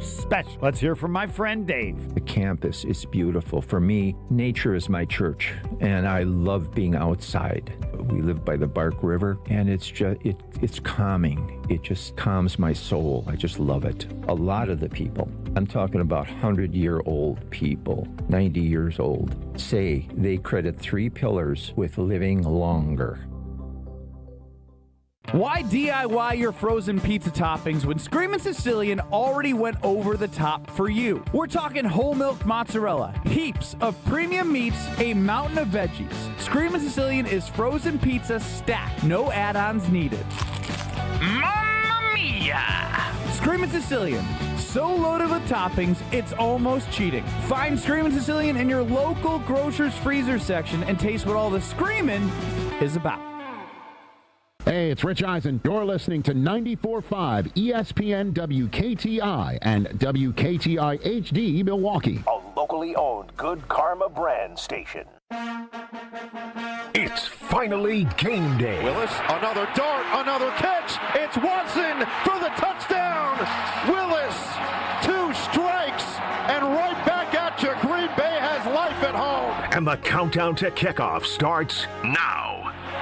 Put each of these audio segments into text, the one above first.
special. Let's hear from my friend Dave. The campus is beautiful. For me, nature is my church, and I love being outside. We live by the Bark River, and it's calming. It just calms my soul. I just love it. A lot of the people, I'm talking about 100-year-old people, 90 years old, say they credit 3 pillars with living longer. Why DIY your frozen pizza toppings when Screamin' Sicilian already went over the top for you? We're talking whole milk mozzarella, heaps of premium meats, a mountain of veggies. Screamin' Sicilian is frozen pizza stacked, no add-ons needed. Mamma mia! Screamin' Sicilian, so loaded with toppings, it's almost cheating. Find Screamin' Sicilian in your local grocer's freezer section and taste what all the screamin' is about. Hey, it's Rich Eisen. You're listening to 94.5 ESPN WKTI and WKTI HD Milwaukee. A locally owned Good Karma brand station. It's finally game day. Willis, another dart, another catch. It's Watson for the touchdown. Willis, 2 strikes, and right back at you. Green Bay has life at home. And the countdown to kickoff starts now.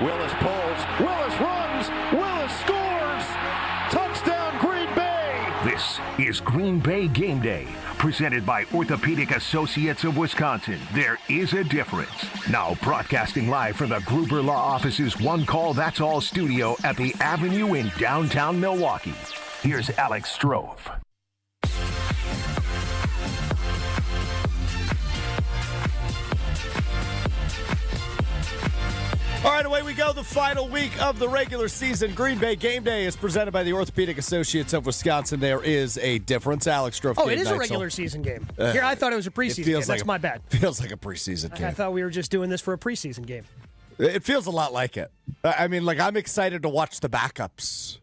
Willis pulls, Willis runs, Willis scores! Touchdown, Green Bay! This is Green Bay Game Day, presented by Orthopedic Associates of Wisconsin. There is a difference. Now broadcasting live from the Gruber Law Office's One Call That's All studio at the Avenue in downtown Milwaukee. Here's Alex Strouf. All right, away we go. The final week of the regular season. Green Bay Game Day is presented by the Orthopedic Associates of Wisconsin. There is a difference. Alex Strouf. Oh, it is a regular season game. Here, I thought it was a preseason game. That's my bad. Feels like a preseason game. I thought we were just doing this for a preseason game. It feels a lot like it. I mean, like, I'm excited to watch the backups.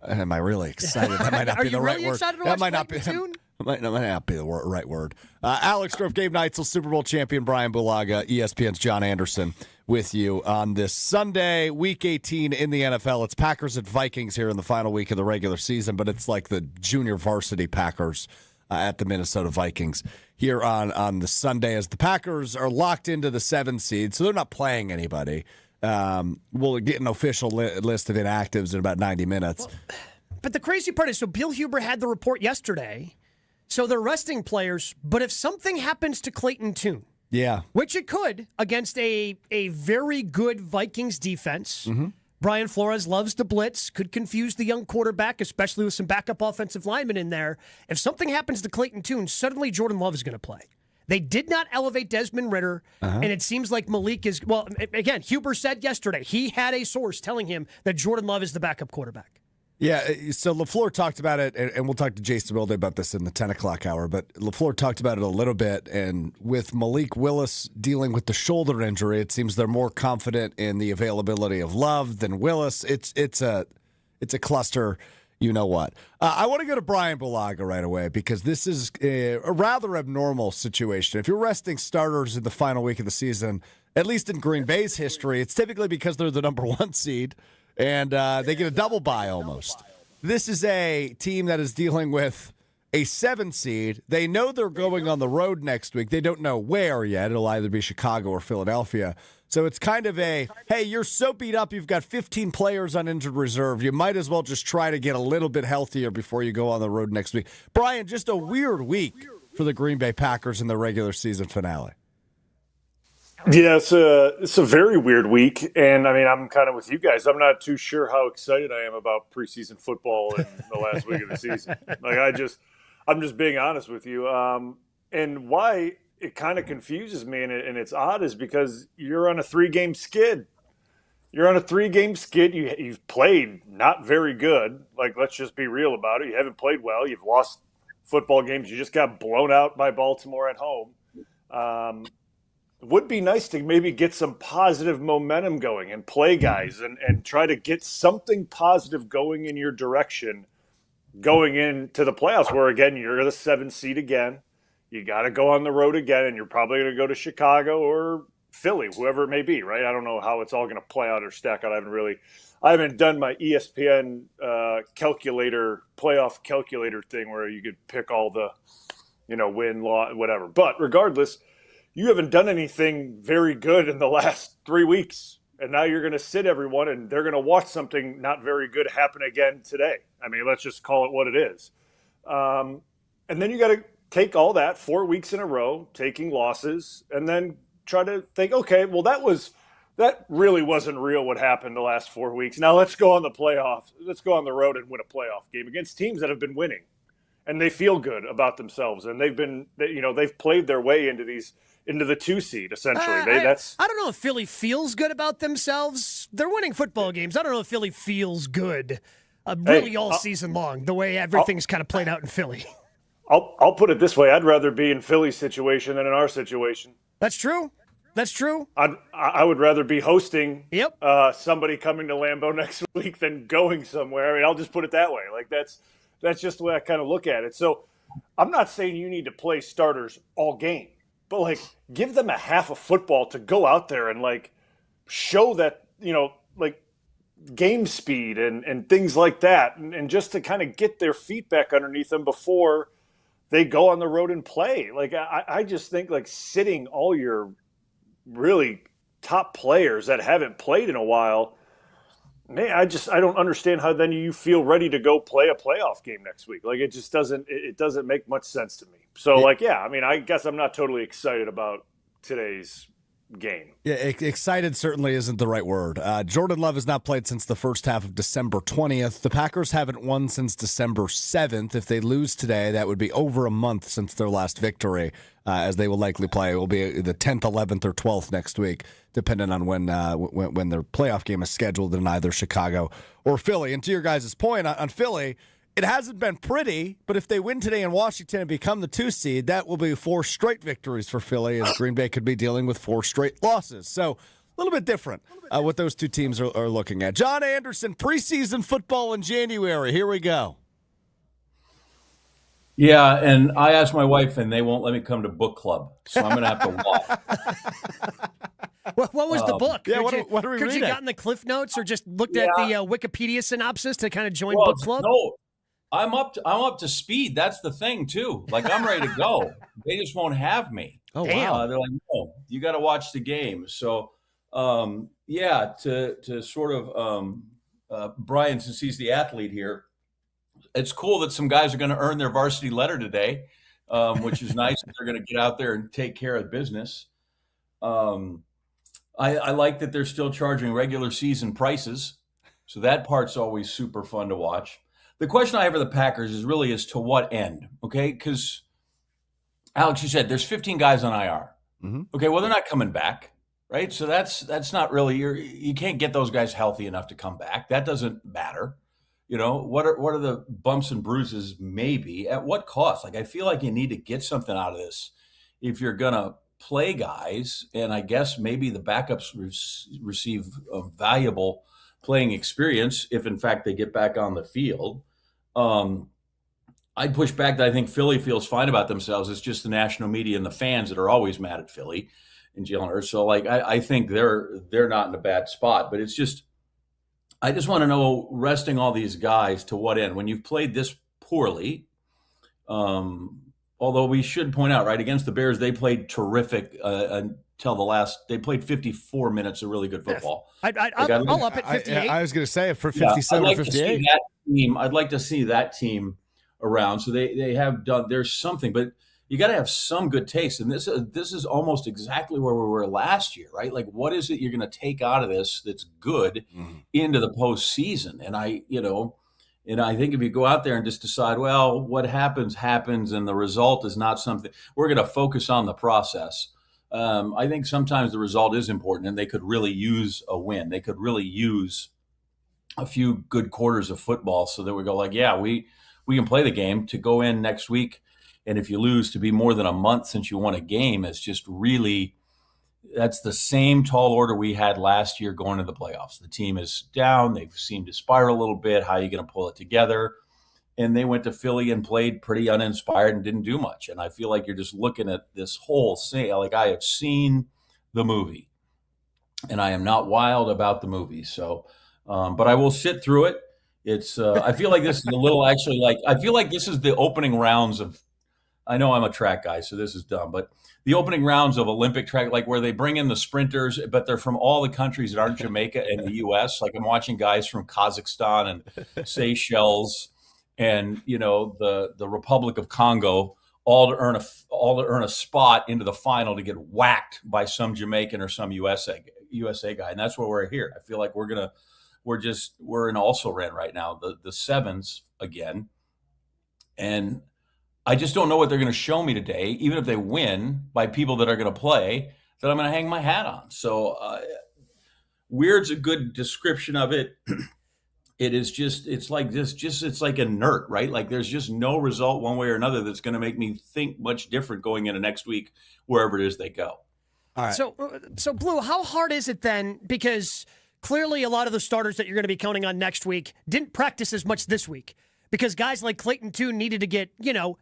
Am I really excited? That might not be the right word. Are you really excited to watch Clayton Tune? That might not be the right word. Alex Strouf, Gabe Neitzel, Super Bowl champion Bryan Bulaga, ESPN's John Anderson with you on this Sunday, Week 18 in the NFL. It's Packers and Vikings here in the final week of the regular season, but it's like the junior varsity Packers at the Minnesota Vikings here on the Sunday as the Packers are locked into the 7 seed, so they're not playing anybody. We'll get an official list of inactives in about 90 minutes. Well, but the crazy part is, so Bill Huber had the report yesterday. So they're resting players, but if something happens to Clayton Tune, which it could against a very good Vikings defense, Brian Flores loves to blitz, could confuse the young quarterback, especially with some backup offensive linemen in there. If something happens to Clayton Tune, suddenly Jordan Love is going to play. They did not elevate Desmond Ridder, and it seems like Malik is, well, again, Huber said yesterday, he had a source telling him that Jordan Love is the backup quarterback. Yeah, so LaFleur talked about it, and we'll talk to Jason Wilde about this in the 10 o'clock hour, but LaFleur talked about it a little bit, and with Malik Willis dealing with the shoulder injury, it seems they're more confident in the availability of Love than Willis. It's a cluster, you know what. I want to go to Bryan Bulaga right away, because this is a rather abnormal situation. If you're resting starters in the final week of the season, at least in Green Bay's history, it's typically because they're the number 1 seed, and they get a double bye almost. This is a team that is dealing with a 7 seed. They know they're going on the road next week. They don't know where yet. It'll either be Chicago or Philadelphia. So it's kind of a, hey, you're so beat up, you've got 15 players on injured reserve. You might as well just try to get a little bit healthier before you go on the road next week. Bryan, just a weird week for the Green Bay Packers in the regular season finale. Yeah, it's a very weird week, and I mean, I'm kind of with you guys. I'm not too sure how excited I am about preseason football in the last week of the season. Like, I'm just being honest with you. And why it kind of confuses me, and it's odd, is because you're on a 3-game skid. You're on a 3-game skid. You've played not very good. Like, let's just be real about it. You haven't played well. You've lost football games. You just got blown out by Baltimore at home. Would be nice to maybe get some positive momentum going and play guys and try to get something positive going in your direction going into the playoffs, where, again, you're the 7 seed again. You got to go on the road again, and you're probably going to go to Chicago or Philly, whoever it may be, right? I don't know how it's all going to play out or stack out. I haven't done my ESPN playoff calculator thing where you could pick all the, win, loss, whatever. But regardless, you haven't done anything very good in the last 3 weeks. And now you're going to sit everyone and they're going to watch something not very good happen again today. I mean, let's just call it what it is. And then you got to take all that 4 weeks in a row, taking losses, and then try to think, okay, well, that really wasn't real what happened the last 4 weeks. Now let's go on the playoffs. Let's go on the road and win a playoff game against teams that have been winning. And they feel good about themselves. And they've played their way into the 2 seed, essentially. I don't know if Philly feels good about themselves. They're winning football games. I don't know if Philly feels good all season long, the way everything's kind of played out in Philly. I'll put it this way. I'd rather be in Philly's situation than in our situation. That's true. I would rather be hosting somebody coming to Lambeau next week than going somewhere. I mean, I'll just put it that way. Like that's just the way I kind of look at it. So I'm not saying you need to play starters all game, but give them a half of football to go out there and show that, game speed and things like that. And just to kind of get their feet back underneath them before they go on the road and play. I just think sitting all your really top players that haven't played in a while, man, I don't understand how then you feel ready to go play a playoff game next week. It just doesn't make much sense to me. So I guess I'm not totally excited about today's game. Yeah, excited certainly isn't the right word. Jordan Love has not played since the first half of December 20th. The Packers haven't won since December 7th. If they lose today, that would be over a month since their last victory, as they will likely play. It will be the 10th, 11th, or 12th next week, depending on when their playoff game is scheduled in either Chicago or Philly. And to your guys' point on Philly, it hasn't been pretty, but if they win today in Washington and become the 2 seed, that will be 4 straight victories for Philly, as Green Bay could be dealing with 4 straight losses. So a little bit different what those two teams are looking at. John Anderson, preseason football in January. Here we go. Yeah, and I asked my wife, and they won't let me come to book club, so I'm going to have to watch. What was the book? Yeah, what are we reading? Could you gotten the Cliff Notes or just looked at the Wikipedia synopsis to kind of join book club? No. I'm up to speed. That's the thing too. I'm ready to go. They just won't have me. Oh wow! They're like, no, you got to watch the game. So, to sort of Bryan, since he's the athlete here, it's cool that some guys are going to earn their varsity letter today, which is nice. They're going to get out there and take care of business. I like that they're still charging regular season prices, so that part's always super fun to watch. The question I have for the Packers is to what end, okay? Because, Alex, you said there's 15 guys on IR. Mm-hmm. Okay, well, they're not coming back, right? So that's not really you can't get those guys healthy enough to come back. That doesn't matter. What are the bumps and bruises? Maybe at what cost? I feel like you need to get something out of this if you're gonna play guys, and I guess maybe the backups receive a valuable playing experience if in fact they get back on the field. I'd push back that I think Philly feels fine about themselves. It's just the national media and the fans that are always mad at Philly and Jalen Hurts. So I think they're not in a bad spot, but it's just, I just want to know, resting all these guys to what end? When you've played this poorly, although we should point out, right, against the Bears, they played terrific until the last. They played 54 minutes of really good football. I'll up at 58. I was going to say for 57 or 58. I'd like to see that team around. So they have done. There's something, but you got to have some good taste. And this is almost exactly where we were last year, right? What is it you're going to take out of this that's good into the postseason? And I think if you go out there and just decide, well, what happens, and the result is not something, we're going to focus on the process. I think sometimes the result is important, and they could really use a win. They could really use a few good quarters of football so that we go we can play the game to go in next week. And if you lose, to be more than a month since you won a game, it's just really, that's the same tall order we had last year going to the playoffs. The team is down. They've seemed to spiral a little bit. How are you going to pull it together? And they went to Philly and played pretty uninspired and didn't do much. And I feel like you're just looking at this whole thing. I have seen the movie, and I am not wild about the movie. So, but I will sit through it. It's I feel like this is a little actually like I feel like this is the opening rounds of. I know I'm a track guy, so this is dumb, but the opening rounds of Olympic track, like where they bring in the sprinters, but they're from all the countries that aren't Jamaica and the U.S. Like I'm watching guys from Kazakhstan and Seychelles and the Republic of Congo, all to earn a spot into the final to get whacked by some Jamaican or some USA guy, and that's where we're here. I feel like we're in also ran right now, the sevens again, and I just don't know what they're going to show me today, even if they win by people that are going to play, that I'm going to hang my hat on. So weird's a good description of it. It's like inert, right? Like there's just no result one way or another that's going to make me think much different going into next week, wherever it is they go. All right. So Blue, how hard is it then? Because clearly a lot of the starters that you're going to be counting on next week didn't practice as much this week. Because guys like Clayton Tune needed to get,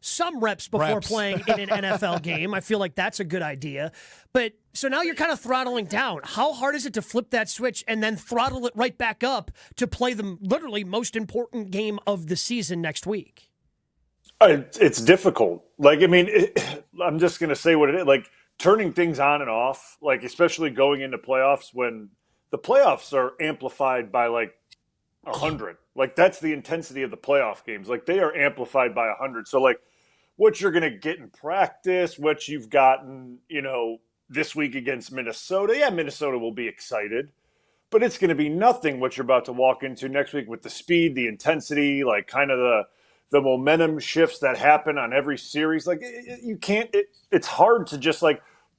some reps before playing in an NFL game. I feel like that's a good idea. But so now you're kind of throttling down. How hard is it to flip that switch and then throttle it right back up to play the literally most important game of the season next week? It's difficult. I'm just going to say what it is. Like turning things on and off, like especially going into playoffs when the playoffs are amplified by 100. Like that's the intensity of the playoff games. Like they are amplified by 100. So what you're going to get in practice, what you've gotten, this week against Minnesota. Yeah, Minnesota will be excited, but it's going to be nothing what you're about to walk into next week with the speed, the intensity, like kind of the momentum shifts that happen on every series. Like you can't, it's hard to just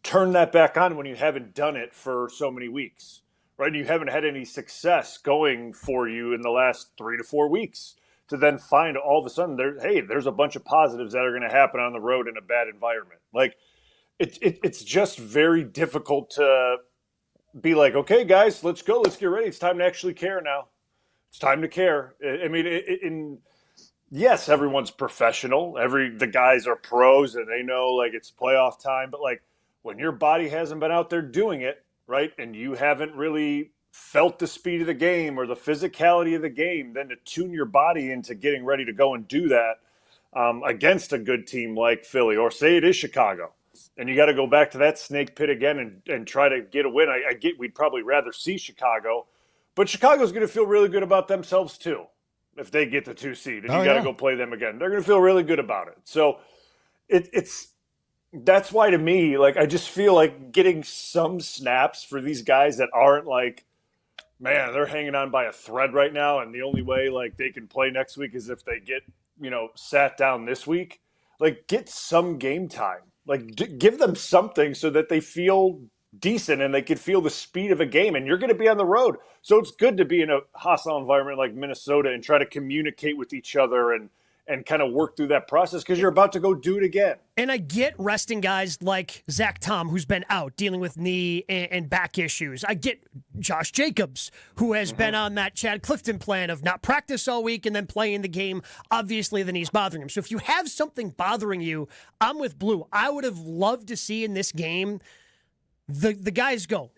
turn that back on when you haven't done it for so many weeks. Right, you haven't had any success going for you in the last 3 to 4 weeks to then find all of a sudden there's a bunch of positives that are going to happen on the road in a bad environment. Like it's just very difficult to be like, okay, guys, let's go, let's get ready. It's time to actually care now. It's time to care. I mean, yes, everyone's professional. The guys are pros and they know it's playoff time. But when your body hasn't been out there doing it, right, and you haven't really felt the speed of the game or the physicality of the game, then to tune your body into getting ready to go and do that against a good team like Philly, or say it is Chicago, and you got to go back to that snake pit again and try to get a win. I get we'd probably rather see Chicago, but Chicago's going to feel really good about themselves too if they get the 2 seed, and you got to go play them again. They're going to feel really good about it. So it's that's why to me, I just feel like getting some snaps for these guys that aren't man, they're hanging on by a thread right now, and the only way they can play next week is if they get sat down this week. Get some game time. Give them something so that they feel decent and they can feel the speed of a game. And you're going to be on the road, so it's good to be in a hostile environment like Minnesota and try to communicate with each other and kind of work through that process because you're about to go do it again. And I get resting guys like Zach Tom, who's been out dealing with knee and back issues. I get Josh Jacobs, who has been on that Chad Clifton plan of not practice all week and then play in the game. Obviously, the knee's bothering him. So if you have something bothering you, I'm with Blue. I would have loved to see in this game the guys go.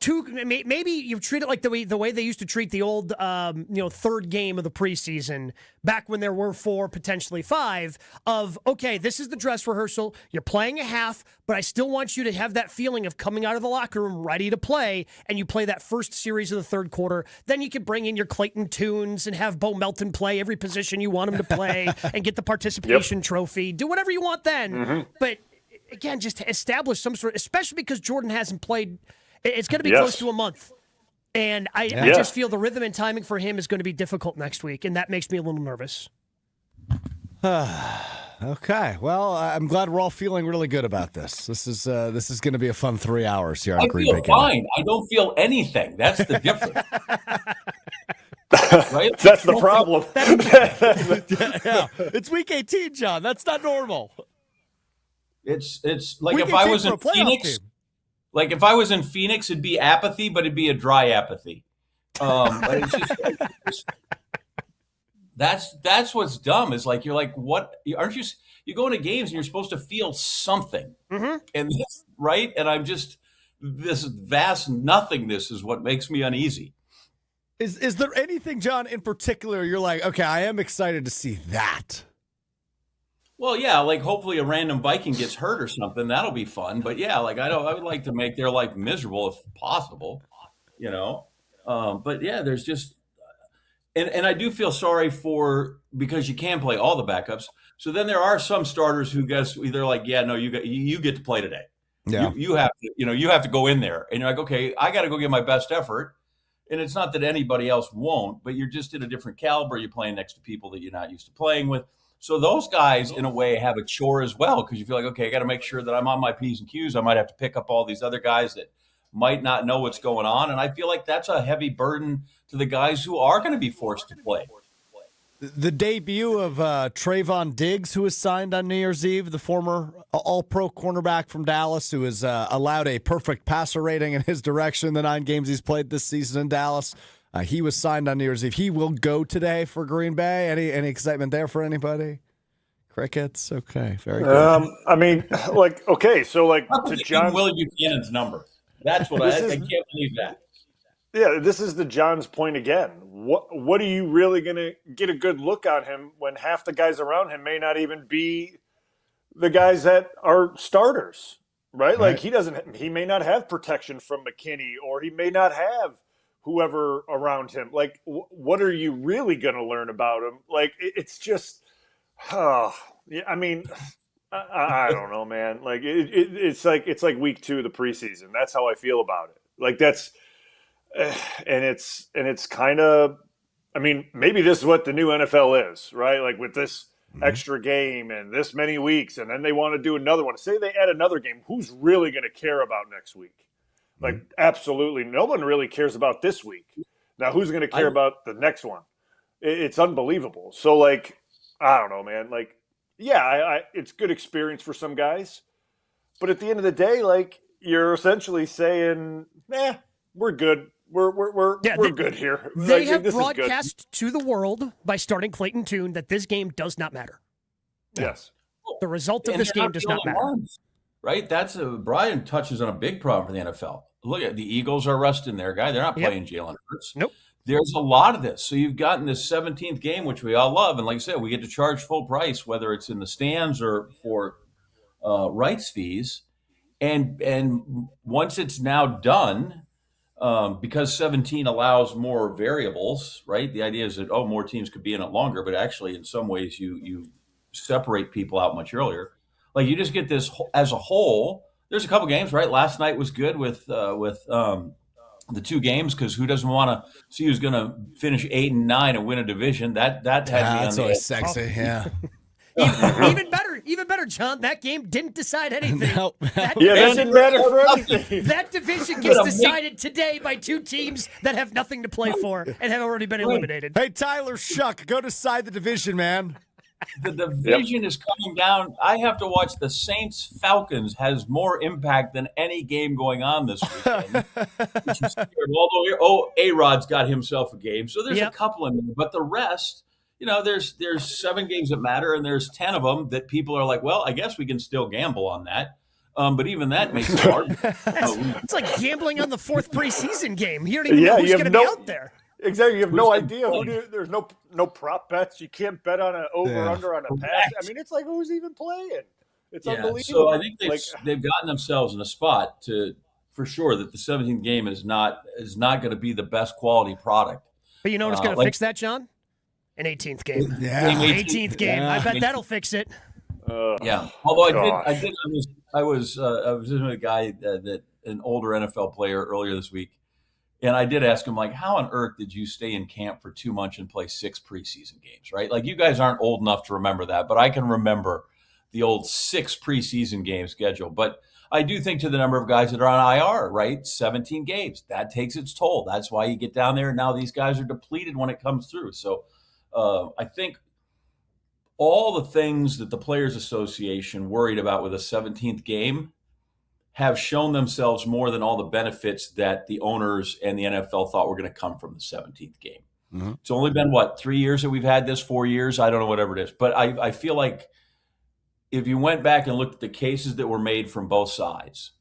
Maybe you treat it like the way they used to treat the old third game of the preseason back when there were 4, potentially 5 of, okay, this is the dress rehearsal. You're playing a half, but I still want you to have that feeling of coming out of the locker room ready to play, and you play that first series of the third quarter. Then you can bring in your Clayton Tunes and have Bo Melton play every position you want him to play and get the participation trophy. Do whatever you want then. But again, just to establish some sort, especially because Jordan hasn't played. It's going to be close to a month. And I just feel the rhythm and timing for him is going to be difficult next week, and that makes me a little nervous. Okay. Well, I'm glad we're all feeling really good about this. This is going to be a fun 3 hours here on Green Bay. I feel fine. I don't feel anything. That's the difference. Right? That's the problem. It's week 18, John. That's not normal. It's like if I was in Phoenix. Like if I was in Phoenix, it'd be apathy, but it'd be a dry apathy. But it's just, that's what's dumb. Is you're like, what? Aren't you? You go into games and you're supposed to feel something, and right? And I'm just this vast nothingness is what makes me uneasy. Is there anything, John, in particular you're like, okay, I am excited to see that? Well, yeah, like hopefully a random Viking gets hurt or something. That'll be fun. But yeah, like I would like to make their life miserable if possible, you know. But yeah, there's just, and I do feel sorry because you can play all the backups. So then there are some starters who guess either like, yeah, no, you get to play today. Yeah, you have to, you have to go in there, and you're like, okay, I got to go give my best effort. And it's not that anybody else won't, but you're just at a different caliber. You're playing next to people that you're not used to playing with. So those guys, in a way, have a chore as well, because you feel like, okay, I got to make sure that I'm on my P's and Q's. I might have to pick up all these other guys that might not know what's going on. And I feel like that's a heavy burden to the guys who are going to be forced to play. The debut of Trayvon Diggs, who was signed on New Year's Eve, the former all-pro cornerback from Dallas, who has allowed a perfect passer rating in his direction the 9 games he's played this season in Dallas. He was signed on New Year's Eve. He will go today for Green Bay. Any excitement there for anybody? Crickets? Okay, very good. I mean, like, okay, so like to John Willie Buchanan's number. That's what I can't believe that. Yeah, this is the John's point again. What are you really going to get a good look on him when half the guys around him may not even be the guys that are starters, right? Like he may not have protection from McKinney, or he may not have whoever around him. Like, what are you really going to learn about him? Like, it's just, yeah, I mean, I don't know, man. Like it's like week 2 of the preseason. That's how I feel about it. Like that's. And it's kind of, I mean, maybe this is what the new NFL is, right? Like with this extra game and this many weeks, and then they want to do another one. Say they add another game, who's really going to care about next week? Like, absolutely no one really cares about this week. Now, who's going to care about the next one? It's unbelievable. So, like, I don't know, man. Like, yeah, it's good experience for some guys, but at the end of the day, like, you're essentially saying, we're good. We're good here. They have broadcast to the world by starting Clayton Tune that this game does not matter. Yes. The result of this game does not matter. Right? Brian touches on a big problem for the NFL. Look at the Eagles are resting their guy. They're not playing Jalen Hurts. Nope. There's a lot of this. So you've gotten this 17th game, which we all love. And like I said, we get to charge full price, whether it's in the stands or for rights fees. And once it's now done, because 17 allows more variables, right? The idea is that, more teams could be in it longer, but actually in some ways you separate people out much earlier. Like you just get this as a whole. There's a couple games, right? Last night was good with the 2 games, because who doesn't want to see who's going to finish 8 and 9 and win a division? That had me on that's always sexy, yeah. Even better, John. That game didn't decide anything. No. That didn't matter for anything. That division gets decided today by 2 teams that have nothing to play for and have already been eliminated. Hey, Tyler Shuck, go decide the division, man. The division is coming down. I have to watch the Saints-Falcons has more impact than any game going on this weekend. Although A-Rod's got himself a game. So there's a couple of them. But the rest, there's 7 games that matter, and there's 10 of them that people are like, well, I guess we can still gamble on that. But even that makes it hard. It's like gambling on the 4th preseason game. You don't even know who's going to be out there. Exactly. You have no idea. There's no prop bets. You can't bet on an over-under on a pass. I mean, it's like, who's even playing? It's unbelievable. So I think they've gotten themselves in a spot for sure that the 17th game is not going to be the best quality product. But you know what's going to fix that, John? An 18th game. Yeah. 18th game. I bet that'll fix it. Yeah. Although I was with a guy that an older NFL player earlier this week. And I did ask him, like, how on earth did you stay in camp for 2 months and play 6 preseason games, right? Like, you guys aren't old enough to remember that, but I can remember the old 6 preseason game schedule. But I do think to the number of guys that are on IR, right? 17 games. That takes its toll. That's why you get down there, and now these guys are depleted when it comes through. So I think all the things that the Players Association worried about with a 17th game have shown themselves more than all the benefits that the owners and the NFL thought were going to come from the 17th game. Mm-hmm. It's only been, 3 years that we've had this, 4 years? I don't know, whatever it is. But I feel like if you went back and looked at the cases that were made from both sides,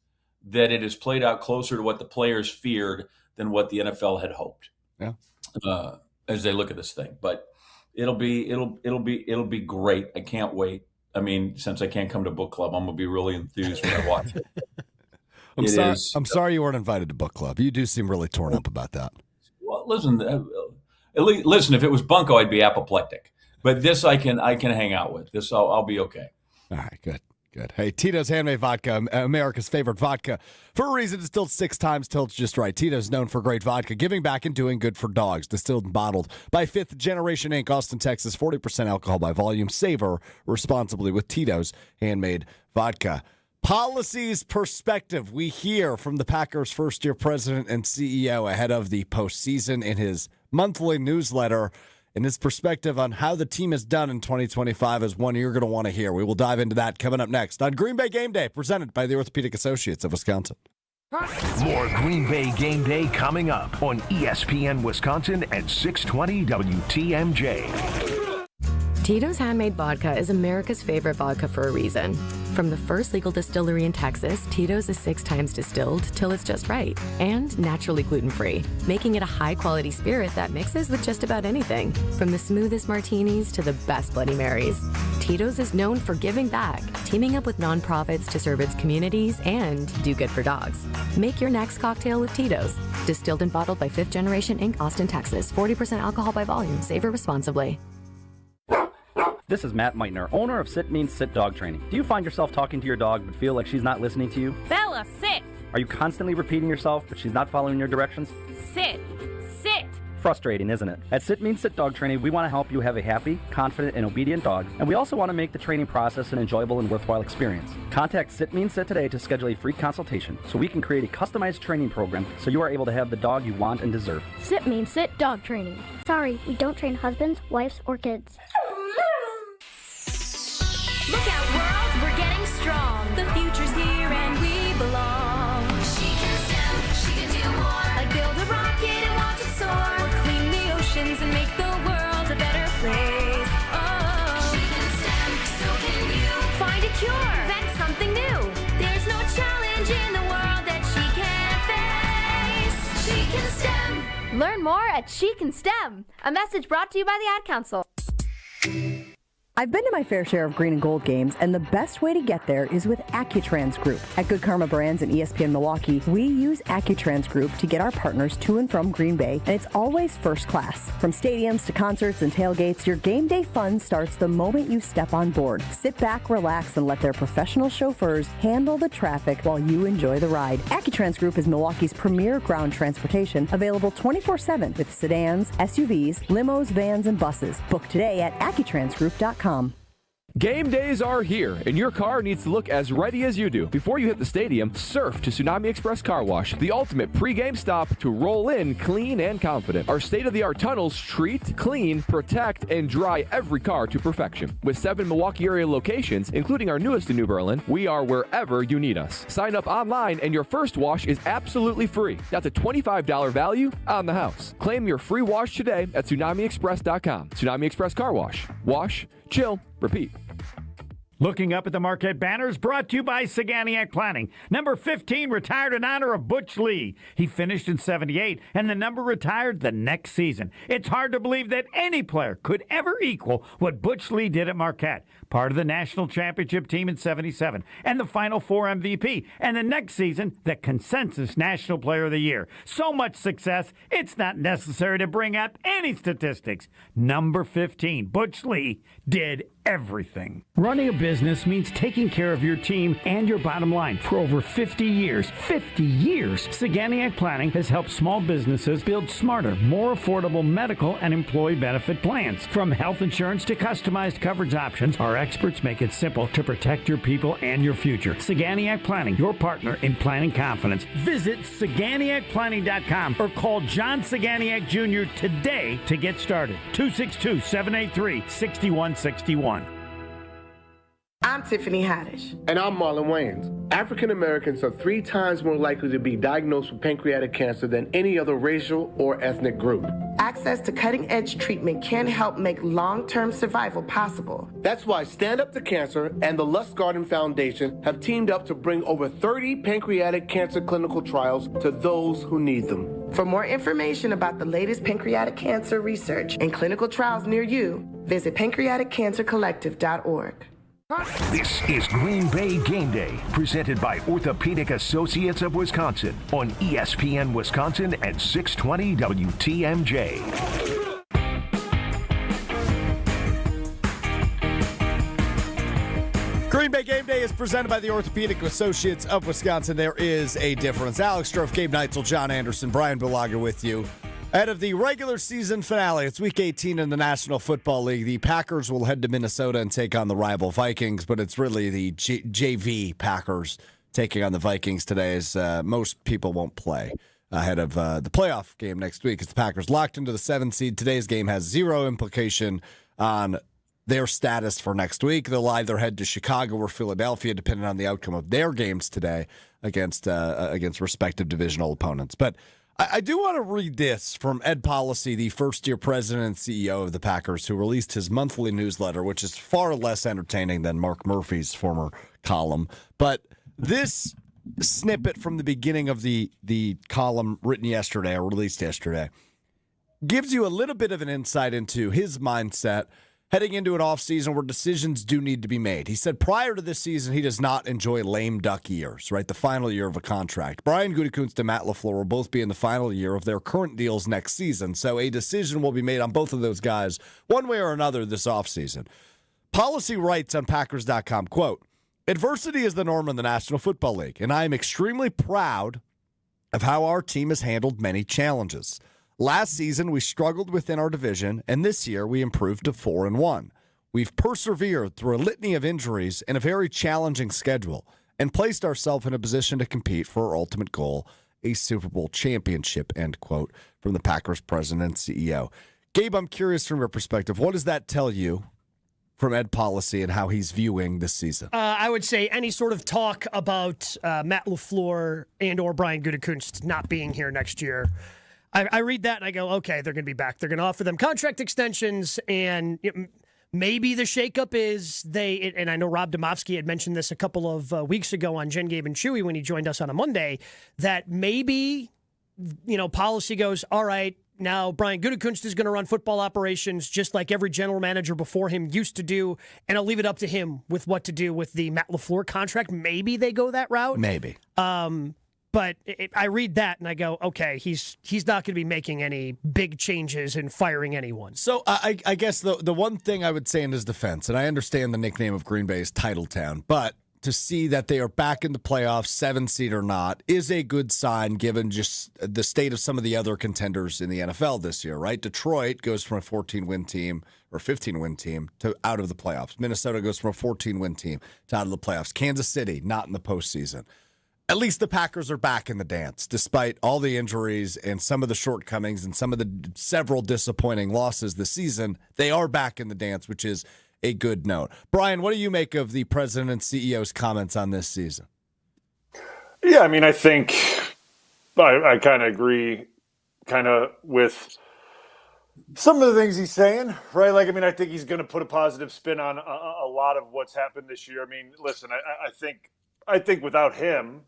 that it has played out closer to what the players feared than what the NFL had hoped. Yeah. As they look at this thing, but it'll be great. I can't wait. I mean, since I can't come to book club, I'm gonna be really enthused when I watch it. I'm sorry you weren't invited to book club. You do seem really torn up about that. Well, listen, if it was Bunko, I'd be apoplectic. But this I can hang out with. This I'll be okay. All right, good. Hey, Tito's Handmade Vodka, America's favorite vodka. For a reason, distilled 6 times till it's just right. Tito's known for great vodka, giving back and doing good for dogs. Distilled and bottled by 5th Generation Inc., Austin, Texas. 40% alcohol by volume. Savor responsibly with Tito's Handmade Vodka. Policies perspective. We hear from the Packers' first-year president and CEO ahead of the postseason in his monthly newsletter. And his perspective on how the team has done in 2025 is one you're going to want to hear. We will dive into that coming up next on Green Bay Game Day, presented by the Orthopedic Associates of Wisconsin. More Green Bay Game Day coming up on ESPN Wisconsin at 620 WTMJ. Tito's Handmade Vodka is America's favorite vodka for a reason. From the first legal distillery in Texas, Tito's is 6 times distilled till it's just right and naturally gluten-free, making it a high-quality spirit that mixes with just about anything, from the smoothest martinis to the best Bloody Marys. Tito's is known for giving back, teaming up with nonprofits to serve its communities and do good for dogs. Make your next cocktail with Tito's. Distilled and bottled by 5th Generation Inc., Austin, Texas. 40% alcohol by volume. Savor responsibly. This is Matt Meitner, owner of Sit Means Sit Dog Training. Do you find yourself talking to your dog but feel like she's not listening to you? Bella, sit! Are you constantly repeating yourself but she's not following your directions? Sit! Sit! Frustrating, isn't it? At Sit Means Sit Dog Training, we want to help you have a happy, confident, and obedient dog, and we also want to make the training process an enjoyable and worthwhile experience. Contact Sit Means Sit today to schedule a free consultation so we can create a customized training program so you are able to have the dog you want and deserve. Sit Means Sit Dog Training. Sorry, we don't train husbands, wives, or kids. Look out, world, we're getting strong. The future's here and we belong. She can STEM, she can do more. Like build a rocket and watch it soar. Or clean the oceans and make the world a better place. Oh, she can STEM, so can you. Find a cure, invent something new. There's no challenge in the world that she can't face. She can STEM. Learn more at She Can STEM. A message brought to you by the Ad Council. I've been to my fair share of green and gold games, and the best way to get there is with AccuTrans Group. At Good Karma Brands and ESPN Milwaukee, we use AccuTrans Group to get our partners to and from Green Bay, and it's always first class. From stadiums to concerts and tailgates, your game day fun starts the moment you step on board. Sit back, relax, and let their professional chauffeurs handle the traffic while you enjoy the ride. AccuTrans Group is Milwaukee's premier ground transportation, available 24/7 with sedans, SUVs, limos, vans, and buses. Book today at AccuTransGroup.com. Game days are here, and your car needs to look as ready as you do. Before you hit the stadium, surf to Tsunami Express Car Wash, the ultimate pre-game stop to roll in clean and confident. Our state-of-the-art tunnels treat, clean, protect, and dry every car to perfection. With 7 Milwaukee area locations, including our newest in New Berlin, we are wherever you need us. Sign up online, and your first wash is absolutely free. That's a $25 value on the house. Claim your free wash today at TsunamiExpress.com. Tsunami Express Car Wash. Wash, chill, repeat. Looking up at the Marquette banners, brought to you by Saganiac Planning. Number 15 retired in honor of Butch Lee. He finished in 78, and the number retired the next season. It's hard to believe that any player could ever equal what Butch Lee did at Marquette. Part of the national championship team in 77, and the Final Four MVP, and the next season, the consensus National Player of the Year. So much success, it's not necessary to bring up any statistics. Number 15, Butch Lee, did everything. Running a business means taking care of your team and your bottom line. For over 50 years, Saganiac Planning has helped small businesses build smarter, more affordable medical and employee benefit plans. From health insurance to customized coverage options, our experts make it simple to protect your people and your future. Saganiac Planning, your partner in planning confidence. Visit SaganiacPlanning.com or call John Saganiac Jr. today to get started. 262-783-6161. I'm Tiffany Haddish. And I'm Marlon Wayans. African Americans are 3 times more likely to be diagnosed with pancreatic cancer than any other racial or ethnic group. Access to cutting-edge treatment can help make long-term survival possible. That's why Stand Up to Cancer and the Lustgarten Foundation have teamed up to bring over 30 pancreatic cancer clinical trials to those who need them. For more information about the latest pancreatic cancer research and clinical trials near you, visit pancreaticcancercollective.org. This is Green Bay Game Day, presented by Orthopedic Associates of Wisconsin on ESPN Wisconsin and 620 WTMJ. Green Bay Game Day is presented by the Orthopedic Associates of Wisconsin. There is a difference. Alex Strouf, Gabe Neitzel, John Anderson, Bryan Bulaga with you. Ahead of the regular season finale, it's Week 18 in the National Football League. The Packers will head to Minnesota and take on the rival Vikings, but it's really the JV Packers taking on the Vikings today, as most people won't play ahead of the playoff game next week. As the Packers locked into the 7th seed, today's game has zero implication on their status for next week. They'll either head to Chicago or Philadelphia, depending on the outcome of their games today against respective divisional opponents. But I do want to read this from Ed Policy, the first-year president and CEO of the Packers, who released his monthly newsletter, which is far less entertaining than Mark Murphy's former column. But this snippet from the beginning of the column written yesterday, or released yesterday, gives you a little bit of an insight into his mindset heading into an offseason where decisions do need to be made. He said prior to this season, he does not enjoy lame duck years, right? The final year of a contract. Brian Gutekunst and Matt LaFleur will both be in the final year of their current deals next season, so a decision will be made on both of those guys one way or another this offseason. Policy writes on Packers.com, quote, "Adversity is the norm in the National Football League, and I am extremely proud of how our team has handled many challenges. Last season, we struggled within our division, and this year we improved to 4-1. We've persevered through a litany of injuries and a very challenging schedule and placed ourselves in a position to compete for our ultimate goal, a Super Bowl championship," end quote, from the Packers president and CEO. Gabe, I'm curious from your perspective, what does that tell you from Ed Policy and how he's viewing this season? I would say any sort of talk about Matt LaFleur and or Brian Gutekunst not being here next year, I read that and I go, okay, they're going to be back. They're going to offer them contract extensions, and maybe the shakeup is and I know Rob Demovsky had mentioned this a couple of weeks ago on Jen, Gabe, and Chewy when he joined us on a Monday, that maybe, policy goes, all right, now Brian Gutekunst is going to run football operations just like every general manager before him used to do, and I'll leave it up to him with what to do with the Matt LaFleur contract. Maybe they go that route. Maybe. But I read that and I go, okay, he's not going to be making any big changes and firing anyone. So I guess the one thing I would say in his defense, and I understand the nickname of Green Bay is Titletown, but to see that they are back in the playoffs, 7 seed or not, is a good sign given just the state of some of the other contenders in the NFL this year, right? Detroit goes from a 14-win team or 15-win team to out of the playoffs. Minnesota goes from a 14-win team to out of the playoffs. Kansas City, not in the postseason. At least the Packers are back in the dance, despite all the injuries and some of the shortcomings and some of the several disappointing losses this season. They are back in the dance, which is a good note. Brian, what do you make of the president and CEO's comments on this season? Yeah, I mean, I think I kind of agree with some of the things he's saying, right? Like, I mean, I think he's going to put a positive spin on a lot of what's happened this year. I mean, listen, I think without him,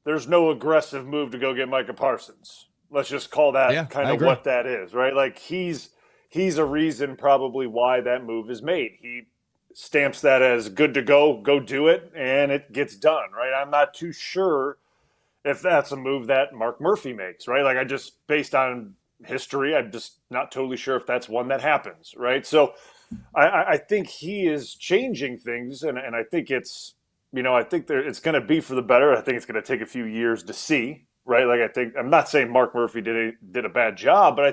there's no aggressive move to go get Micah Parsons. Let's just call that kind of what that is, right? Like he's a reason probably why that move is made. He stamps that as good to go do it, and it gets done, right? I'm not too sure if that's a move that Mark Murphy makes, right? Like based on history, I'm just not totally sure if that's one that happens, right? So I think he is changing things, and I think it's, I think it's going to be for the better. I think it's going to take a few years to see, right? Like I'm not saying Mark Murphy did a bad job, but I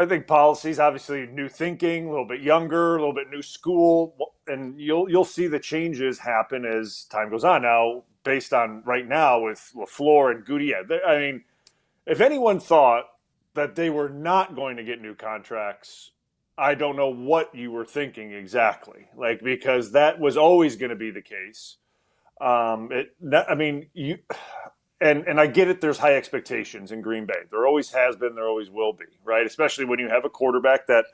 think policies, obviously new thinking, a little bit younger, a little bit new school, and you'll see the changes happen as time goes on. Now, based on right now with LaFleur and Goody, I mean, if anyone thought that they were not going to get new contracts I don't know what you were thinking exactly, like, because that was always going to be the case. And I get it. There's high expectations in Green Bay. There always has been. There always will be, right? Especially when you have a quarterback that,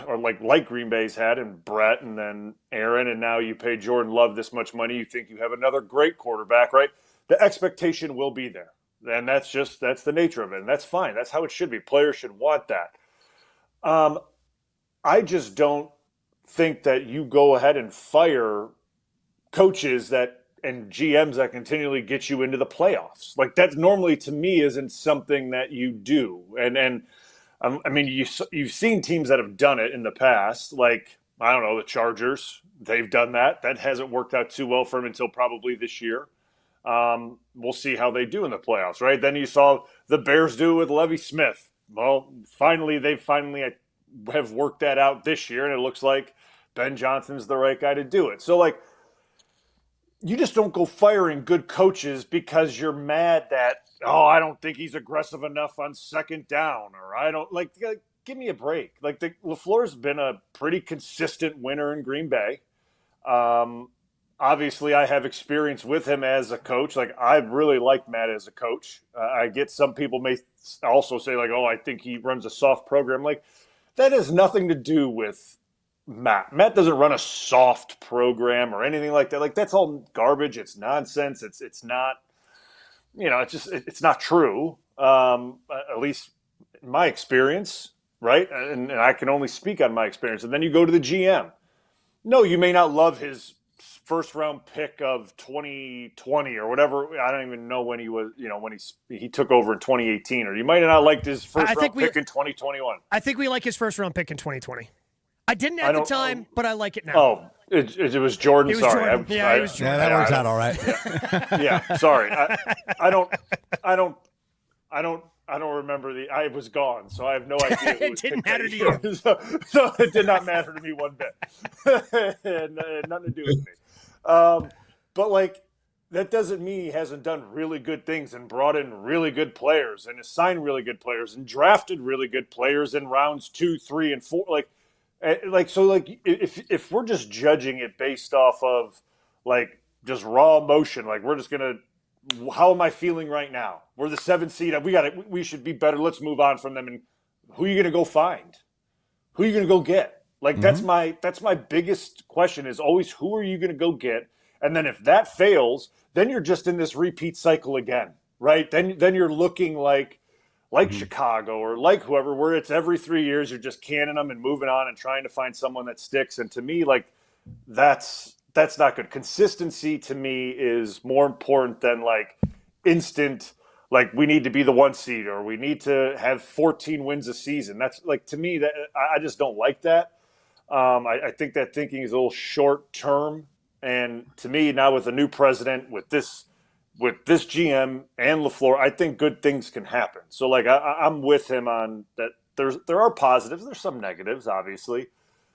or like Green Bay's had, and Brett, and then Aaron, and now you pay Jordan Love this much money. You think you have another great quarterback, right? The expectation will be there, and that's the nature of it, and that's fine. That's how it should be. Players should want that. I just don't think that you go ahead and fire coaches and GMs that continually get you into the playoffs. Like, that normally to me isn't something that you do. And I mean, you've seen teams that have done it in the past. Like, I don't know, the Chargers, they've done that. That hasn't worked out too well for them until probably this year. We'll see how they do in the playoffs, right? Then you saw the Bears do it with Lovie Smith. Well, they finally have worked that out this year, and it looks like Ben Johnson's the right guy to do it. So, like, you just don't go firing good coaches because you're mad that, I don't think he's aggressive enough on second down, or I don't like give me a break. Like, LaFleur's been a pretty consistent winner in Green Bay. Obviously, I have experience with him as a coach. Like, I really like Matt as a coach. I get some people may also say, like, I think he runs a soft program. Like, that has nothing to do with Matt. Matt doesn't run a soft program or anything like that. Like, that's all garbage. It's nonsense. It's not, it's not true. At least in my experience, right? And I can only speak on my experience. And then you go to the GM. No, you may not love his first round pick of 2020 or whatever. I don't even know when he was, when he took over in 2018, or you might have not liked his first round pick in 2021. I think we like his first round pick in 2020. I didn't at the time, but I like it now. Oh, it was Jordan. It was sorry. Jordan. It was Jordan. Yeah, that works out all right. Yeah, sorry. I don't remember I was gone, so I have no idea. It didn't matter to you. So it did not matter to me one bit. And nothing to do with me. But, like, that doesn't mean he hasn't done really good things and brought in really good players and assigned really good players and drafted really good players in rounds 2, 3, and 4. So if we're just judging it based off of, like, just raw emotion, like, we're just gonna, how am I feeling right now? We're the 7th seed. We should be better. Let's move on from them. And who are you gonna go find? Who are you gonna go get? Like, that's my biggest question is always, who are you going to go get? And then if that fails, then you're just in this repeat cycle again, right? Then you're looking like Chicago or like whoever, where it's every 3 years you're just canning them and moving on and trying to find someone that sticks. And to me, like, that's not good. Consistency to me is more important than, like, instant, like, we need to be the 1 seed or we need to have 14 wins a season. That's, like, to me, that I just don't like that. I think that thinking is a little short term, and to me now with a new president, with this GM and LaFleur, I think good things can happen. So, like, I'm with him on that. There are positives. There's some negatives, obviously,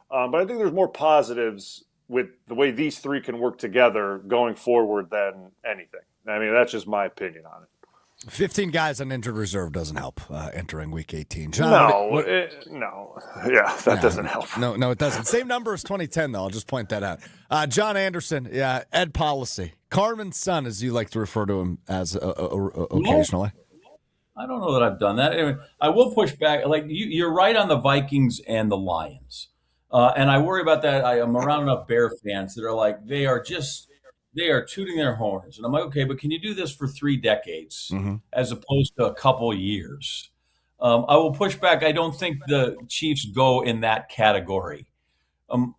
but I think there's more positives with the way these three can work together going forward than anything. I mean, that's just my opinion on it. 15 guys on injured reserve doesn't help entering Week 18. John, no. Yeah, that doesn't help. No, it doesn't. Same number as 2010, though. I'll just point that out. John Anderson, Ed Policy. Carmen's son, as you like to refer to him as occasionally. I don't know that I've done that. Anyway, I will push back. Like, you're right on the Vikings and the Lions. And I worry about that. I'm around enough Bear fans that are like, they are tooting their horns. And I'm like, okay, but can you do this for 3 decades as opposed to a couple years? I will push back. I don't think the Chiefs go in that category.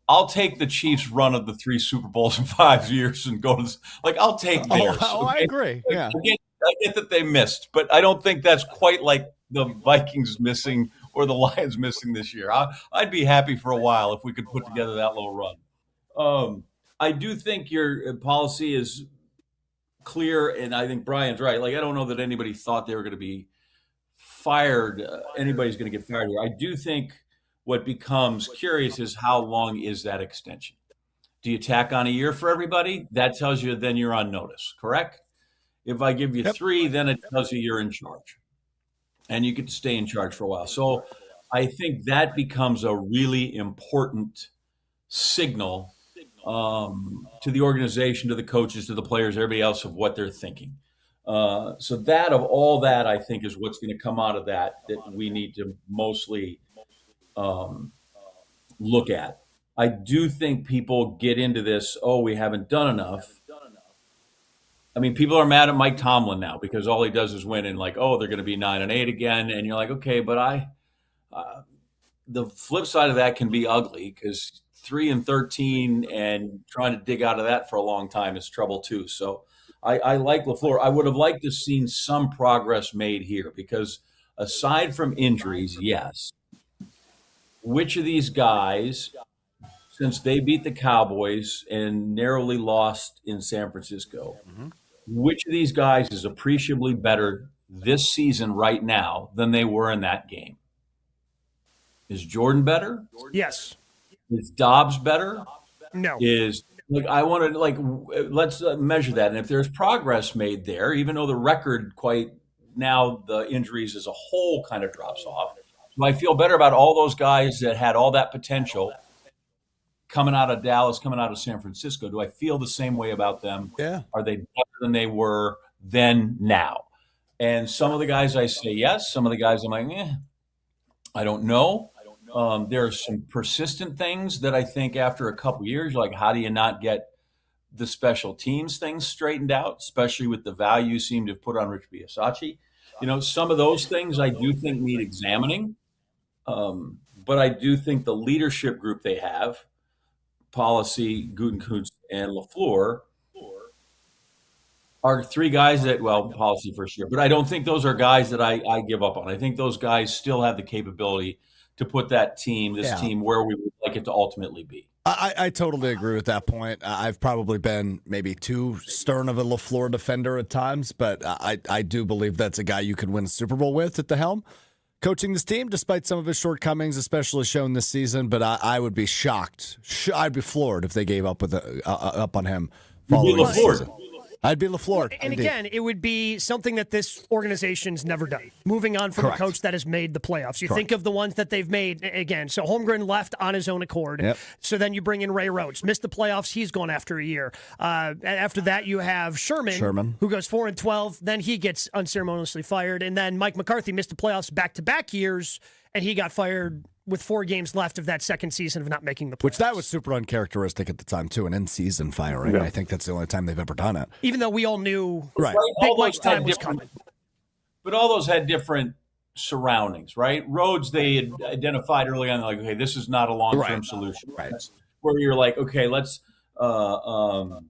I'll take the Chiefs' run of the 3 Super Bowls in 5 years and go to I'll take theirs. I agree. Yeah. I get that they missed, but I don't think that's quite like the Vikings missing or the Lions missing this year. I'd be happy for a while if we could put together that little run. I do think your policy is clear, and I think Brian's right. Like, I don't know that anybody thought they were going to be fired. Anybody's going to get fired here. I do think what becomes curious is how long is that extension? Do you tack on a year for everybody? That tells you then you're on notice, correct? If I give you 3, then it tells you you're in charge. And you get to stay in charge for a while. So I think that becomes a really important signal to the organization, to the coaches, to the players, everybody else of what they're thinking. So that of all that, I think, is what's going to come out of that we need to mostly look at. I do think people get into this, we haven't done enough. I mean, people are mad at Mike Tomlin now because all he does is win and they're going to be 9-8 again. And you're like, okay, but the flip side of that can be ugly because 3-13 and trying to dig out of that for a long time is trouble too. So I like LaFleur. I would have liked to have seen some progress made here because aside from injuries, yes, which of these guys, since they beat the Cowboys and narrowly lost in San Francisco, which of these guys is appreciably better this season right now than they were in that game? Is Jordan better? Yes. Is Dobbs better? No. I want to let's measure that. And if there's progress made there, even though the record now the injuries as a whole kind of drops off, do I feel better about all those guys that had all that potential coming out of Dallas, coming out of San Francisco? Do I feel the same way about them? Yeah. Are they better than they were then now? And some of the guys I say yes, some of the guys I'm like, I don't know. There are some persistent things that I think after a couple years, like how do you not get the special teams things straightened out, especially with the value you seem to have put on Rich Biasachi? Some of those things I do think need examining. But I do think the leadership group they have, Policy, Gutekunst, and LaFleur, are three guys that, Policy for sure, but I don't think those are guys that I give up on. I think those guys still have the capability to put that team, team, where we would like it to ultimately be. I totally agree with that point. I've probably been maybe too stern of a LaFleur defender at times, but I do believe that's a guy you could win a Super Bowl with at the helm, coaching this team, despite some of his shortcomings, especially shown this season. But I would be shocked. I'd be floored if they gave up up on him following the season. I'd be LaFleur. And again, it would be something that this organization's never done. Moving on from a coach that has made the playoffs. You think of the ones that they've made, again, so Holmgren left on his own accord. Yep. So then you bring in Ray Rhodes. Missed the playoffs. He's gone after a year. After that, you have Sherman, who goes 4-12. Then he gets unceremoniously fired. And then Mike McCarthy missed the playoffs back-to-back years, and he got fired with 4 games left of that second season of not making the playoffs. Which that was super uncharacteristic at the time, too, an in-season firing. Yeah. I think that's the only time they've ever done it. Even though we all knew Big Mike's time was coming. But all those had different surroundings, right? Rhodes, they had identified early on, like, okay, this is not a long-term solution. Right. That's where you're like, okay, let's Ron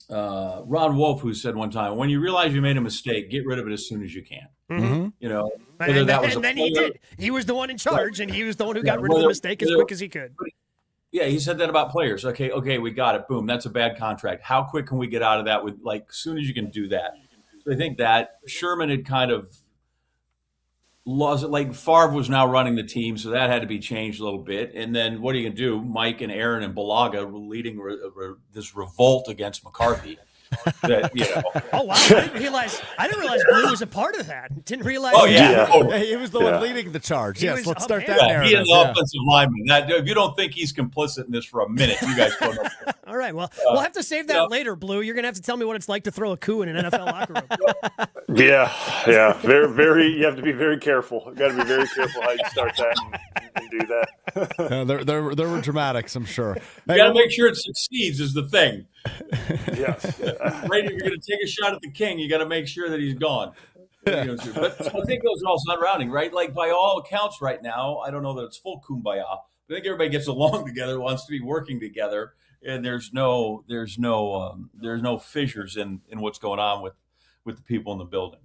Wolf, who said one time, when you realize you made a mistake, get rid of it as soon as you can. Mm-hmm. And then he did. He was the one in charge, and he was the one who got rid of the mistake as quick as he could. Yeah, he said that about players. Okay, we got it. Boom, that's a bad contract. How quick can we get out of that? With as soon as you can do that. So I think that Sherman had kind of lost it. Favre was now running the team, so that had to be changed a little bit. And then what are you going to do? Mike and Aaron and Bulaga were leading this revolt against McCarthy. Oh wow! I didn't realize Blue was a part of that. Didn't realize. Oh yeah, he was the one leading the charge. Yes, let's start that narrative. He and the offensive lineman. If you don't think he's complicit in this for a minute, you guys don't know. All right, well, we'll have to save that later, Blue. You're gonna have to tell me what it's like to throw a coup in an NFL locker room. Yeah. Very, very. You have to be very careful. You got to be very careful how you start that and do that. There were dramatics, I'm sure. You got to make sure it succeeds is the thing. Yes. Right, if you're going to take a shot at the king, you got to make sure that he's gone. But I think those are all surrounding, right? By all accounts right now, I don't know that it's full kumbaya, but I think everybody gets along together, wants to be working together, and there's no fissures in what's going on with the people in the building.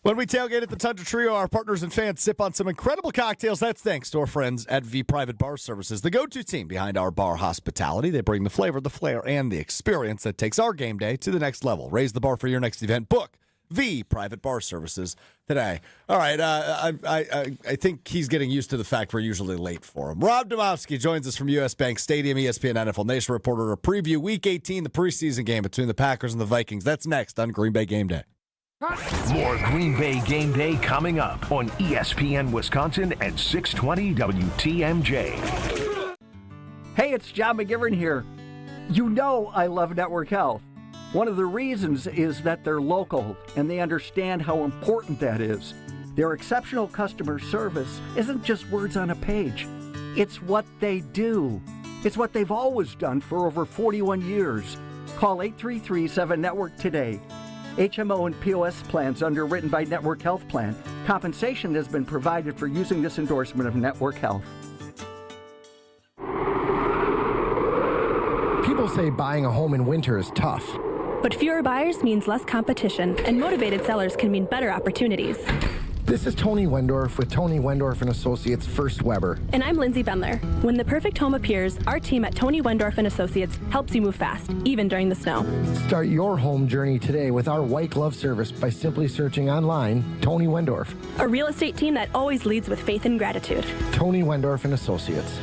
When we tailgate at the Tundra Trio, our partners and fans sip on some incredible cocktails. That's thanks to our friends at V Private Bar Services, the go-to team behind our bar hospitality. They bring the flavor, the flair, and the experience that takes our game day to the next level. Raise the bar for your next event. Book V Private Bar Services today. All right, I think he's getting used to the fact we're usually late for him. Rob Demovsky joins us from US Bank Stadium, ESPN NFL Nation reporter, to preview Week 18, the preseason game between the Packers and the Vikings. That's next on Green Bay Game Day. More Green Bay Game Day coming up on ESPN Wisconsin and 620 WTMJ. Hey, it's John McGivern here. You know I love Network Health. One of the reasons is that they're local and they understand how important that is. Their exceptional customer service isn't just words on a page. It's what they do. It's what they've always done for over 41 years. Call 833-7-NETWORK today. HMO and POS plans underwritten by Network Health Plan. Compensation has been provided for using this endorsement of Network Health. People say buying a home in winter is tough. But fewer buyers means less competition, and motivated sellers can mean better opportunities. This is Tony Wendorf with Tony Wendorf & Associates First Weber. And I'm Lindsay Bendler. When the perfect home appears, our team at Tony Wendorf & Associates helps you move fast, even during the snow. Start your home journey today with our white glove service by simply searching online Tony Wendorf. A real estate team that always leads with faith and gratitude. Tony Wendorf & Associates.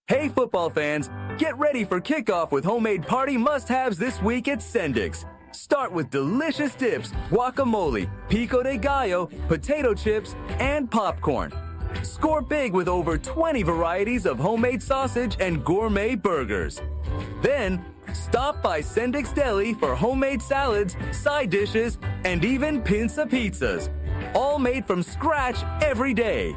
Hey football fans, get ready for kickoff with homemade party must-haves this week at Sendik's. Start with delicious dips, guacamole, pico de gallo, potato chips, and popcorn. Score big with over 20 varieties of homemade sausage and gourmet burgers. Then, stop by Sendik's Deli for homemade salads, side dishes, and even pinza pizzas. All made from scratch every day.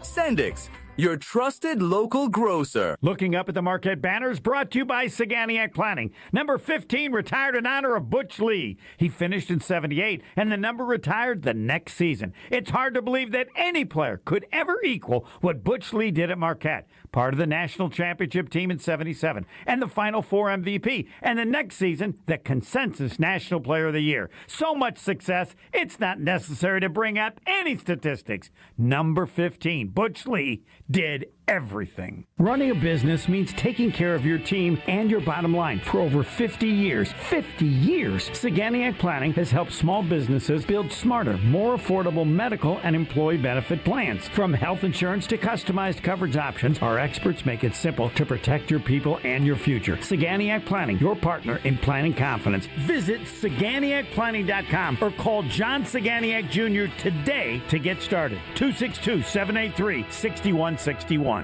Sendik's, your trusted local grocer. Looking up at the Marquette banners, brought to you by Saganiac Planning. Number 15 retired in honor of Butch Lee. He finished in 78, and the number retired the next season. It's hard to believe that any player could ever equal what Butch Lee did at Marquette. Part of the national championship team in 77, and the Final Four MVP, and the next season, the consensus National Player of the Year. So much success, it's not necessary to bring up any statistics. Number 15, Butch Lee, did everything. Running a business means taking care of your team and your bottom line. For over 50 years, Saganiac Planning has helped small businesses build smarter, more affordable medical and employee benefit plans. From health insurance to customized coverage options, our experts make it simple to protect your people and your future. Saganiac Planning, your partner in planning confidence. Visit SaganiacPlanning.com or call John Saganiac Jr. today to get started. 262-783-6161.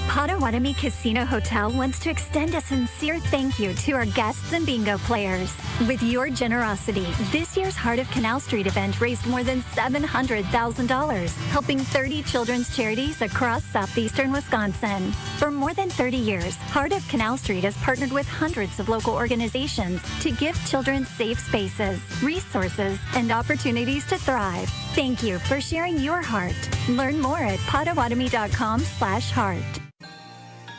Potawatomi Casino Hotel wants to extend a sincere thank you to our guests and bingo players. With your generosity, this year's Heart of Canal Street event raised more than $700,000, helping 30 children's charities across southeastern Wisconsin. For more than 30 years, Heart of Canal Street has partnered with hundreds of local organizations to give children safe spaces, resources, and opportunities to thrive. Thank you for sharing your heart. Learn more at potawatomi.com/heart.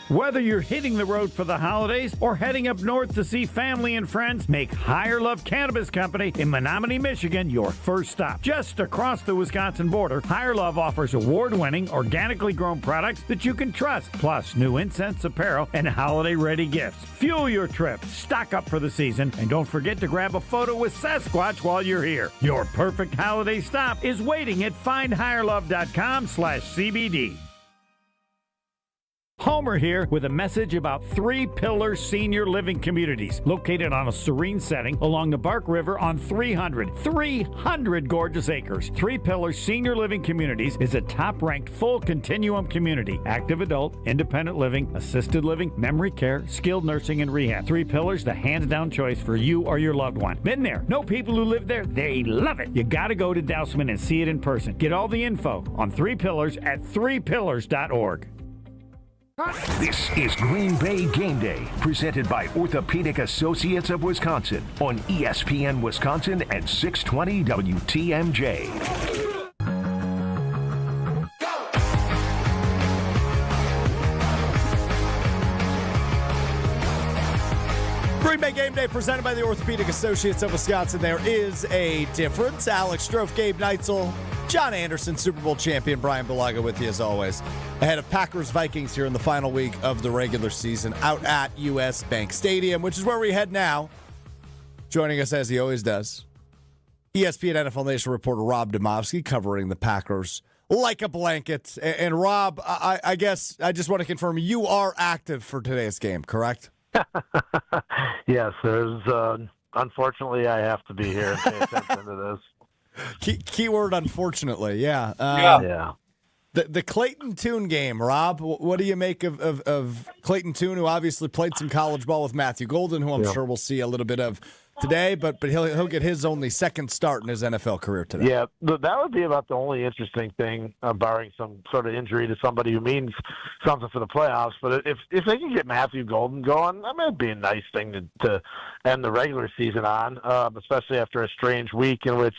Whether you're hitting the road for the holidays or heading up north to see family and friends, make Higher Love Cannabis Company in Menominee, Michigan your first stop. Just across the Wisconsin border, Higher Love offers award-winning, organically grown products that you can trust, plus new incense, apparel, and holiday-ready gifts. Fuel your trip, stock up for the season, and don't forget to grab a photo with Sasquatch while you're here. Your perfect holiday stop is waiting at findhigherlove.com/CBD. Homer here with a message about 3 Pillar Senior Living Communities located on a serene setting along the Bark River on 300 gorgeous acres. 3 Pillar Senior Living Communities is a top-ranked full continuum community. Active adult, independent living, assisted living, memory care, skilled nursing, and rehab. 3 Pillars, the hands-down choice for you or your loved one. Been there. Know people who live there. They love it. You got to go to Dousman and see it in person. Get all the info on 3 Pillars at 3pillars.org. This is Green Bay Game Day, presented by Orthopedic Associates of Wisconsin on ESPN Wisconsin and 620 WTMJ. Green Bay Game Day presented by the Orthopedic Associates of Wisconsin. There is a difference. Alex Strouf, Gabe Neitzel, John Anderson, Super Bowl champion Bryan Bulaga with you as always. Ahead of Packers Vikings here in the final week of the regular season out at US Bank Stadium, which is where we head now. Joining us as he always does, ESPN NFL Nation reporter Rob Demovsky covering the Packers like a blanket. And Rob, I guess I just want to confirm you are active for today's game, correct? Yes, there's unfortunately, I have to be here and pay attention to this. Keyword, unfortunately, yeah. Yeah. The Clayton Tune game, Rob, what do you make of Clayton Tune, who obviously played some college ball with Matthew Golden, who I'm sure we'll see a little bit of today, but he'll get his only second start in his NFL career today. Yeah, that would be about the only interesting thing, barring some sort of injury to somebody who means something for the playoffs. But if they can get Matthew Golden going, that might be a nice thing to end the regular season on, especially after a strange week in which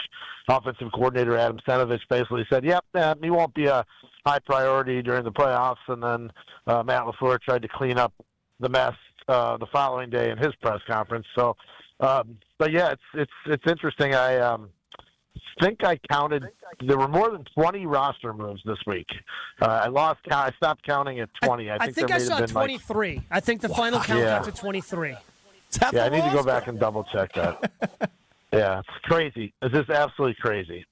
offensive coordinator Adam Senovich basically said, yep, he won't be a high priority during the playoffs, and then Matt LaFleur tried to clean up the mess the following day in his press conference. So, but yeah, it's interesting. I think I counted. There were more than 20 roster moves this week. I lost count. I stopped counting at 20. I think I saw 23. I think the final count got to 23. Yeah, I need to go back and double check that. Yeah, it's crazy. It's just absolutely crazy.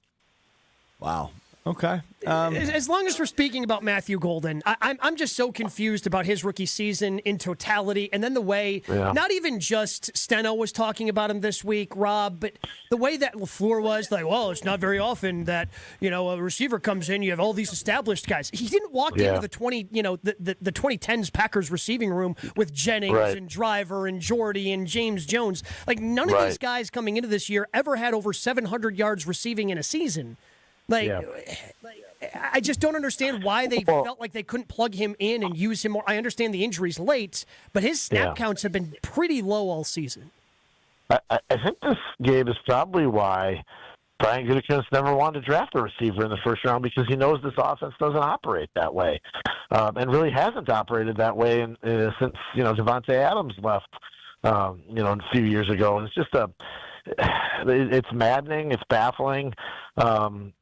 Wow. Okay. As long as we're speaking about Matthew Golden, I'm just so confused about his rookie season in totality, and then the way, not even just Steno was talking about him this week, Rob, but the way that LaFleur was like, well, it's not very often that, a receiver comes in, you have all these established guys. He didn't walk into the 2010s Packers receiving room with Jennings and Driver and Jordy and James Jones. Like, none of these guys coming into this year ever had over 700 yards receiving in a season. I just don't understand why they felt like they couldn't plug him in and use him more. I understand the injury's late, but his snap counts have been pretty low all season. I think this, Gabe, is probably why Brian Gutekunst never wanted to draft a receiver in the first round, because he knows this offense doesn't operate that way, and really hasn't operated that way since Devontae Adams left, a few years ago. And it's just it's maddening. It's baffling.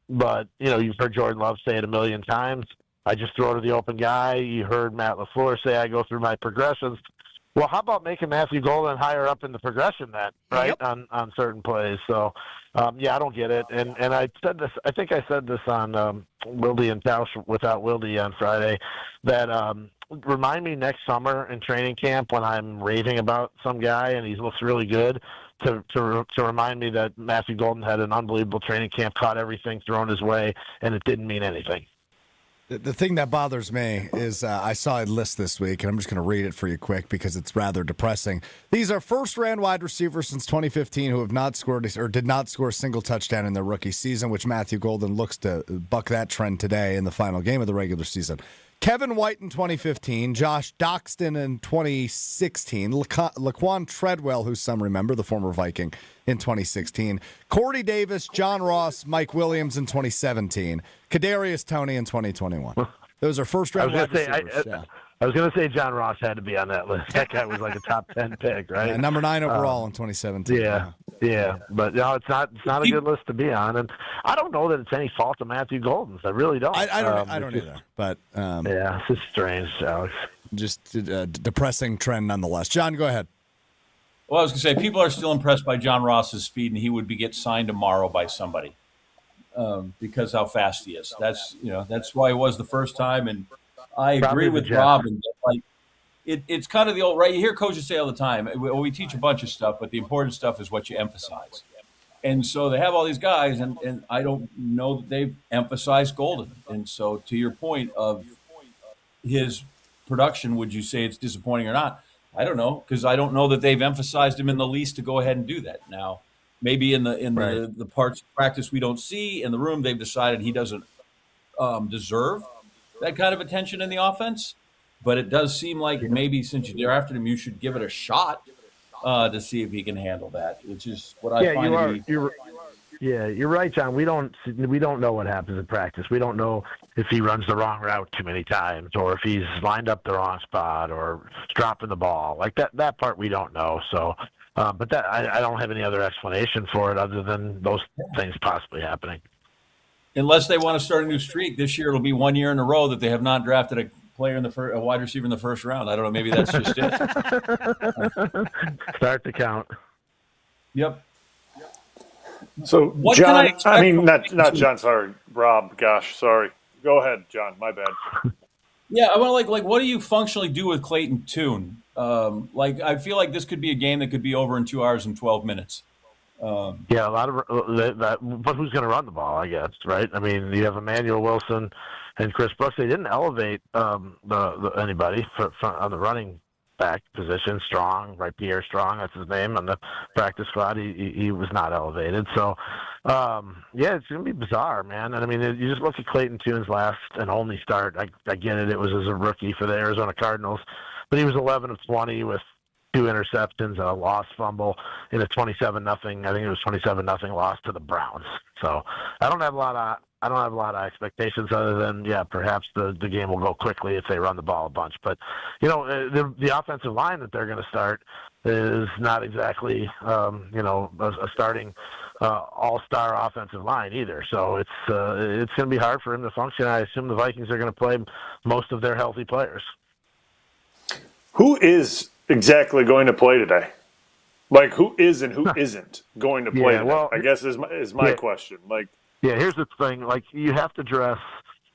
But, you've heard Jordan Love say it a million times. I just throw to the open guy. You heard Matt LaFleur say I go through my progressions. Well, how about making Matthew Golden higher up in the progression then, right, on certain plays? So, I don't get it. And I said this, I think I said this on Wilde and Tausch without Wilde on Friday, that remind me next summer in training camp when I'm raving about some guy and he looks really good, to remind me that Matthew Golden had an unbelievable training camp, caught everything thrown his way, and it didn't mean anything. The thing that bothers me is I saw a list this week, and I'm just going to read it for you quick because it's rather depressing. These are first-round wide receivers since 2015 who have not scored or did not score a single touchdown in their rookie season, which Matthew Golden looks to buck that trend today in the final game of the regular season. Kevin White in 2015, Josh Doxson in 2016, Laquan Treadwell, who some remember, the former Viking, in 2016, Cordy Davis, John Ross, Mike Williams in 2017, Kadarius Toney in 2021. Those are first-round wide receivers. I was going to say John Ross had to be on that list. That guy was like a top 10 pick, right? Yeah, number 9 overall in 2017. Yeah. But it's not a good list to be on, and I don't know that it's any fault of Matthew Golden's. I really don't. I don't either. But it's just strange, Alex. Just a depressing trend nonetheless. John, go ahead. Well, I was going to say people are still impressed by John Ross's speed, and he would get signed tomorrow by somebody because how fast he is. That's why it was the first time, and I agree with Robin. It's kind of the old, right? You hear coaches say all the time, we teach a bunch of stuff, but the important stuff is what you emphasize. And so they have all these guys, and I don't know that they've emphasized Golden. And so to your point of his production, would you say it's disappointing or not? I don't know, because I don't know that they've emphasized him in the least to go ahead and do that. Now, maybe in the parts of practice we don't see, in the room they've decided he doesn't deserve that kind of attention in the offense, but it does seem like maybe since you're after him, you should give it a shot to see if he can handle that, which is what I find. You're right, John. We don't know what happens in practice. We don't know if he runs the wrong route too many times, or if he's lined up the wrong spot, or dropping the ball. Like that part we don't know. So, but that I don't have any other explanation for it other than those things possibly happening. Unless they want to start a new streak this year, it'll be 1 year in a row that they have not drafted a player a wide receiver in the first round. I don't know. Maybe that's just it. Start to count. Yep. So, John, not John, sorry. Rob, gosh, sorry. Go ahead, John. My bad. Yeah, I want like what do you functionally do with Clayton Tune? I feel like this could be a game that could be over in 2 hours and 12 minutes. Yeah, a lot of that. But who's going to run the ball? I guess, right? I mean, you have Emmanuel Wilson and Chris Brooks. They didn't elevate anybody on the running back position. Strong, right? Pierre Strong, that's his name on the practice squad. He was not elevated. So, yeah, it's going to be bizarre, man. And I mean, you just look at Clayton Tune's last and only start. I get it. It was as a rookie for the Arizona Cardinals, but he was 11 of 20 with 2 interceptions, a lost fumble in a 27-0. I think it was 27-0 loss to the Browns. So I don't have a lot of expectations other than perhaps the game will go quickly if they run the ball a bunch. But the offensive line that they're going to start is not exactly a starting all-star offensive line either. So it's going to be hard for him to function. I assume the Vikings are going to play most of their healthy players. Who is exactly going to play today? Like, who is and who isn't going to play today? Well, I guess is my question. Like, yeah, here's the thing. Like, you have to dress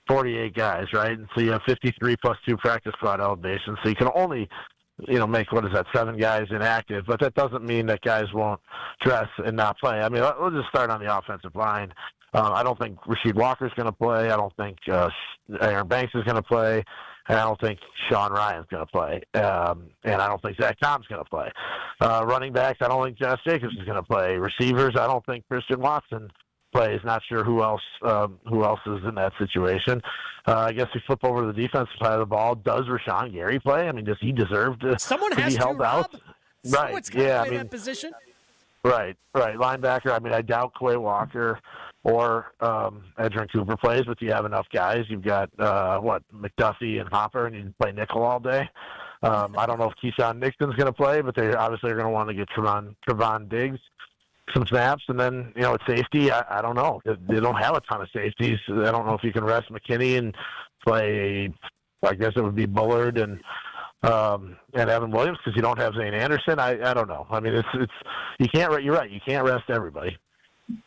48 guys, right? And so you have 53 plus 2 practice squad elevations. So you can only, make, 7 guys inactive. But that doesn't mean that guys won't dress and not play. I mean, we'll just start on the offensive line. I don't think Rasheed Walker's going to play. I don't think Aaron Banks is going to play. And I don't think Sean Ryan's going to play. And I don't think Zach Tom's going to play. Running backs, I don't think Josh Jacobs is going to play. Receivers, I don't think Christian Watson plays. Not sure who else is in that situation. I guess we flip over to the defensive side of the ball. Does Rashawn Gary play? I mean, does he deserve to be held out? Someone's got to play that position. Right. Linebacker, I mean, I doubt Quay Walker or Edgerrin Cooper plays, but you have enough guys. You've got, McDuffie and Hopper, and you can play nickel all day. I don't know if Keyshawn Nixon's going to play, but they obviously are going to want to get Trevon Diggs some snaps. And then, at safety, I don't know. They don't have a ton of safeties. I don't know if you can rest McKinney and play, I guess it would be Bullard and Evan Williams because you don't have Zane Anderson. I don't know. I mean, it's you can't. You're right. You can't rest everybody.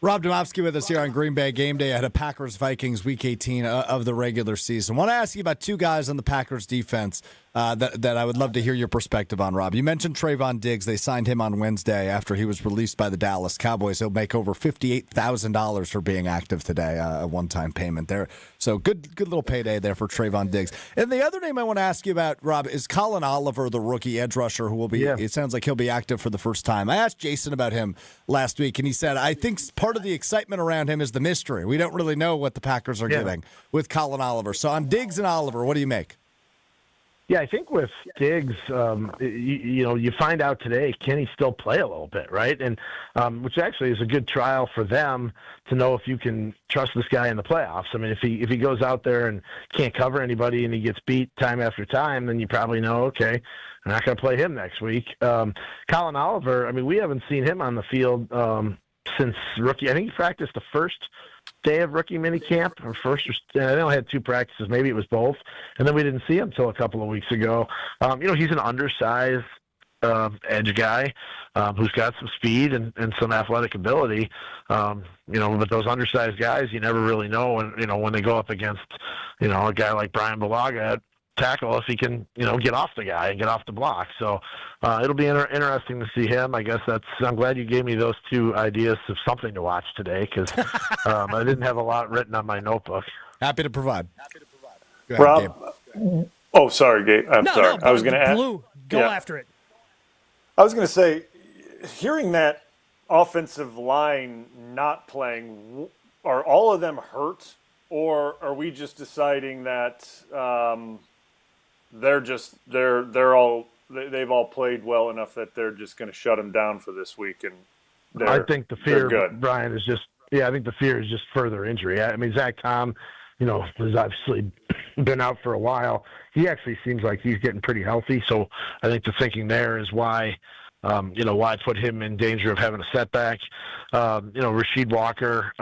Rob Demovsky with us here on Green Bay Game Day ahead of Packers-Vikings Week 18 of the regular season. I want to ask you about 2 guys on the Packers defense that I would love to hear your perspective on, Rob. You mentioned Trevon Diggs. They signed him on Wednesday after he was released by the Dallas Cowboys. He'll make over $58,000 for being active today, a one-time payment there. So good little payday there for Trevon Diggs. And the other name I want to ask you about, Rob, is Colin Oliver, the rookie edge rusher, who will be, it sounds like he'll be active for the first time. I asked Jason about him last week, and he said, I think part of the excitement around him is the mystery. We don't really know what the Packers are getting with Colin Oliver. So on Diggs and Oliver, what do you make? Yeah, I think with Diggs, you find out today, can he still play a little bit, right? And which actually is a good trial for them to know if you can trust this guy in the playoffs. I mean, if he goes out there and can't cover anybody and he gets beat time after time, then you probably know, okay, I'm not going to play him next week. Colin Oliver, I mean, we haven't seen him on the field since rookie. I think he practiced the first day of rookie minicamp, or they only had 2 practices, maybe it was both, and then we didn't see him until a couple of weeks ago. He's an undersized edge guy who's got some speed and some athletic ability. But those undersized guys, you never really know when they go up against a guy like Bryan Bulaga at tackle, if he can get off the guy and get off the block. So it'll be interesting to see him. I guess I'm glad you gave me those 2 ideas of something to watch today, because I didn't have a lot written on my notebook. Happy to provide. Go ahead, Rob. Gabe. Oh, sorry, Gabe. I'm sorry. I was going to ask. Go after it. I was going to say, hearing that offensive line not playing, are all of them hurt, or are we just deciding that they've all played well enough that they're just going to shut them down for this week? And I think the fear, Brian, is just further injury. I mean, Zach Tom, has obviously been out for a while. He actually seems like he's getting pretty healthy. So I think the thinking there is why put him in danger of having a setback. Rasheed Walker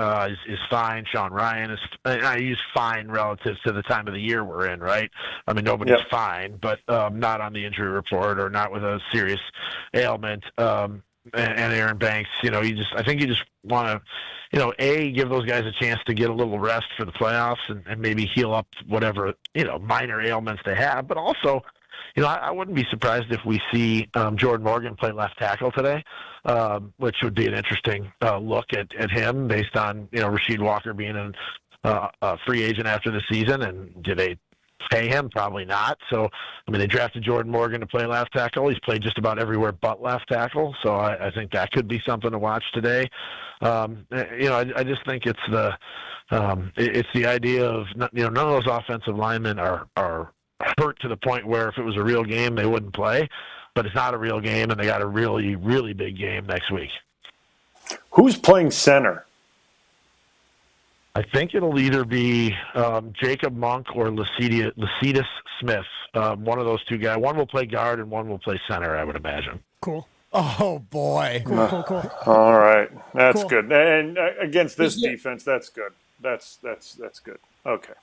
is fine. Sean Ryan I use fine relative to the time of the year we're in, right? I mean, nobody's fine, but not on the injury report or not with a serious ailment. and Aaron Banks. I think you just want to, give those guys a chance to get a little rest for the playoffs and maybe heal up whatever, minor ailments they have. But also, I wouldn't be surprised if we see Jordan Morgan play left tackle today, which would be an interesting look at him based on, Rasheed Walker being a free agent after the season. And do they pay him? Probably not. So, they drafted Jordan Morgan to play left tackle. He's played just about everywhere but left tackle. So I think that could be something to watch today. I just think it's the idea of, none of those offensive linemen are hurt to the point where if it was a real game, they wouldn't play. But it's not a real game, and they got a really, really big game next week. Who's playing center? I think it'll either be Jacob Monk or Lecitus Smith. One of those two guys. One will play guard and one will play center, I would imagine. Cool. Oh, boy. Cool. All right. That's Cool. good. And against this defense, that's good. That's good. Okay.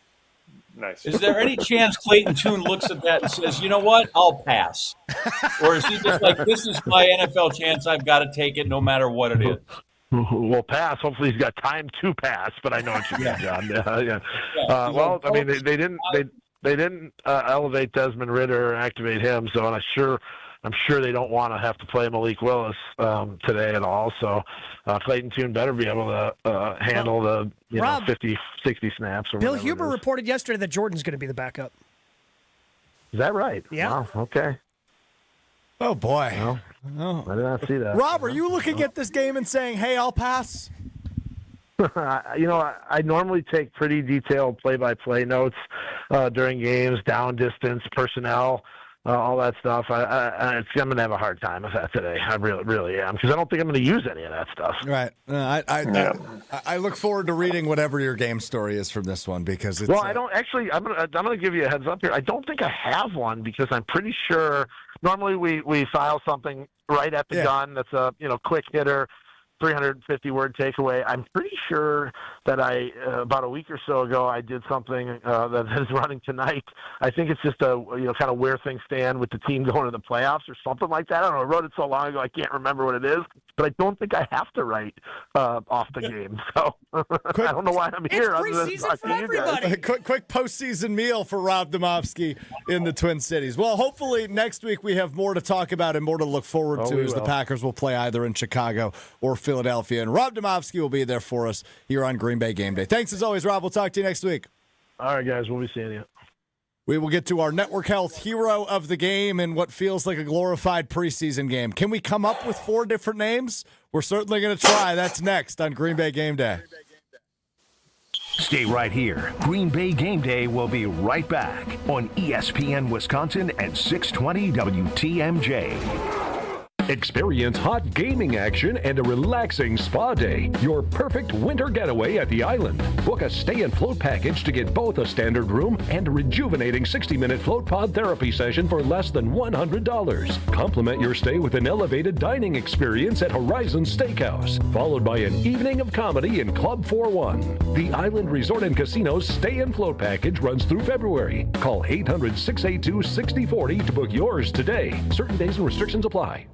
Nice. Is there any chance Clayton Tune looks at that and says, you know what, I'll pass? Or is he just like, this is my NFL chance, I've got to take it no matter what it is? Well, pass. Hopefully, he's got time to pass. But I know what you mean, John. Yeah. They didn't elevate Desmond Ridder or activate him, so I'm sure they don't want to have to play Malik Willis today at all. So Clayton Tune better be able to handle the Rob, 50, 60 snaps. Or Bill whatever Huber it is. reported yesterday that Jordan's going to be the backup. Is that right? Yeah. Wow, okay. Oh, boy. Well, I did not see that. Rob, are you looking at this game and saying, hey, I'll pass? I normally take pretty detailed play-by-play notes during games, down distance, personnel, all that stuff. I'm going to have a hard time with that today. I really am, because I don't think I'm going to use any of that stuff. Right. I look forward to reading whatever your game story is from this one, because it's... Well, I don't actually. I'm going to give you a heads up here. I don't think I have one, because I'm pretty sure normally we file something right at the gun that's a quick hitter, 350-word takeaway. I'm pretty sure that about a week or so ago, I did something that is running tonight. I think it's just a kind of where things stand with the team going to the playoffs or something like that. I don't know. I wrote it so long ago I can't remember what it is, but I don't think I have to write off the game. So I don't know why I'm here. It's preseason for everybody. Quick postseason meal for Rob Demovsky in the Twin Cities. Well, hopefully next week we have more to talk about and more to look forward to as the Packers will play either in Chicago or Philadelphia. And Rob Demovsky will be there for us here on Green Bay Game Day. Thanks as always, Rob. We'll talk to you next week. All right, guys. We'll be seeing you. We will get to our Network Health hero of the game in what feels like a glorified preseason game. Can we come up with 4 different names? We're certainly going to try. That's next on Green Bay Game Day. Stay right here. Green Bay Game Day will be right back on ESPN Wisconsin at 620 WTMJ. Experience hot gaming action and a relaxing spa day. Your perfect winter getaway at the island. Book a stay and float package to get both a standard room and a rejuvenating 60-minute float pod therapy session for less than $100. Complement your stay with an elevated dining experience at Horizon Steakhouse, followed by an evening of comedy in Club 41. The Island Resort and Casino's stay and float package runs through February. Call 800-682-6040 to book yours today. Certain days and restrictions apply.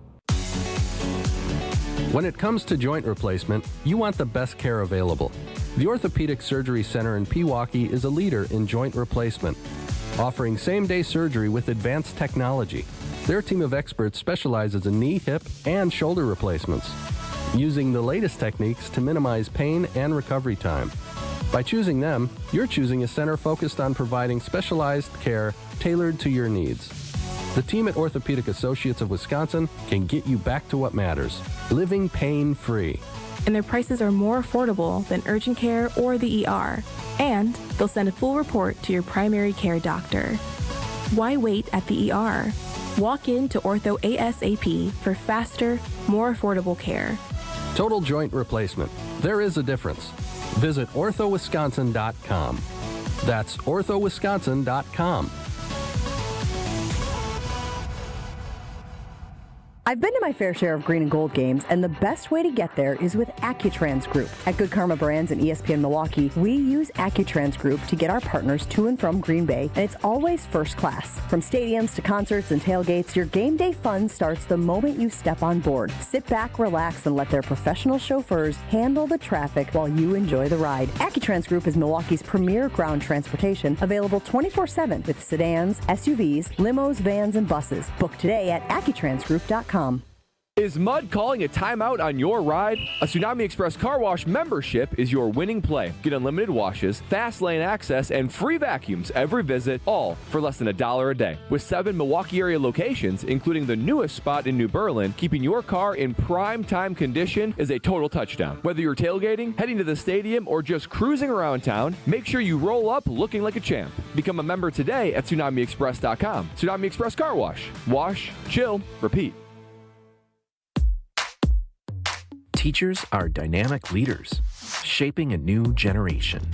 When it comes to joint replacement, you want the best care available. The Orthopedic Surgery Center in Pewaukee is a leader in joint replacement, offering same-day surgery with advanced technology. Their team of experts specializes in knee, hip, and shoulder replacements, using the latest techniques to minimize pain and recovery time. By choosing them, you're choosing a center focused on providing specialized care tailored to your needs. The team at Orthopedic Associates of Wisconsin can get you back to what matters, living pain-free. And their prices are more affordable than urgent care or the ER. And they'll send a full report to your primary care doctor. Why wait at the ER? Walk in to Ortho ASAP for faster, more affordable care. Total joint replacement. There is a difference. Visit orthowisconsin.com. That's orthowisconsin.com. I've been to my fair share of green and gold games, and the best way to get there is with AccuTrans Group. At Good Karma Brands and ESPN Milwaukee, we use AccuTrans Group to get our partners to and from Green Bay, and it's always first class. From stadiums to concerts and tailgates, your game day fun starts the moment you step on board. Sit back, relax, and let their professional chauffeurs handle the traffic while you enjoy the ride. AccuTrans Group is Milwaukee's premier ground transportation, available 24/7 with sedans, SUVs, limos, vans, and buses. Book today at AccuTransGroup.com. Is mud calling a timeout on your ride? A Tsunami Express car wash membership is your winning play. Get unlimited washes, fast lane access, and free vacuums every visit, all for less than $1 a day. With 7 Milwaukee area locations, including the newest spot in New Berlin, keeping your car in prime time condition is a total touchdown. Whether you're tailgating, heading to the stadium, or just cruising around town, make sure you roll up looking like a champ. Become a member today at TsunamiExpress.com. Tsunami Express Car Wash. Wash, chill, repeat. Teachers are dynamic leaders, shaping a new generation.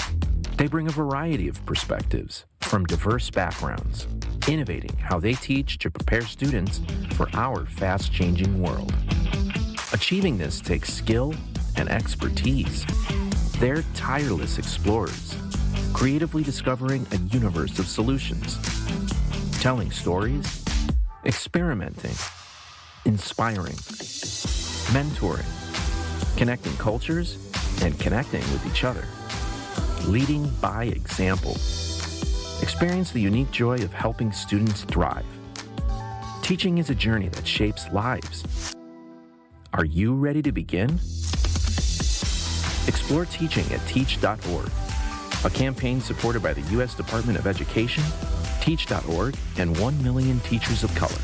They bring a variety of perspectives from diverse backgrounds, innovating how they teach to prepare students for our fast-changing world. Achieving this takes skill and expertise. They're tireless explorers, creatively discovering a universe of solutions, telling stories, experimenting, inspiring, mentoring, connecting cultures, and connecting with each other. Leading by example. Experience the unique joy of helping students thrive. Teaching is a journey that shapes lives. Are you ready to begin? Explore teaching at teach.org, a campaign supported by the U.S. Department of Education, teach.org, and 1 million teachers of color.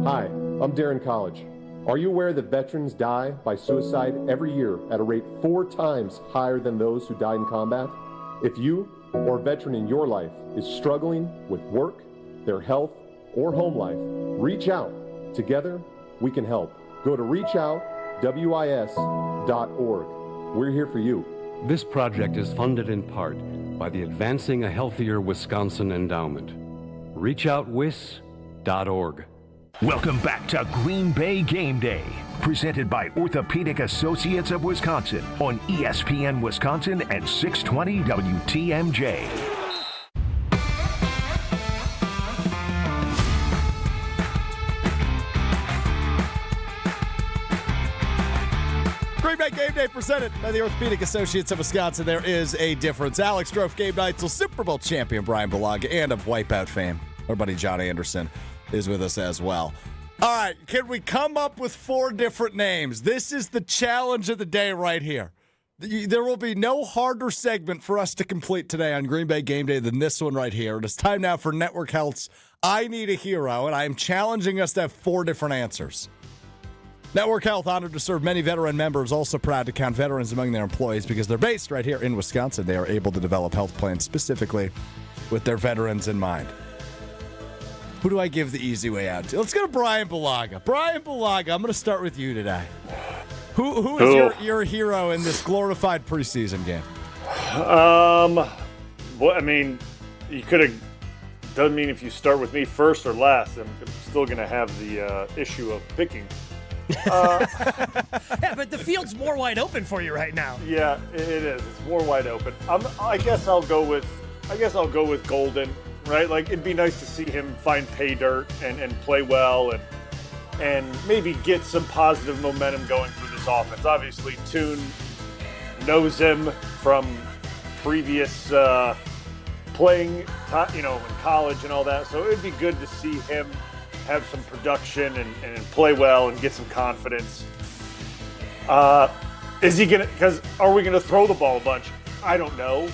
Hi, I'm Darren College. Are you aware that veterans die by suicide every year at a rate 4 times higher than those who died in combat? If you or a veteran in your life is struggling with work, their health, or home life, reach out. Together, we can help. Go to reachoutwis.org. We're here for you. This project is funded in part by the Advancing a Healthier Wisconsin Endowment. reachoutwis.org. Welcome back to Green Bay Game Day, presented by Orthopedic Associates of Wisconsin on ESPN Wisconsin and 620 WTMJ. Green Bay Game Day presented by the Orthopedic Associates of Wisconsin. There is a difference. Alex Strouf, Gabe Neitzel, Super Bowl champion Bryan Bulaga, and of Wipeout fame, our buddy John Anderson is with us as well. All right, can we come up with 4 different names? This is the challenge of the day right here. There will be no harder segment for us to complete today on Green Bay Game Day than this one right here. It is time now for Network Health's I Need a Hero, and I am challenging us to have 4 different answers. Network Health, honored to serve many veteran members, also proud to count veterans among their employees because they're based right here in Wisconsin. They are able to develop health plans specifically with their veterans in mind. Who do I give the easy way out to? Let's go to Bryan Bulaga. Bryan Bulaga, I'm going to start with you today. Who is your hero in this glorified preseason game? Well, I mean, you could have. Doesn't mean if you start with me first or last, I'm still going to have the issue of picking. Yeah, but the field's more wide open for you right now. Yeah, it is. It's more wide open. I guess I'll go with Golden. Right, like it'd be nice to see him find pay dirt and play well and maybe get some positive momentum going for this offense. Obviously, Tune knows him from previous playing, in college and all that. So it'd be good to see him have some production and play well and get some confidence. Is he gonna? Because are we gonna throw the ball a bunch? I don't know.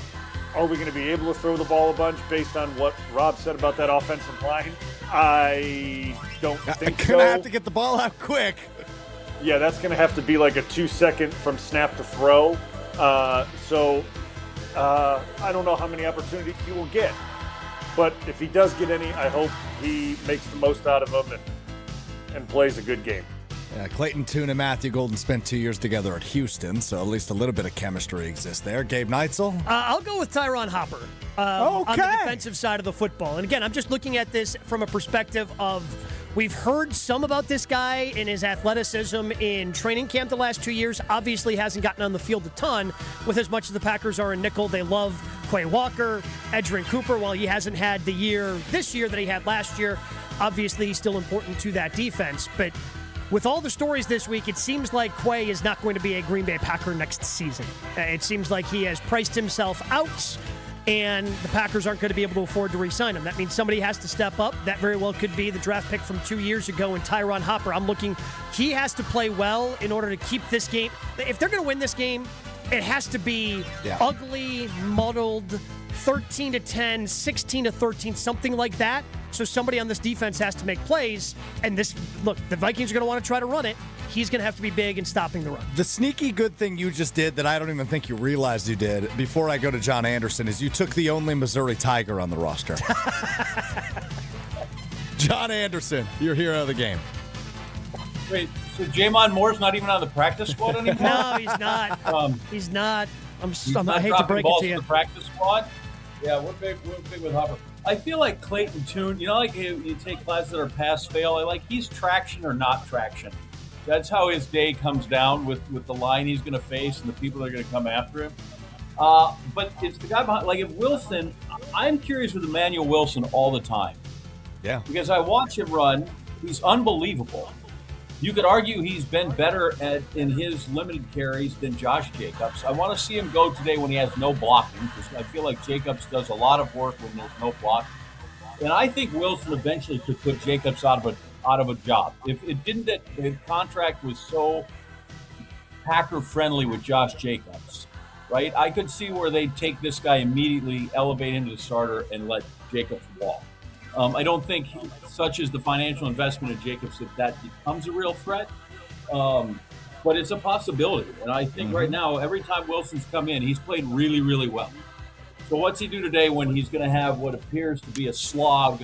Are we going to be able to throw the ball a bunch based on what Rob said about that offensive line? I don't think so. Going to have to get the ball out quick. Yeah, that's going to have to be like a 2-second from snap to throw. I don't know how many opportunities he will get. But if he does get any, I hope he makes the most out of them and plays a good game. Yeah, Clayton Tune and Matthew Golden spent 2 years together at Houston, so at least a little bit of chemistry exists there. Gabe Neitzel? I'll go with Tyron Hopper on the defensive side of the football. And again, I'm just looking at this from a perspective of We've heard some about this guy and his athleticism in training camp the last 2 years. Obviously hasn't gotten on the field a ton with as much as the Packers are in nickel. They love Quay Walker, Edgerrin Cooper. While he hasn't had the year this year that he had last year, obviously he's still important to that defense. But with all the stories this week, it seems like Quay is not going to be a Green Bay Packer next season. It seems like he has priced himself out, and the Packers aren't going to be able to afford to re-sign him. That means somebody has to step up. That very well could be the draft pick from 2 years ago in Tyron Hopper. He has to play well in order to keep this game. If they're going to win this game, it has to be ugly, muddled, 13-10, 16-13, something like that. So somebody on this defense has to make plays. And the Vikings are going to want to try to run it. He's going to have to be big in stopping the run. The sneaky good thing you just did that I don't even think you realized you did before I go to John Anderson is you took the only Missouri Tiger on the roster. John Anderson, your hero of the game. Wait, so Jamon Moore's not even on the practice squad anymore? No, he's not. He's not. I hate to break it to you. The practice squad? Yeah, we're big with Hopper. I feel like Clayton Tune, like you take classes that are pass-fail, he's traction or not traction. That's how his day comes down with the line he's going to face and the people that are going to come after him. But it's the guy behind, if Wilson, I'm curious with Emmanuel Wilson all the time. Yeah. Because I watch him run, he's unbelievable. You could argue he's been better in his limited carries than Josh Jacobs. I want to see him go today when he has no blocking, because I feel like Jacobs does a lot of work when there's no block. And I think Wilson eventually could put Jacobs out of a job. If it didn't, that the contract was so Packer friendly with Josh Jacobs, right? I could see where they'd take this guy immediately, elevate him to the starter, and let Jacobs walk. I don't think, such as the financial investment in Jacobs, that becomes a real threat. But it's a possibility. And I think right now, every time Wilson's come in, he's played really, really well. So what's he do today when he's going to have what appears to be a slog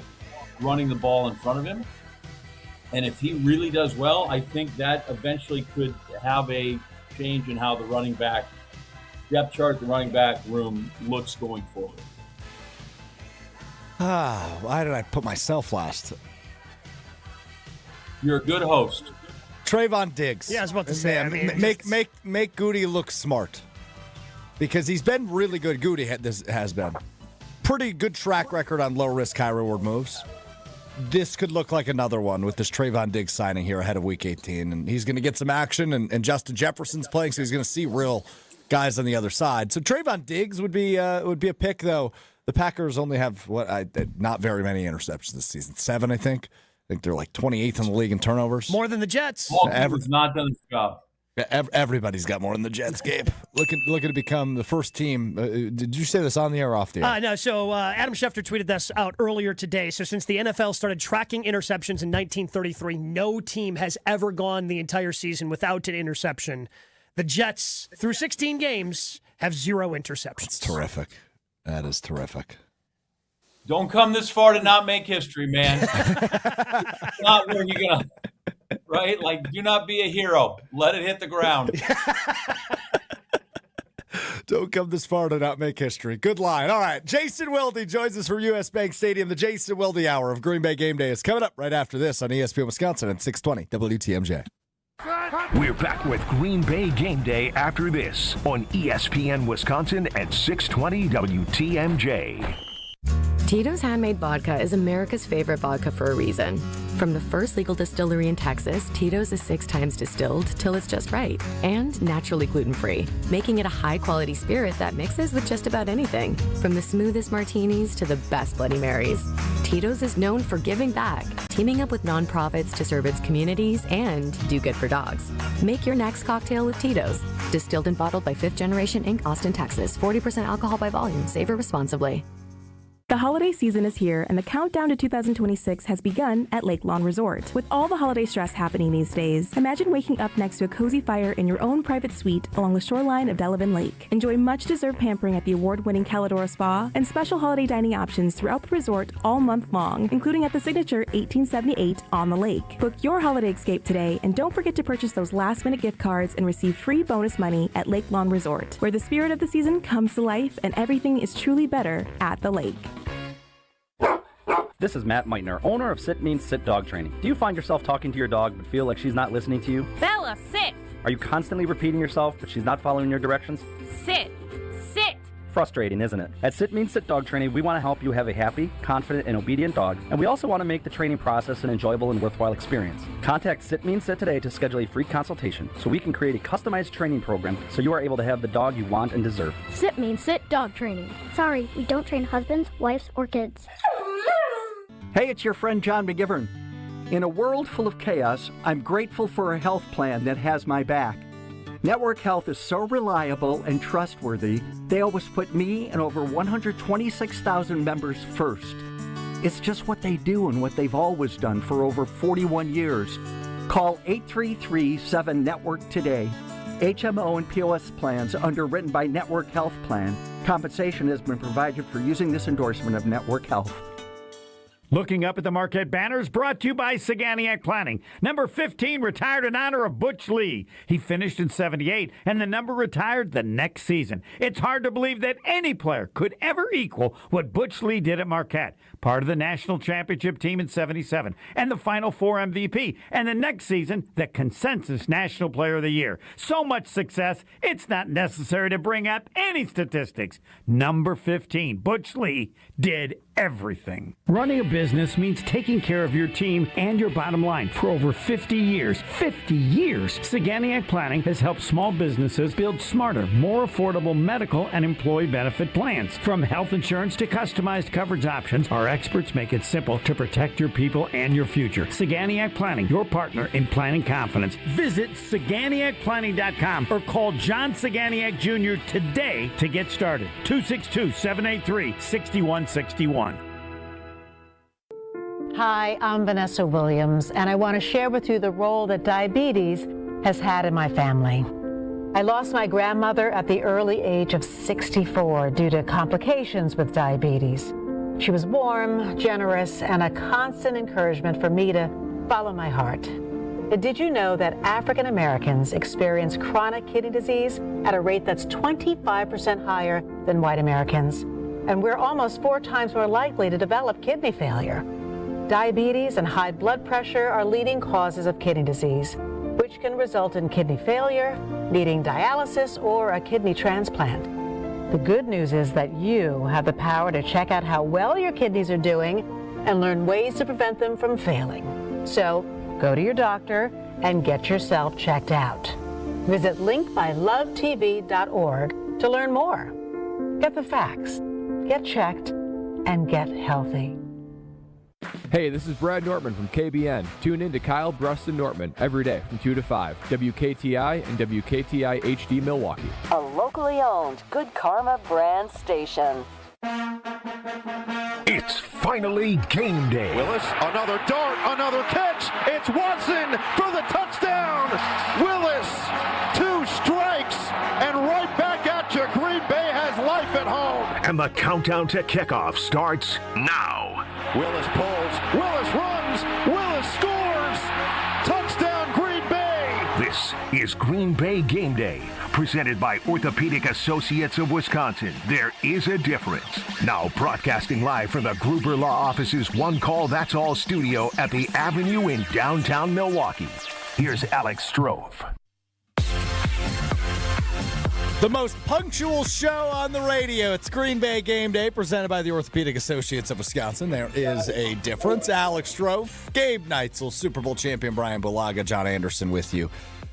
running the ball in front of him? And if he really does well, I think that eventually could have a change in how the running back depth chart, the running back room looks going forward. Why did I put myself last? You're a good host. Trayvon Diggs. Yeah, I was about to say. Make Goody look smart, because he's been really good. Goody has been pretty good track record on low risk, high reward moves. This could look like another one with this Trayvon Diggs signing here ahead of Week 18, and he's going to get some action. And Justin Jefferson's playing, so he's going to see real guys on the other side. So Trayvon Diggs would be a pick, though. The Packers only have not very many interceptions this season. 7, I think. I think they're 28th in the league in turnovers. More than the Jets. Has not done his job. Everybody's got more than the Jets, Gabe. Looking to become the first team. Did you say this on the air or off the air? No. So Adam Schefter tweeted this out earlier today. So since the NFL started tracking interceptions in 1933, no team has ever gone the entire season without an interception. The Jets, through 16 games, have 0 interceptions. That's terrific. That is terrific. Don't come this far to not make history, man. It's not where you're going to, right? Do not be a hero. Let it hit the ground. Don't come this far to not make history. Good line. All right. Jason Wilde joins us from U.S. Bank Stadium. The Jason Wilde Hour of Green Bay Game Day is coming up right after this on ESPN Wisconsin at 620 WTMJ. We're back with Green Bay Game Day after this on ESPN Wisconsin at 620 WTMJ. Tito's Handmade Vodka is America's favorite vodka for a reason. From the first legal distillery in Texas, Tito's is 6 times distilled till it's just right and naturally gluten-free, making it a high-quality spirit that mixes with just about anything, from the smoothest martinis to the best Bloody Marys. Tito's is known for giving back, teaming up with nonprofits to serve its communities and do good for dogs. Make your next cocktail with Tito's. Distilled and bottled by 5th Generation Inc., Austin, Texas. 40% alcohol by volume. Savor responsibly. The holiday season is here, and the countdown to 2026 has begun at Lake Lawn Resort. With all the holiday stress happening these days, imagine waking up next to a cozy fire in your own private suite along the shoreline of Delavan Lake. Enjoy much-deserved pampering at the award-winning Caladora Spa and special holiday dining options throughout the resort all month long, including at the signature 1878 on the lake. Book your holiday escape today, and don't forget to purchase those last-minute gift cards and receive free bonus money at Lake Lawn Resort, where the spirit of the season comes to life and everything is truly better at the lake. This is Matt Meitner, owner of Sit Means Sit Dog Training. Do you find yourself talking to your dog but feel like she's not listening to you? Bella, sit! Are you constantly repeating yourself but she's not following your directions? Sit! Sit! Frustrating, isn't it? At Sit Means Sit Dog Training, we want to help you have a happy, confident, and obedient dog, and we also want to make the training process an enjoyable and worthwhile experience. Contact Sit Means Sit today to schedule a free consultation so we can create a customized training program so you are able to have the dog you want and deserve. Sit Means Sit Dog Training. Sorry, we don't train husbands, wives, or kids. Hey, it's your friend John McGivern. In a world full of chaos, I'm grateful for a health plan that has my back. Network Health is so reliable and trustworthy, they always put me and over 126,000 members first. It's just what they do and what they've always done for over 41 years. Call 833-7-NETWORK today. HMO and POS plans underwritten by Network Health Plan. Compensation has been provided for using this endorsement of Network Health. Looking up at the Marquette banners, brought to you by Saganiac Planning. Number 15 retired in honor of Butch Lee. He finished in 78, and the number retired the next season. It's hard to believe that any player could ever equal what Butch Lee did at Marquette. Part of the national championship team in 77, and the Final Four MVP, and the next season, the consensus National Player of the Year. So much success, it's not necessary to bring up any statistics. Number 15, Butch Lee, did everything. Running a business means taking care of your team and your bottom line. For over 50 years, Saganiac Planning has helped small businesses build smarter, more affordable medical and employee benefit plans. From health insurance to customized coverage options, our experts make it simple to protect your people and your future. Saganiac Planning, your partner in planning confidence. Visit SaganiacPlanning.com or call John Saganiac Jr. today to get started. 262-783-6161. Hi, I'm Vanessa Williams, and I want to share with you the role that diabetes has had in my family. I lost my grandmother at the early age of 64 due to complications with diabetes. She was warm, generous, and a constant encouragement for me to follow my heart. Did you know that African Americans experience chronic kidney disease at a rate that's 25% higher than white Americans? And we're almost 4 times more likely to develop kidney failure. Diabetes and high blood pressure are leading causes of kidney disease, which can result in kidney failure, needing dialysis, or a kidney transplant. The good news is that you have the power to check out how well your kidneys are doing and learn ways to prevent them from failing. So go to your doctor and get yourself checked out. Visit linkmylovetv.org to learn more. Get the facts, get checked, and get healthy. Hey, this is Brad Nortman from KBN. Tune in to Kyle Bruston Nortman every day from 2 to 5, WKTI and WKTI HD Milwaukee. A locally owned Good Karma brand station. It's finally game day. Willis, another dart, another catch. It's Watson for the touchdown. Willis, 2 strikes, and right back at you. Green Bay has life at home. And the countdown to kickoff starts now. Willis pulls, Willis runs, Willis scores. Touchdown, Green Bay. This is Green Bay Game Day, presented by Orthopedic Associates of Wisconsin. There is a difference. Now broadcasting live from the Gruber Law Office's One Call That's All studio at the Avenue in downtown Milwaukee. Here's Alex Strouf. The most punctual show on the radio. It's Green Bay Game Day, presented by the Orthopedic Associates of Wisconsin. There is a difference. Alex Strouf, Gabe Neitzel, Super Bowl champion Bryan Bulaga, John Anderson with you.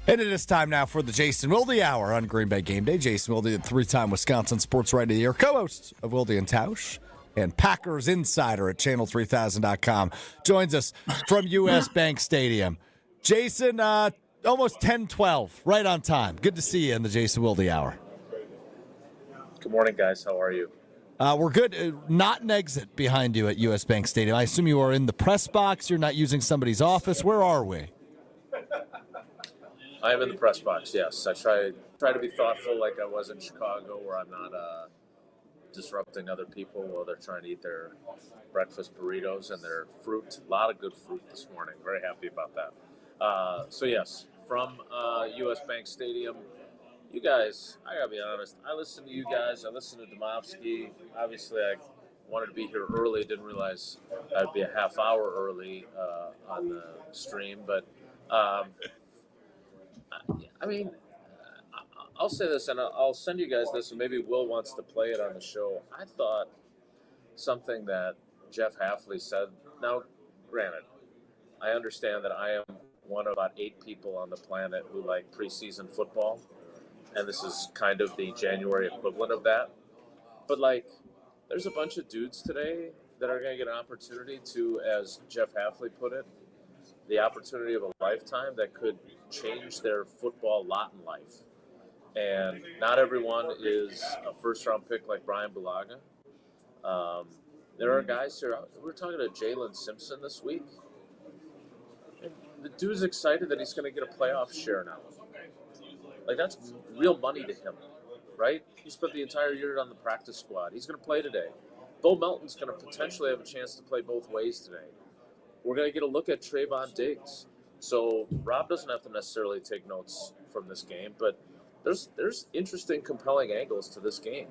And it is time now for the Jason Wilde Hour on Green Bay Game Day. Jason Wilde, the 3-time Wisconsin Sports Writer of the Year, co-host of Wilde and Tausch, and Packers insider at channel3000.com, joins us from U.S. Bank Stadium. Jason, almost 10:12, right on time. Good to see you in the Jason Wilde Hour. Good morning, guys. How are you? We're good. Not an exit behind you at U.S. Bank Stadium. I assume you are in the press box. You're not using somebody's office. Where are we? I am in the press box, yes. I try to be thoughtful like I was in Chicago, where I'm not disrupting other people while they're trying to eat their breakfast burritos and their fruit. A lot of good fruit this morning. Very happy about that. So, yes, from U.S. Bank Stadium, you guys, I got to be honest, I listen to you guys. I listen to Demovsky. Obviously, I wanted to be here early. Didn't realize I'd be a half hour early on the stream. But, I mean, I'll say this, and I'll send you guys this, and maybe Will wants to play it on the show. I thought something that Jeff Hafley said. Now, granted, I understand that I am one of about 8 people on the planet who like preseason football, and this is kind of the January equivalent of that. But, like, there's a bunch of dudes today that are going to get an opportunity to, as Jeff Hafley put it, the opportunity of a lifetime that could change their football lot in life. And not everyone is a first-round pick like Bryan Bulaga. There are guys here. We were talking to Jalen Simpson this week. And the dude's excited that he's going to get a playoff share now. Like, that's real money to him, right? He spent the entire year on the practice squad. He's going to play today. Bo Melton's going to potentially have a chance to play both ways today. We're going to get a look at Trayvon Diggs. So Rob doesn't have to necessarily take notes from this game, but there's interesting, compelling angles to this game.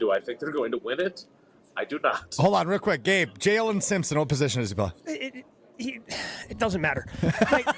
Do I think they're going to win it? I do not. Hold on real quick. Gabe, Jalen Simpson, what position does he play? It doesn't matter. Like,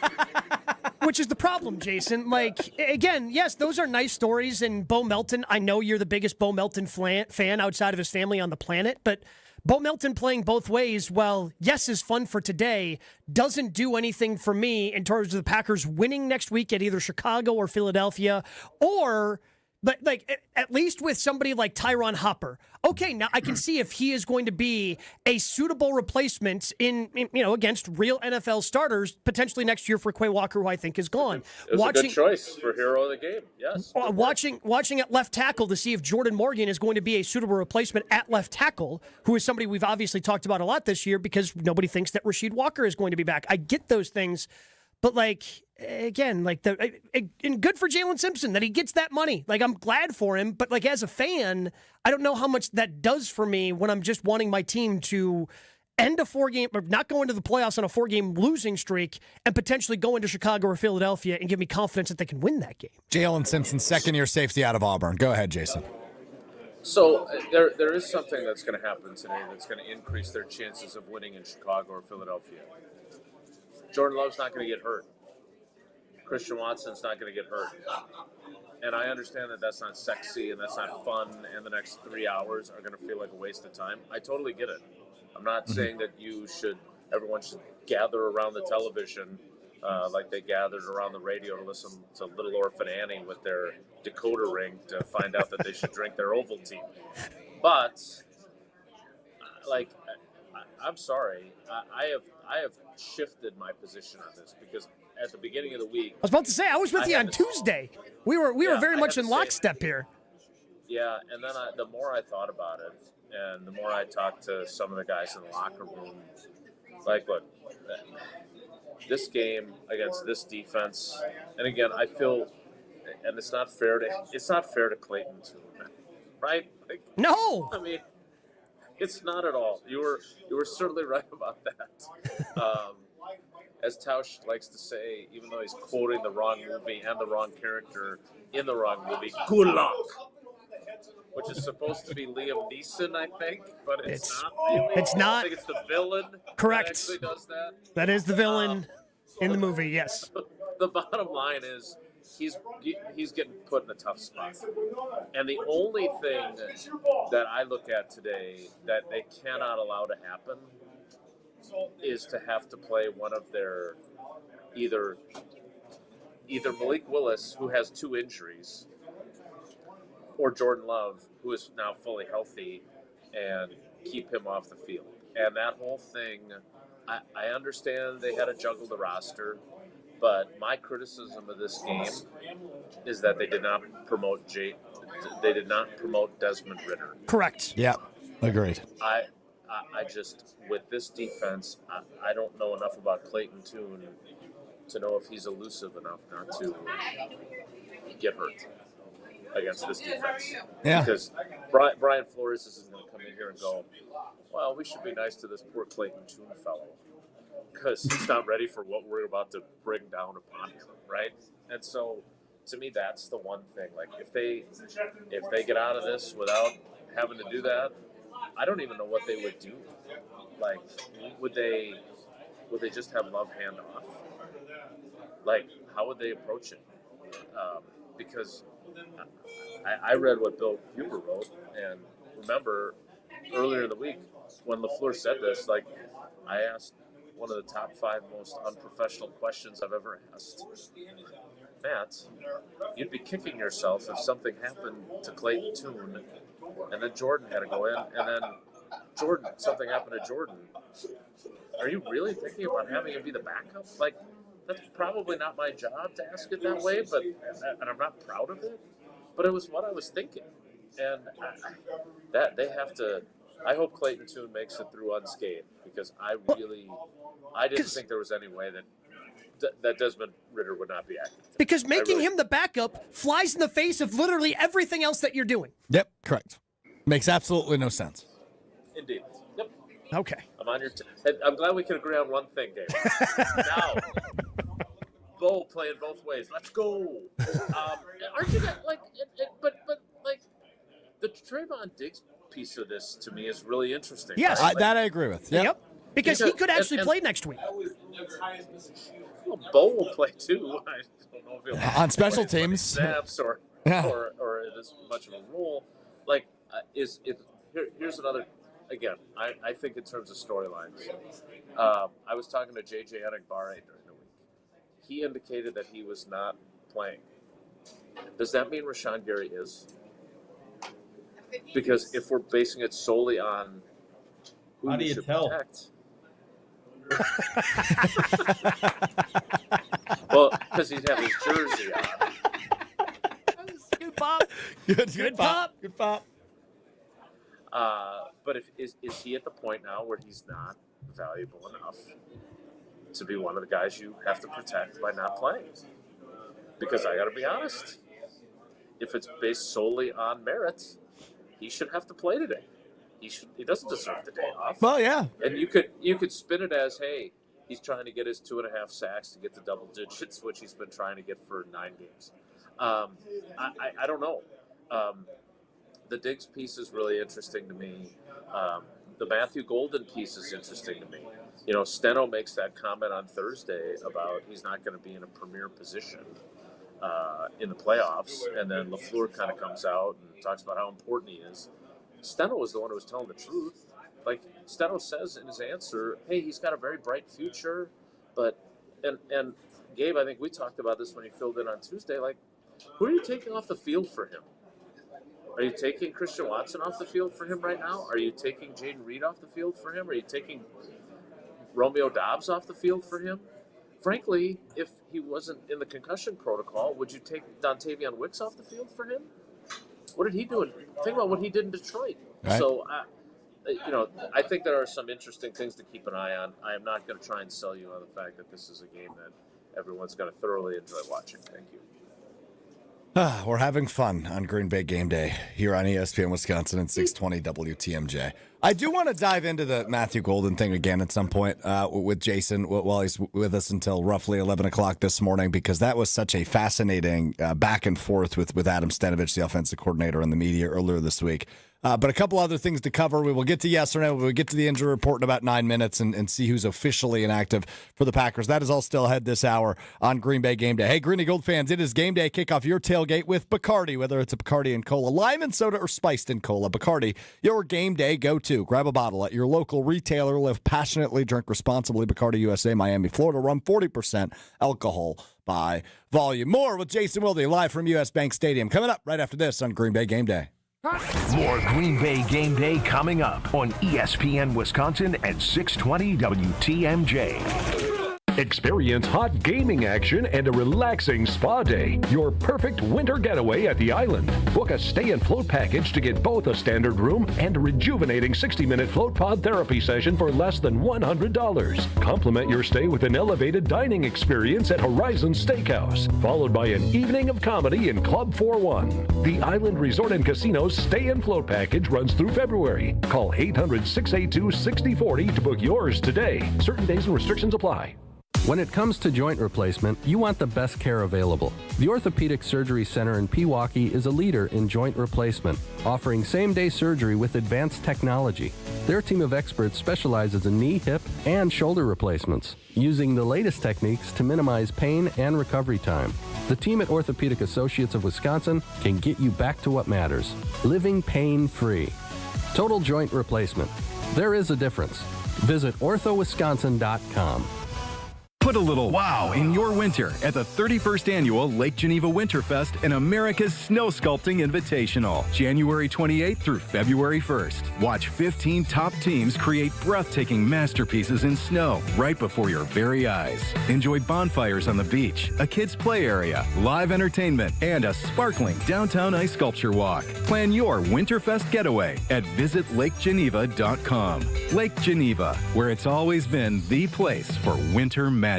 which is the problem, Jason. Like, again, yes, those are nice stories. And Bo Melton, I know you're the biggest Bo Melton fan outside of his family on the planet, but Bo Melton playing both ways, well, yes, is fun for today, doesn't do anything for me in terms of the Packers winning next week at either Chicago or Philadelphia, or, but like, at least with somebody like Tyron Hopper. Okay, now I can see if he is going to be a suitable replacement in against real NFL starters potentially next year for Quay Walker, who I think is gone. It was a good choice for hero of the game. Yes. Watching at left tackle to see if Jordan Morgan is going to be a suitable replacement at left tackle, who is somebody we've obviously talked about a lot this year because nobody thinks that Rasheed Walker is going to be back. I get those things. But, like, again, like, and good for Jalen Simpson that he gets that money. Like, I'm glad for him. But, like, as a fan, I don't know how much that does for me when I'm just wanting my team to end a 4-game, or not go into the playoffs on a 4-game losing streak and potentially go into Chicago or Philadelphia and give me confidence that they can win that game. Jalen Simpson, second-year safety out of Auburn. Go ahead, Jason. So there is something that's going to happen today that's going to increase their chances of winning in Chicago or Philadelphia. Jordan Love's not going to get hurt. Christian Watson's not going to get hurt. And I understand that that's not sexy and that's not fun, and the next 3 hours are going to feel like a waste of time. I totally get it. I'm not saying that everyone should gather around the television like they gathered around the radio to listen to Little Orphan Annie with their decoder ring to find out that they should drink their Ovaltine. But, like, I'm sorry. I have shifted my position on this because at the beginning of the week, I was about to say I was with you on Tuesday. We were very much in lockstep here. Yeah, and then the more I thought about it, and the more I talked to some of the guys in the locker room, like, look, this game against this defense, and again, I feel, and it's not fair to Clayton Tune, right? Like, no, I mean, it's not at all. You were certainly right about that. As Tausch likes to say, even though he's quoting the wrong movie and the wrong character in the wrong movie, good luck, which is supposed to be Liam Neeson, I think, but it's not really. It's not. I think it's the villain. Correct. That actually does that. That is the villain in the movie, yes. The bottom line is he's getting put in a tough spot. And the only thing that I look at today that they cannot allow to happen is to have to play one of their either Malik Willis, who has 2 injuries, or Jordan Love, who is now fully healthy, and keep him off the field. And that whole thing, I understand they had to juggle the roster, but my criticism of this game is that they did not promote Desmond Ridder. Correct. Yeah, agreed. I just, with this defense, I don't know enough about Clayton Tune to know if he's elusive enough not to get hurt against this defense. Yeah. Because Brian Flores isn't going to come in here and go, well, we should be nice to this poor Clayton Tune fellow because he's not ready for what we're about to bring down upon him, right? And so, to me, that's the one thing. Like, if they get out of this without having to do that, I don't even know what they would do. Like, would they just have Love hand off? Like, how would they approach it? Because I read what Bill Huber wrote, and remember earlier in the week when LaFleur said this, like, I asked one of the top 5 most unprofessional questions I've ever asked. Matt, you'd be kicking yourself if something happened to Clayton Tune, and then Jordan had to go in, and then something happened to Jordan. Are you really thinking about having him be the backup? Like, that's probably not my job to ask it that way, and I'm not proud of it. But it was what I was thinking, and that they have to. I hope Clayton Tune makes it through unscathed, because I didn't think there was any way that Desmond Ridder would not be active. Because making him the backup flies in the face of literally everything else that you're doing. Yep, correct. Makes absolutely no sense. Indeed. Yep. Okay. I'm on your I'm glad we can agree on one thing, Gabe. Now, Bo playing both ways. Let's go. Aren't you like? But like the Trayvon Diggs piece of this to me is really interesting. Yes, right? That I agree with. Yep. Because he could actually play next week. Well, Bo will play too. I don't know if he'll on special teams, snaps or as much of a role. Like, here's another. Again, I think in terms of storylines, I was talking to JJ Enagbare during the week. He indicated that he was not playing. Does that mean Rashawn Gary is? Because if we're basing it solely on who you should protect. Well, because he'd have his jersey on. Good pop. Good pop. Good pop. But is he at the point now where he's not valuable enough to be one of the guys you have to protect by not playing? Because I got to be honest, if it's based solely on merit, he should have to play today. He doesn't deserve the day off. Well, yeah. And you could spin it as, hey, he's trying to get his 2.5 sacks to get to double digits, which he's been trying to get for 9 games. I don't know. The Diggs piece is really interesting to me. The Matthew Golden piece is interesting to me. You know, Steno makes that comment on Thursday about he's not going to be in a premier position in the playoffs, and then LaFleur kind of comes out and talks about how important he is. Steno was the one who was telling the truth. Like, Steno says in his answer, hey, he's got a very bright future, but and Gabe, I think we talked about this when he filled in on Tuesday, like, who are you taking off the field for him? Are you taking Christian Watson off the field for him right now? Are you taking Jaden Reed off the field for him? Are you taking Romeo Doubs off the field for him? Frankly, if he wasn't in the concussion protocol, would you take Dontavion Wicks off the field for him? What did he do? Think about what he did in Detroit. Right. So, I think there are some interesting things to keep an eye on. I am not going to try and sell you on the fact that this is a game that everyone's going to thoroughly enjoy watching. Thank you. We're having fun on Green Bay Game Day here on ESPN Wisconsin and 620 WTMJ. I do want to dive into the Matthew Golden thing again at some point with Jason while he's with us until roughly 11 o'clock this morning, because that was such a fascinating back and forth with Adam Stenavich, the offensive coordinator, in the media earlier this week. But a couple other things to cover. We will get to yes or no. We'll get to the injury report in about 9 minutes and see who's officially inactive for the Packers. That is all still ahead this hour on Green Bay Game Day. Hey, Green and Gold fans, it is game day. Kick off your tailgate with Bacardi, whether it's a Bacardi and Cola, lime and soda, or spiced in Cola. Bacardi, your game day go-to. Grab a bottle at your local retailer. Live passionately, drink responsibly. Bacardi USA, Miami, Florida. Rum 40% alcohol by volume. More with Jason Wilde live from US Bank Stadium. Coming up right after this on Green Bay Game Day. More Green Bay Game Day coming up on ESPN Wisconsin at 620 WTMJ. Experience hot gaming action and a relaxing spa day. Your perfect winter getaway at the island. Book a stay and float package to get both a standard room and a rejuvenating 60-minute float pod therapy session for less than $100. Complement your stay with an elevated dining experience at Horizon Steakhouse, followed by an evening of comedy in Club 41. The Island Resort and Casino's stay and float package runs through February. Call 800-682-6040 to book yours today. Certain days and restrictions apply. When it comes to joint replacement, you want the best care available. The Orthopedic Surgery Center in Pewaukee is a leader in joint replacement, offering same-day surgery with advanced technology. Their team of experts specializes in knee, hip, and shoulder replacements, using the latest techniques to minimize pain and recovery time. The team at Orthopedic Associates of Wisconsin can get you back to what matters, living pain-free. Total joint replacement. There is a difference. Visit orthowisconsin.com. Put a little wow in your winter at the 31st Annual Lake Geneva Winterfest and America's Snow Sculpting Invitational, January 28th through February 1st. Watch 15 top teams create breathtaking masterpieces in snow right before your very eyes. Enjoy bonfires on the beach, a kids' play area, live entertainment, and a sparkling downtown ice sculpture walk. Plan your Winterfest getaway at visitlakegeneva.com. Lake Geneva, where it's always been the place for winter magic.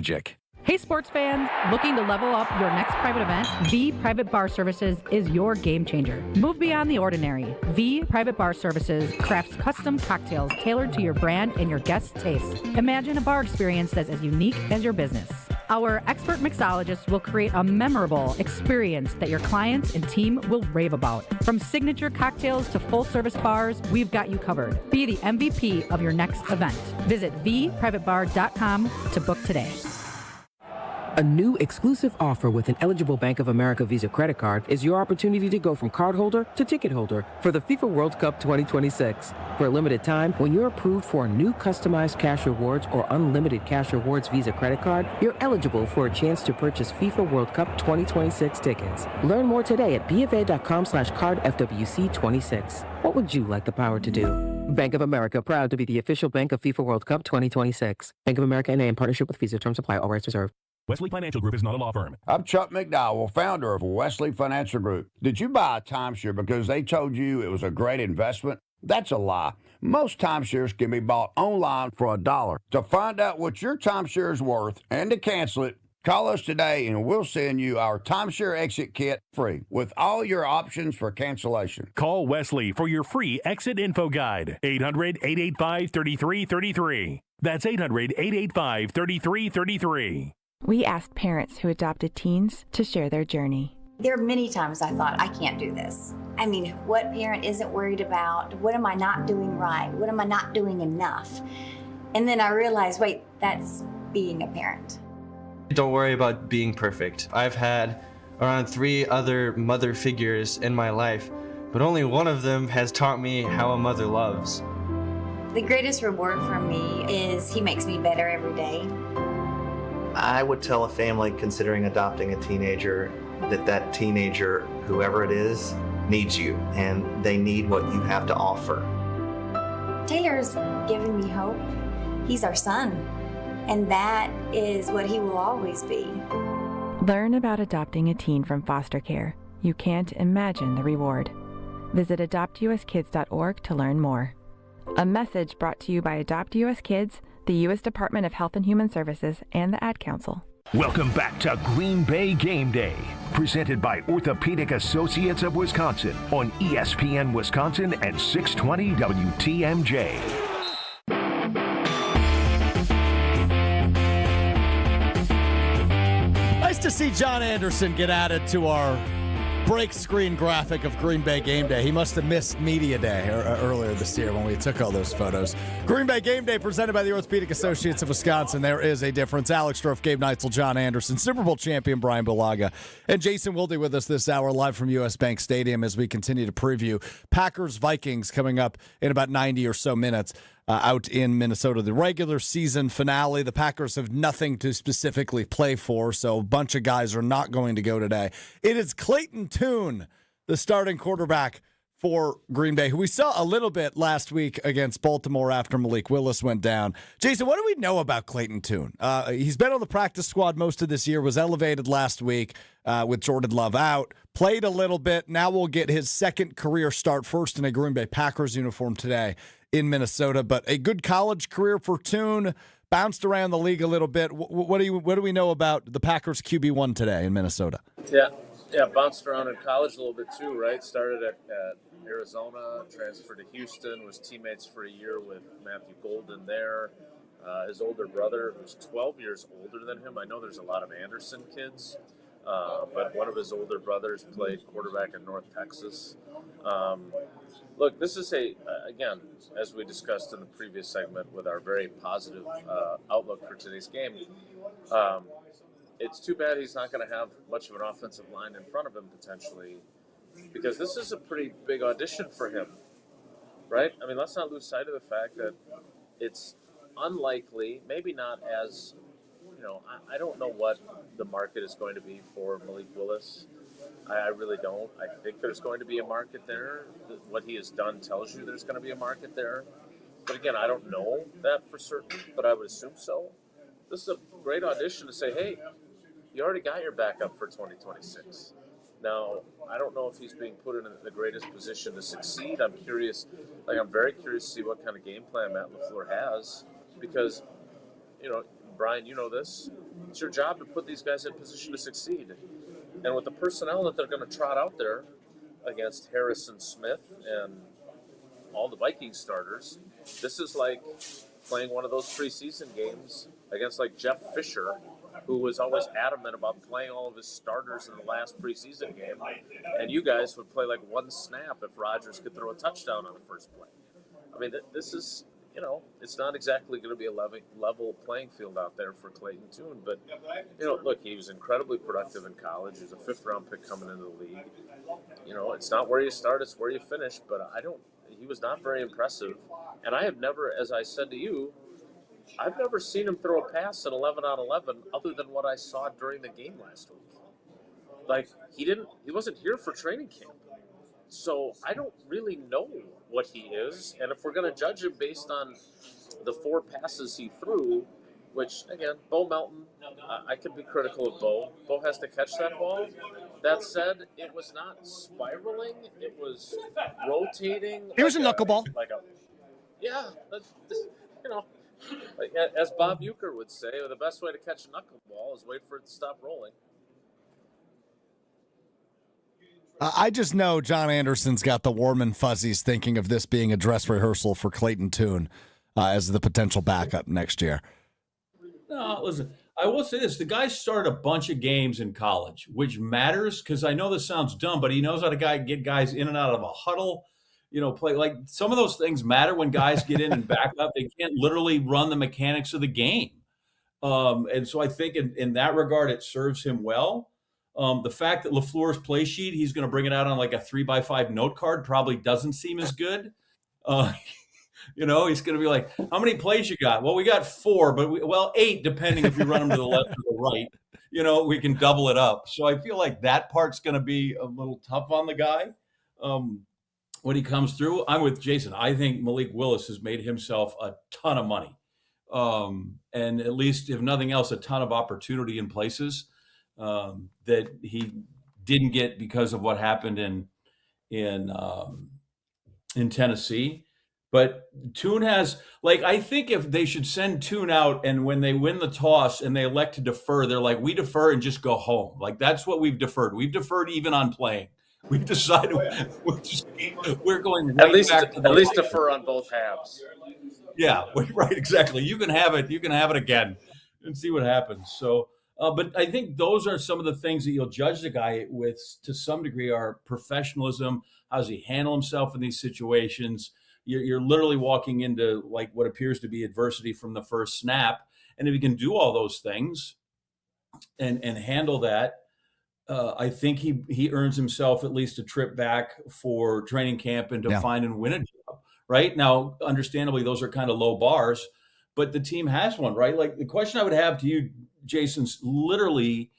Hey sports fans, looking to level up your next private event? V Private Bar Services is your game changer. Move beyond the ordinary. V Private Bar Services crafts custom cocktails tailored to your brand and your guests' tastes. Imagine a bar experience that's as unique as your business. Our expert mixologists will create a memorable experience that your clients and team will rave about. From signature cocktails to full-service bars, we've got you covered. Be the MVP of your next event. Visit vprivatebar.com to book today. A new exclusive offer with an eligible Bank of America Visa credit card is your opportunity to go from cardholder to ticket holder for the FIFA World Cup 2026. For a limited time, when you're approved for a new customized cash rewards or unlimited cash rewards Visa credit card, you're eligible for a chance to purchase FIFA World Cup 2026 tickets. Learn more today at bfa.com/cardfwc26. What would you like the power to do? Bank of America, proud to be the official bank of FIFA World Cup 2026. Bank of America NA in partnership with Visa. Terms apply. All rights reserved. Wesley Financial Group is not a law firm. I'm Chuck McDowell, founder of Wesley Financial Group. Did you buy a timeshare because they told you it was a great investment? That's a lie. Most timeshares can be bought online for $1. To find out what your timeshare is worth and to cancel it, call us today and we'll send you our timeshare exit kit free with all your options for cancellation. Call Wesley for your free exit info guide. 800-885-3333. That's 800-885-3333. We asked parents who adopted teens to share their journey. There are many times I thought, I can't do this. I mean, what parent isn't worried about? What am I not doing right? What am I not doing enough? And then I realized, wait, that's being a parent. Don't worry about being perfect. I've had around 3 other mother figures in my life, but only one of them has taught me how a mother loves. The greatest reward for me is he makes me better every day. I would tell a family considering adopting a teenager that teenager, whoever it is, needs you, and they need what you have to offer. Taylor's given me hope. He's our son, and that is what he will always be. Learn about adopting a teen from foster care. You can't imagine the reward. Visit adoptuskids.org to learn more. A message brought to you by Adopt US Kids, the U.S. Department of Health and Human Services, and the Ad Council. Welcome back to Green Bay Game Day, presented by Orthopedic Associates of Wisconsin on ESPN Wisconsin and 620 WTMJ. Nice to see John Anderson get added to our break screen graphic of Green Bay Game Day. He must have missed Media Day earlier this year when we took all those photos. Green Bay Game Day presented by the Orthopedic Associates of Wisconsin. There is a difference. Alex Strouf, Gabe Neitzel, John Anderson, Super Bowl champion Bryan Bulaga, and Jason Wilde with us this hour live from US Bank Stadium as we continue to preview Packers-Vikings coming up in about 90 or so minutes. Out in Minnesota. The regular season finale, the Packers have nothing to specifically play for, so a bunch of guys are not going to go today. It is Clayton Tune, the starting quarterback for Green Bay, who we saw a little bit last week against Baltimore after Malik Willis went down. Jason, what do we know about Clayton Tune? He's been on the practice squad most of this year, was elevated last week with Jordan Love out, played a little bit. Now we'll get his second career start, first in a Green Bay Packers uniform today in Minnesota, but a good college career for Tune, bounced around the league a little bit. What do we know about the Packers QB1 today in Minnesota? Yeah, bounced around in college a little bit too, right? Started at Arizona, transferred to Houston, was teammates for a year with Matthew Golden there. His older brother, who's 12 years older than him, I know there's a lot of Anderson kids, but one of his older brothers played quarterback in North Texas. Look, this is again, as we discussed in the previous segment with our very positive outlook for today's game, it's too bad he's not going to have much of an offensive line in front of him potentially, because this is a pretty big audition for him, right? I mean, let's not lose sight of the fact that it's unlikely, maybe not as, I don't know what the market is going to be for Malik Willis. I really don't. I think there's going to be a market there. What he has done tells you there's going to be a market there. But again, I don't know that for certain, but I would assume so. This is a great audition to say, hey, you already got your backup for 2026. Now, I don't know if he's being put in the greatest position to succeed. I'm very curious to see what kind of game plan Matt LaFleur has, because, Brian, you know this. It's your job to put these guys in position to succeed. And with the personnel that they're going to trot out there against Harrison Smith and all the Vikings starters, this is like playing one of those preseason games against like Jeff Fisher, who was always adamant about playing all of his starters in the last preseason game. And you guys would play like one snap if Rodgers could throw a touchdown on the first play. I mean, this is, it's not exactly going to be a level playing field out there for Clayton Tune. But, look, he was incredibly productive in college. He was a fifth-round pick coming into the league. It's not where you start, it's where you finish. But he was not very impressive. And I have never, as I said to you, I've never seen him throw a pass in 11 on 11 other than what I saw during the game last week. Like, he wasn't here for training camp. So I don't really know what he is. And if we're going to judge him based on the 4 passes he threw, which, again, Bo Melton, I could be critical of Bo. Bo has to catch that ball. That said, it was not spiraling. It was rotating. It was a knuckleball. As Bob Uecker would say, the best way to catch a knuckleball is wait for it to stop rolling. I just know John Anderson's got the warm and fuzzies thinking of this being a dress rehearsal for Clayton Tune as the potential backup next year. No, listen, I will say this. The guy started a bunch of games in college, which matters because I know this sounds dumb, but he knows how to get guys in and out of a huddle, play. Like some of those things matter when guys get in and back up. They can't literally run the mechanics of the game. And so I think in that regard, it serves him well. The fact that LaFleur's play sheet, he's going to bring it out on like a 3x5 note card, probably doesn't seem as good. He's going to be like, how many plays you got? Well, we got 4, but 8, depending if you run them to the left or the right. We can double it up. So I feel like that part's going to be a little tough on the guy when he comes through. I'm with Jason. I think Malik Willis has made himself a ton of money. And at least, if nothing else, a ton of opportunity in places that he didn't get because of what happened in Tennessee. But Tune has, I think if they should send Tune out and when they win the toss and they elect to defer, they're like, we defer and just go home. That's what we've deferred. We've deferred even on playing. We've decided we're going right at least defer on both halves. Yeah, right, exactly. You can have it. You can have it again and see what happens. So, but I think those are some of the things that you'll judge the guy with to some degree are professionalism. How does he handle himself in these situations? You're literally walking into what appears to be adversity from the first snap. And if he can do all those things and handle that, I think he earns himself at least a trip back for training camp and to find and win a job. Right now, understandably, those are kind of low bars, but the team has one, right? The question I would have to you, Jason's literally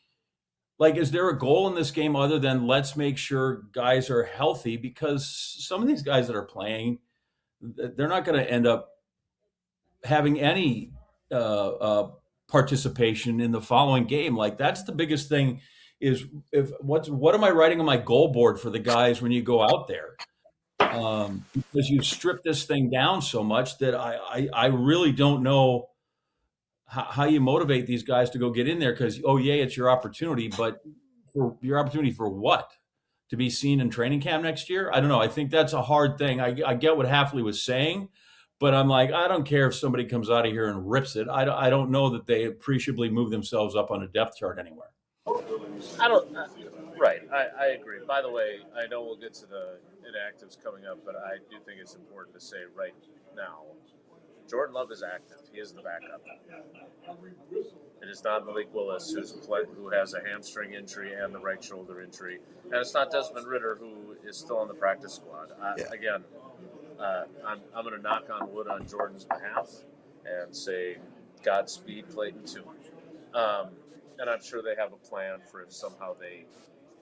is there a goal in this game other than let's make sure guys are healthy? Because some of these guys that are playing, they're not going to end up having any participation in the following game. That's the biggest thing is what am I writing on my goal board for the guys when you go out there? Because you strip this thing down so much that I really don't know how you motivate these guys to go get in there because, it's your opportunity, but your opportunity for what? To be seen in training camp next year? I don't know. I think that's a hard thing. I get what Hafley was saying, But I'm like, I don't care if somebody comes out of here and rips it. I don't know that they appreciably move themselves up on a depth chart anywhere. Right. I agree. By the way, I know we'll get to the inactives coming up, but I do think it's important to say right now, Jordan Love is active. He is the backup. It is not Malik Willis, who has a hamstring injury and the right shoulder injury. And it's not Desmond Ridder, who is still on the practice squad. Again, I'm going to knock on wood on Jordan's behalf and say Godspeed, Clayton Tune. And I'm sure they have a plan for if somehow they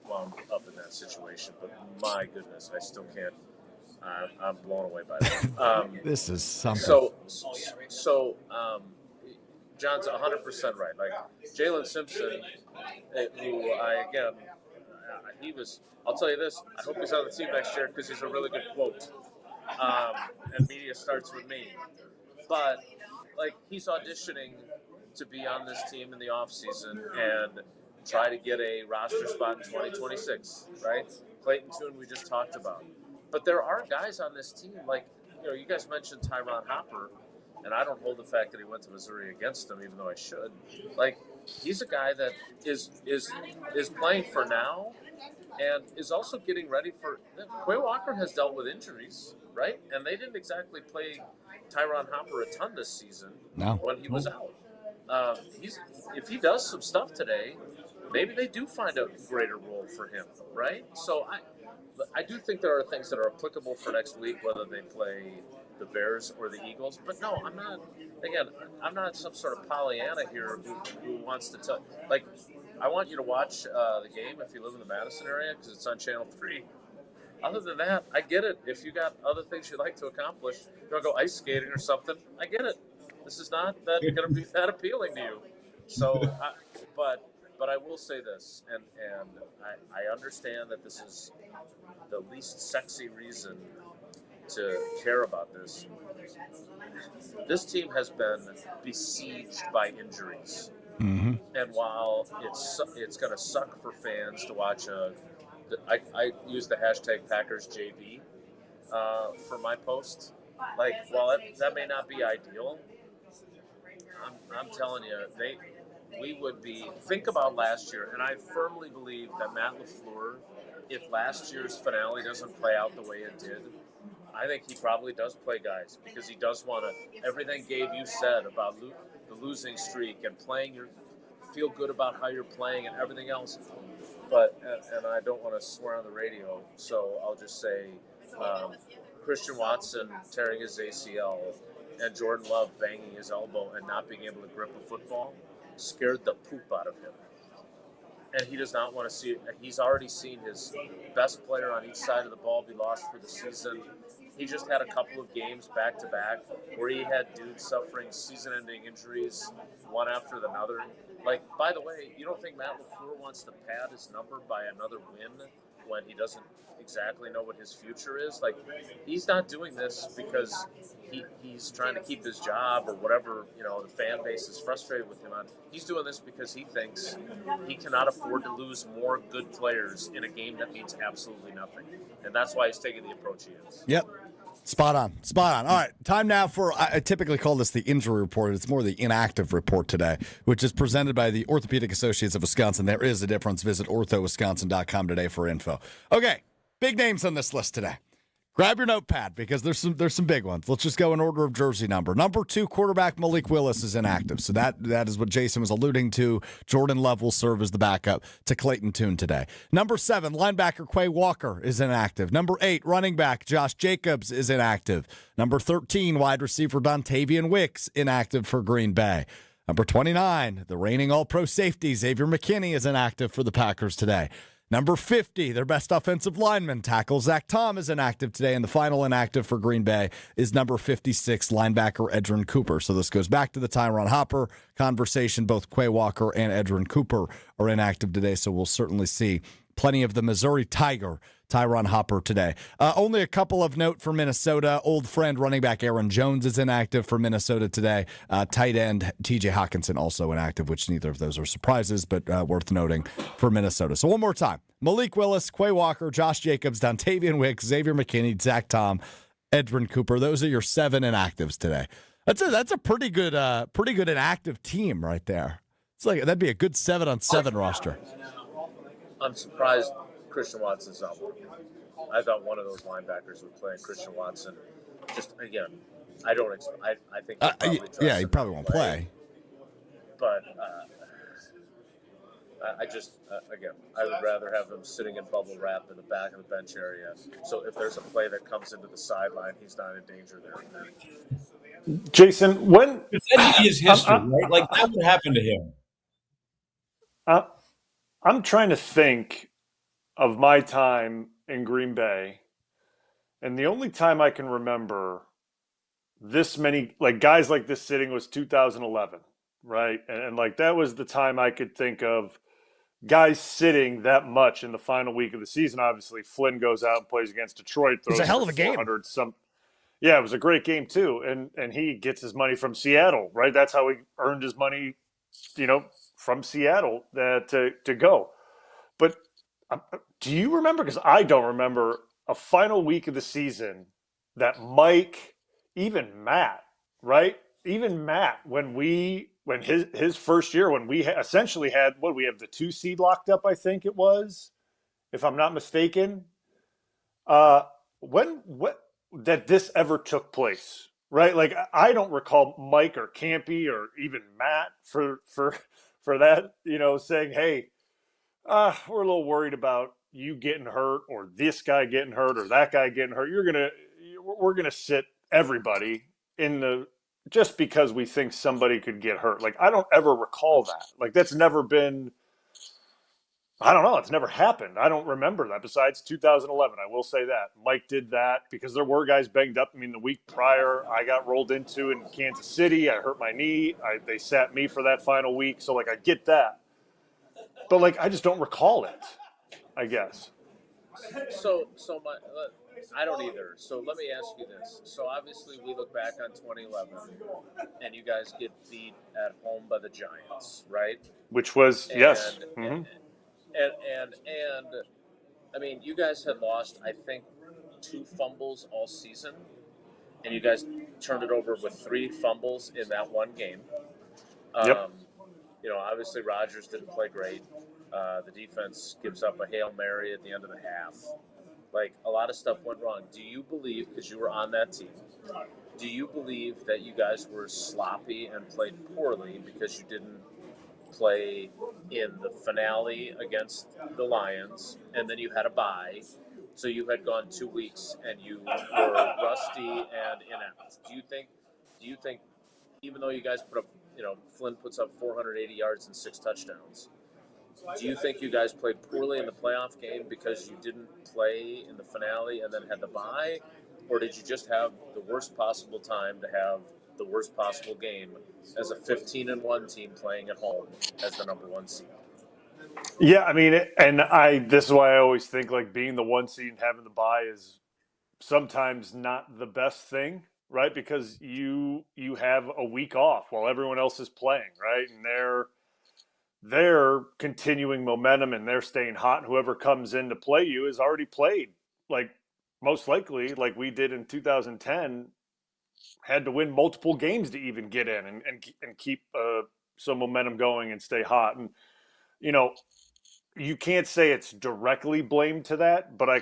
wound up in that situation. But my goodness, I still can't. I'm blown away by that. This is something. So John's 100% right. Like Jalen Simpson, who he was. I'll tell you this. I hope he's on the team next year because he's a really good quote. And media starts with me. But like he's auditioning to be on this team in the offseason and try to get a roster spot in 2026, right? Clayton Tune we just talked about. But there are guys on this team, like, you guys mentioned Tyron Hopper, and I don't hold the fact that he went to Missouri against him, even though I should. Like, he's a guy that is playing for now and is also getting ready for – Quay Walker has dealt with injuries, right? And they didn't exactly play Tyron Hopper a ton this season when he was out. If he does some stuff today, maybe they do find a greater role for him, right? So I do think there are things that are applicable for next week, whether they play the Bears or the Eagles. But no, I'm not. Again, I'm not some sort of Pollyanna here who wants to tell. Like, I want you to watch the game if you live in the Madison area because it's on Channel 3. Other than that, I get it. If you got other things you'd like to accomplish, you want to go ice skating or something, I get it. This is not going to be that appealing to you. So, but I will say this, and I understand that this is the least sexy reason to care about this. This team has been besieged by injuries. Mm-hmm. And while it's going to suck for fans to watch I use the hashtag PackersJV for my post. Like, while that may not be ideal, I'm telling you, we would be. Think about last year, and I firmly believe that Matt LaFleur, if last year's finale doesn't play out the way it did, I think he probably does play guys because he does want to. Everything Gabe you said about the losing streak and feel good about how you're playing and everything else. But and I don't want to swear on the radio, so I'll just say Christian Watson tearing his ACL and Jordan Love banging his elbow and not being able to grip a football scared the poop out of him. And he does not want to see it. He's already seen his best player on each side of the ball be lost for the season. He just had a couple of games back-to-back where he had dudes suffering season-ending injuries one after another. Like, by the way, you don't think Matt LaFleur wants to pad his number by another win when he doesn't exactly know what his future is? Like, he's not doing this because he's trying to keep his job or whatever, the fan base is frustrated with him on. He's doing this because he thinks he cannot afford to lose more good players in a game that means absolutely nothing. And that's why he's taking the approach he is. Yep. Spot on. All right, time now for, I typically call this the injury report. It's more the inactive report today, which is presented by the Orthopedic Associates of Wisconsin. There is a difference. Visit orthowisconsin.com today for info. Okay, big names on this list today. Grab your notepad because there's some big ones. Let's just go in order of jersey number. Number 2 quarterback Malik Willis is inactive. So that is what Jason was alluding to. Jordan Love will serve as the backup to Clayton Tune today. Number 7 linebacker Quay Walker is inactive. Number 8 running back Josh Jacobs is inactive. Number 13 wide receiver Dontavian Wicks inactive for Green Bay. Number 29 the reigning All-Pro safety Xavier McKinney is inactive for the Packers today. Number 50, their best offensive lineman, tackle Zach Tom, is inactive today, and the final inactive for Green Bay is number 56, linebacker Edgerrin Cooper. So this goes back to the Tyron Hopper conversation. Both Quay Walker and Edgerrin Cooper are inactive today, so we'll certainly see plenty of the Missouri Tiger, Tyron Hopper, today. Only a couple of note for Minnesota. Old friend running back Aaron Jones is inactive for Minnesota today. Tight end TJ Hawkinson also inactive, which neither of those are surprises, but worth noting for Minnesota. So one more time. Malik Willis, Quay Walker, Josh Jacobs, Dontavian Wicks, Xavier McKinney, Zach Tom, Edwin Cooper. Those are your 7 inactives today. That's a pretty good inactive team right there. It's like that'd be a good 7-on-7 roster. I'm surprised Christian Watson's not one. I thought one of those linebackers would play, and Christian Watson. Just again, I don't. I think. He probably won't play. But I just again, I would rather have him sitting in bubble wrap in the back of the bench area. So if there's a play that comes into the sideline, he's not in danger there. Jason, when that's his history, right? Like that would happen to him. I'm trying to think of my time in Green Bay, and the only time I can remember this many guys like this sitting was 2011, right? And like that was the time I could think of guys sitting that much in the final week of the season. Obviously, Flynn goes out and plays against Detroit. Throws it's a hell of a game. Yeah, it was a great game too, and he gets his money from Seattle, right? That's how he earned his money, from Seattle to go. But do you remember? Because I don't remember a final week of the season that Mike, even Matt, right? Even Matt, when his first year, when we essentially had we have the 2 seed locked up, I think it was, if I'm not mistaken. What that this ever took place, right? Like I don't recall Mike or Campy or even Matt for that, saying, "Hey, we're a little worried about you getting hurt or this guy getting hurt or that guy getting hurt. We're gonna sit everybody just because we think somebody could get hurt." Like I don't ever recall that. Like that's never been. I don't know. It's never happened. I don't remember that besides 2011. I will say that. Mike did that because there were guys banged up. I mean, the week prior, I got rolled into in Kansas City. I hurt my knee. They sat me for that final week. So, I get that. But, I just don't recall it, I guess. So I don't either. So let me ask you this. So obviously we look back on 2011, and you guys get beat at home by the Giants, right? Which was, yes. Mm-hmm. And I mean, you guys had lost, I think, 2 fumbles all season, and you guys turned it over with 3 fumbles in that one game. Yep. Obviously Rodgers didn't play great. The defense gives up a Hail Mary at the end of the half. A lot of stuff went wrong. Do you believe, because you were on that team, do you believe that you guys were sloppy and played poorly because you didn't play in the finale against the Lions, and then you had a bye, so you had gone 2 weeks and you were rusty and inept? Do you think even though you guys put up, Flynn puts up 480 yards and 6 touchdowns, do you think you guys played poorly in the playoff game because you didn't play in the finale and then had the bye, or did you just have the worst possible time to have the worst possible game as a 15-1 team playing at home as the number 1 seed? Yeah, I mean, this is why I always think being the 1 seed and having the bye is sometimes not the best thing, right? Because you have a week off while everyone else is playing, right? And they're continuing momentum and they're staying hot, and whoever comes in to play you has already played, most likely, like we did in 2010, had to win multiple games to even get in and keep some momentum going and stay hot. And, you can't say it's directly blamed to that, but I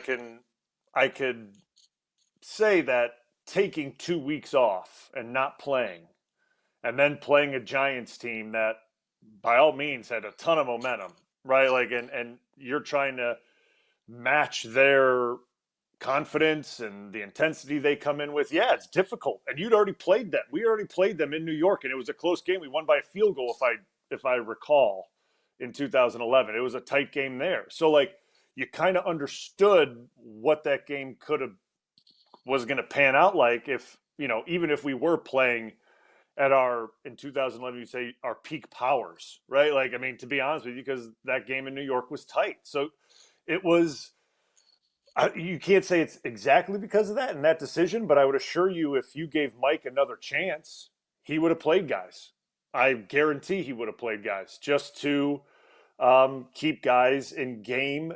could say that taking 2 weeks off and not playing, and then playing a Giants team that by all means had a ton of momentum, right? And you're trying to match their confidence and the intensity they come in with. Yeah, it's difficult. And you'd already played them. We already played them in New York, and it was a close game. We won by a field goal, if I recall, in 2011. It was a tight game there. So you kind of understood what that game was going to pan out like if, even if we were playing at in 2011, you'd say our peak powers, right? To be honest with you, because that game in New York was tight. So it was, you can't say it's exactly because of that and that decision, but I would assure you, if you gave Mike another chance, he would have played guys. I guarantee he would have played guys just to keep guys in game,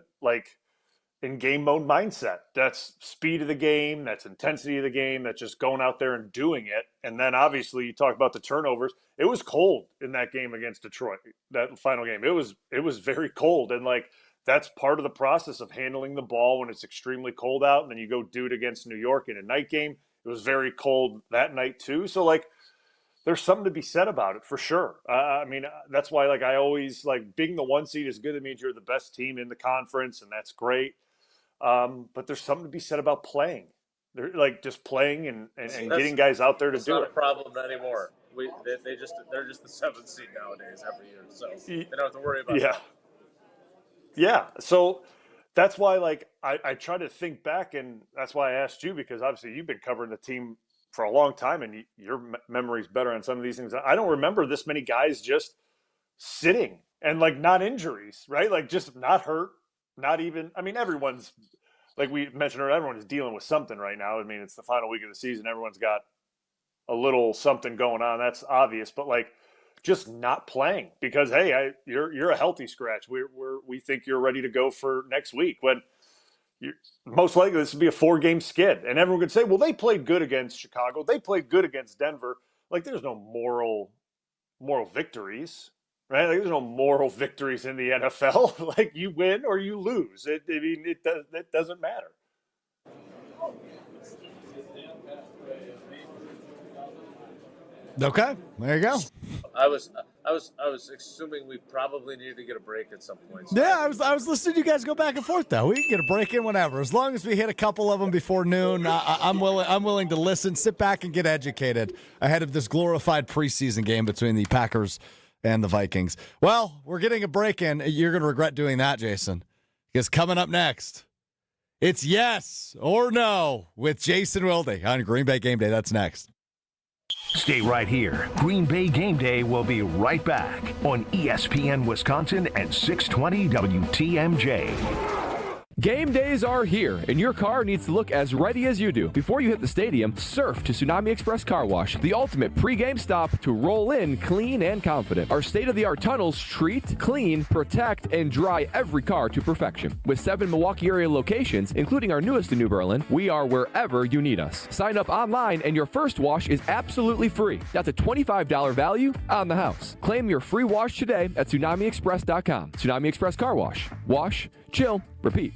in game mode mindset. That's speed of the game. That's intensity of the game. That's just going out there and doing it. And then obviously you talk about the turnovers. It was cold in that game against Detroit, that final game. It was very cold. And like, that's part of the process of handling the ball when it's extremely cold out. And then you go do it against New York in a night game. It was very cold that night too. So like, there's something to be said about it for sure. I mean, that's why like I always like being the 1 seed is good. It means you're the best team in the conference, and that's great. But there's something to be said about playing. They're like just playing and getting guys out there to do it. It's not a problem anymore. They're just the 7th seed nowadays every year, so they don't have to worry about that. Yeah. So that's why like I try to think back, and that's why I asked you, because obviously you've been covering the team for a long time, and your memory's better on some of these things. I don't remember this many guys just sitting and like not injuries, right? Like just not hurt, not even. I mean, everyone's like we mentioned earlier, everyone's dealing with something right now. I mean, it's the final week of the season. Everyone's got a little something going on. That's obvious, but like just not playing because hey, you're a healthy scratch. We think you're ready to go for next week when. Most likely this would be a 4-game skid. And everyone could say, well, they played good against Chicago. They played good against Denver. Like, there's no moral victories, right? Like, there's no moral victories in the NFL. Like, you win or you lose. It doesn't matter. Okay, there you go. I was assuming we probably needed to get a break at some point. So yeah, I was listening to you guys go back and forth though. We can get a break in whenever, as long as we hit a couple of them before noon. I'm willing to listen, sit back, and get educated ahead of this glorified preseason game between the Packers and the Vikings. Well, we're getting a break in. You're going to regret doing that, Jason, because coming up next, it's yes or no with Jason Wilde on Green Bay Game Day. That's next. Stay right here. Green Bay Game Day will be right back on ESPN Wisconsin and 620 WTMJ. Game days are here, and your car needs to look as ready as you do. Before you hit the stadium, surf to Tsunami Express Car Wash, the ultimate pregame stop to roll in clean and confident. Our state-of-the-art tunnels treat, clean, protect, and dry every car to perfection. With 7 Milwaukee area locations, including our newest in New Berlin, we are wherever you need us. Sign up online, and your first wash is absolutely free. That's a $25 value on the house. Claim your free wash today at TsunamiExpress.com. Tsunami Express Car Wash. Wash, chill, repeat.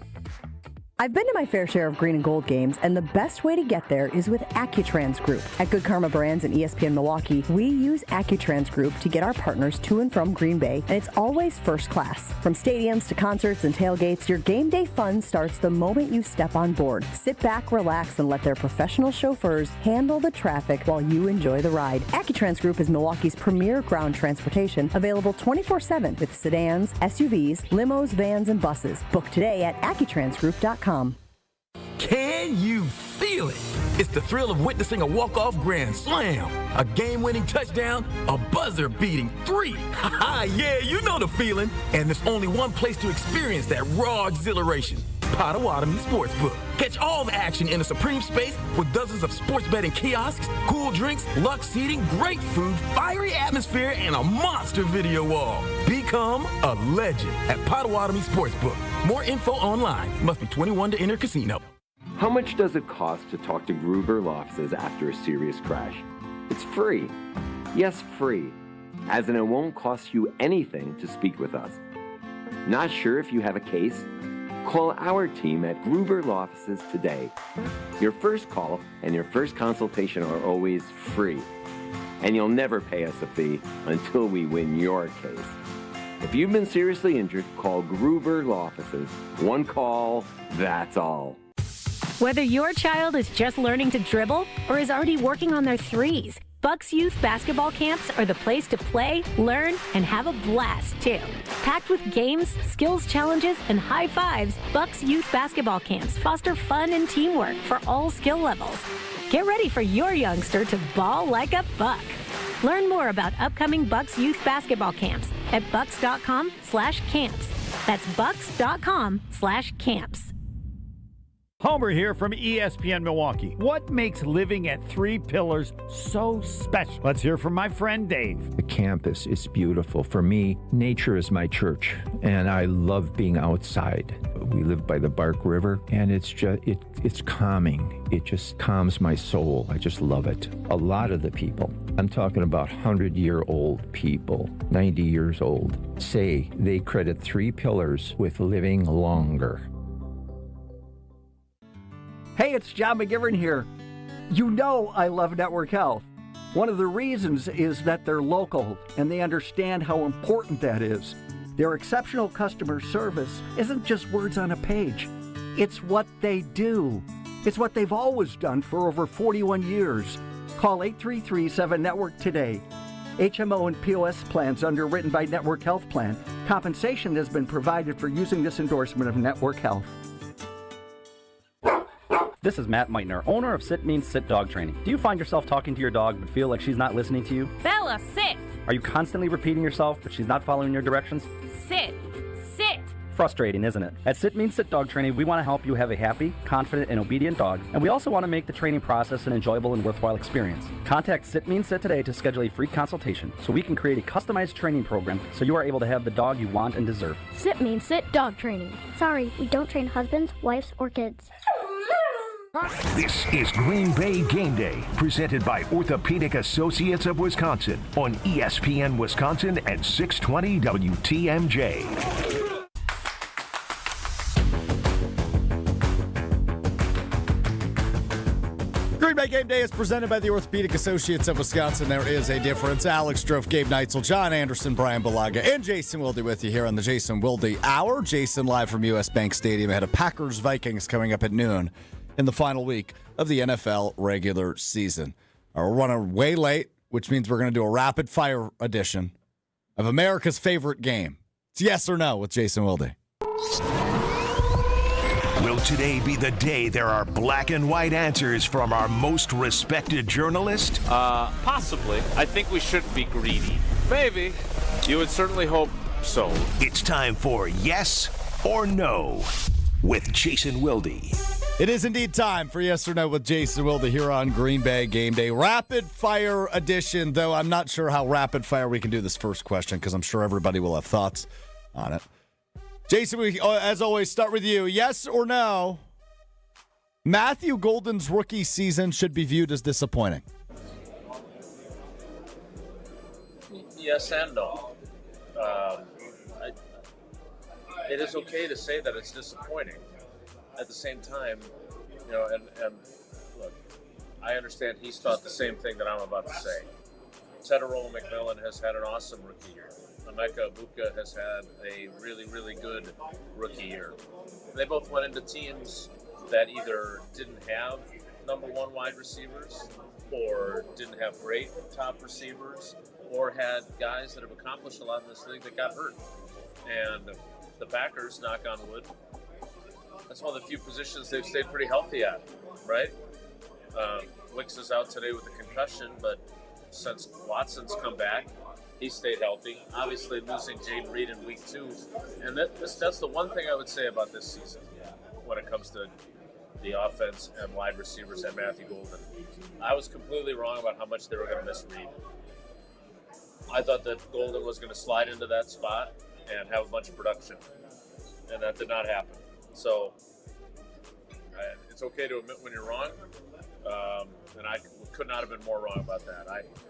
I've been to my fair share of green and gold games, and the best way to get there is with AccuTrans Group. At Good Karma Brands and ESPN Milwaukee, we use AccuTrans Group to get our partners to and from Green Bay, and it's always first class. From stadiums to concerts and tailgates, your game day fun starts the moment you step on board. Sit back, relax, and let their professional chauffeurs handle the traffic while you enjoy the ride. AccuTrans Group is Milwaukee's premier ground transportation, available 24/7 with sedans, SUVs, limos, vans, and buses. Book today at AccuTransGroup.com. Can you feel it? It's the thrill of witnessing a walk-off grand slam, a game-winning touchdown, a buzzer-beating 3. Yeah, you know the feeling. And there's only one place to experience that raw exhilaration. Potawatomi Sportsbook. Catch all the action in a supreme space with dozens of sports betting kiosks, cool drinks, luxe seating, great food, fiery atmosphere, and a monster video wall. Become a legend at Potawatomi Sportsbook. More info online. Must be 21 to enter casino. How much does it cost to talk to Gruber Law Offices after a serious crash? It's free. Yes, free. As in, it won't cost you anything to speak with us. Not sure if you have a case? Call our team at Gruber Law Offices today. Your first call and your first consultation are always free. And you'll never pay us a fee until we win your case. If you've been seriously injured, call Gruber Law Offices. One call, that's all. Whether your child is just learning to dribble or is already working on their threes, Bucks Youth Basketball Camps are the place to play, learn, and have a blast, too. Packed with games, skills challenges, and high fives, Bucks Youth Basketball Camps foster fun and teamwork for all skill levels. Get ready for your youngster to ball like a Buck. Learn more about upcoming Bucks Youth Basketball Camps at bucks.com/camps. That's bucks.com/camps. Homer here from ESPN Milwaukee. What makes living at Three Pillars so special? Let's hear from my friend Dave. The campus is beautiful. For me, nature is my church, and I love being outside. We live by the Bark River, and it's just it's calming. It just calms my soul. I just love it. A lot of the people, I'm talking about 100-year-old people, 90 years old, say they credit Three Pillars with living longer. Hey, it's John McGivern here. You know I love Network Health. One of the reasons is that they're local and they understand how important that is. Their exceptional customer service isn't just words on a page. It's what they do. It's what they've always done for over 41 years. Call 833-7-NETWORK today. HMO and POS plans underwritten by Network Health Plan. Compensation has been provided for using this endorsement of Network Health. This is Matt Meitner, owner of Sit Means Sit Dog Training. Do you find yourself talking to your dog but feel like she's not listening to you? Bella, sit! Are you constantly repeating yourself but she's not following your directions? Sit! Sit! Frustrating, isn't it? At Sit Means Sit Dog Training, we want to help you have a happy, confident, and obedient dog, and we also want to make the training process an enjoyable and worthwhile experience. Contact Sit Means Sit today to schedule a free consultation so we can create a customized training program so you are able to have the dog you want and deserve. Sit Means Sit Dog Training. Sorry, we don't train husbands, wives, or kids. This is Green Bay Game Day, presented by Orthopedic Associates of Wisconsin on ESPN Wisconsin and 620 WTMJ. Green Bay Game Day is presented by the Orthopedic Associates of Wisconsin. There is a difference. Alex Strouf, Gabe Neitzel, John Anderson, Bryan Bulaga, and Jason Wilde with you here on the Jason Wilde Hour. Jason live from US Bank Stadium ahead of Packers Vikings coming up at noon in the final week of the NFL regular season. We're running way late, which means we're going to do a rapid fire edition of America's favorite game. It's yes or no with Jason Wilde. Will today be the day there are black and white answers from our most respected journalist? Possibly. I think we shouldn't be greedy. Maybe. You would certainly hope so. It's time for yes or no with Jason Wilde. It is indeed time for Yes or No with Jason Wilde here on Green Bay Game Day. Rapid fire edition, though I'm not sure how rapid fire we can do this first question because I'm sure everybody will have thoughts on it. Jason, we, as always, start with you. Yes or no, Matthew Golden's rookie season should be viewed as disappointing? Yes and no. It is okay to say that it's disappointing. At the same time, you know, and look, I understand he's thought the same thing that I'm about to say. Tedderole McMillan has had an awesome rookie year. Emeka Egbuka has had a really, really good rookie year. They both went into teams that either didn't have number one wide receivers or didn't have great top receivers or had guys that have accomplished a lot in this league that got hurt. And the Packers, knock on wood, that's one of the few positions they've stayed pretty healthy at, right? Wicks is out today with a concussion, but since Watson's come back, he stayed healthy. Obviously losing Jaden Reed in week 2. And that's the one thing I would say about this season when it comes to the offense and wide receivers and Matthew Golden. I was completely wrong about how much they were going to miss Reed. I thought that Golden was going to slide into that spot and have a bunch of production. And that did not happen. So it's okay to admit when you're wrong, and I could not have been more wrong about that.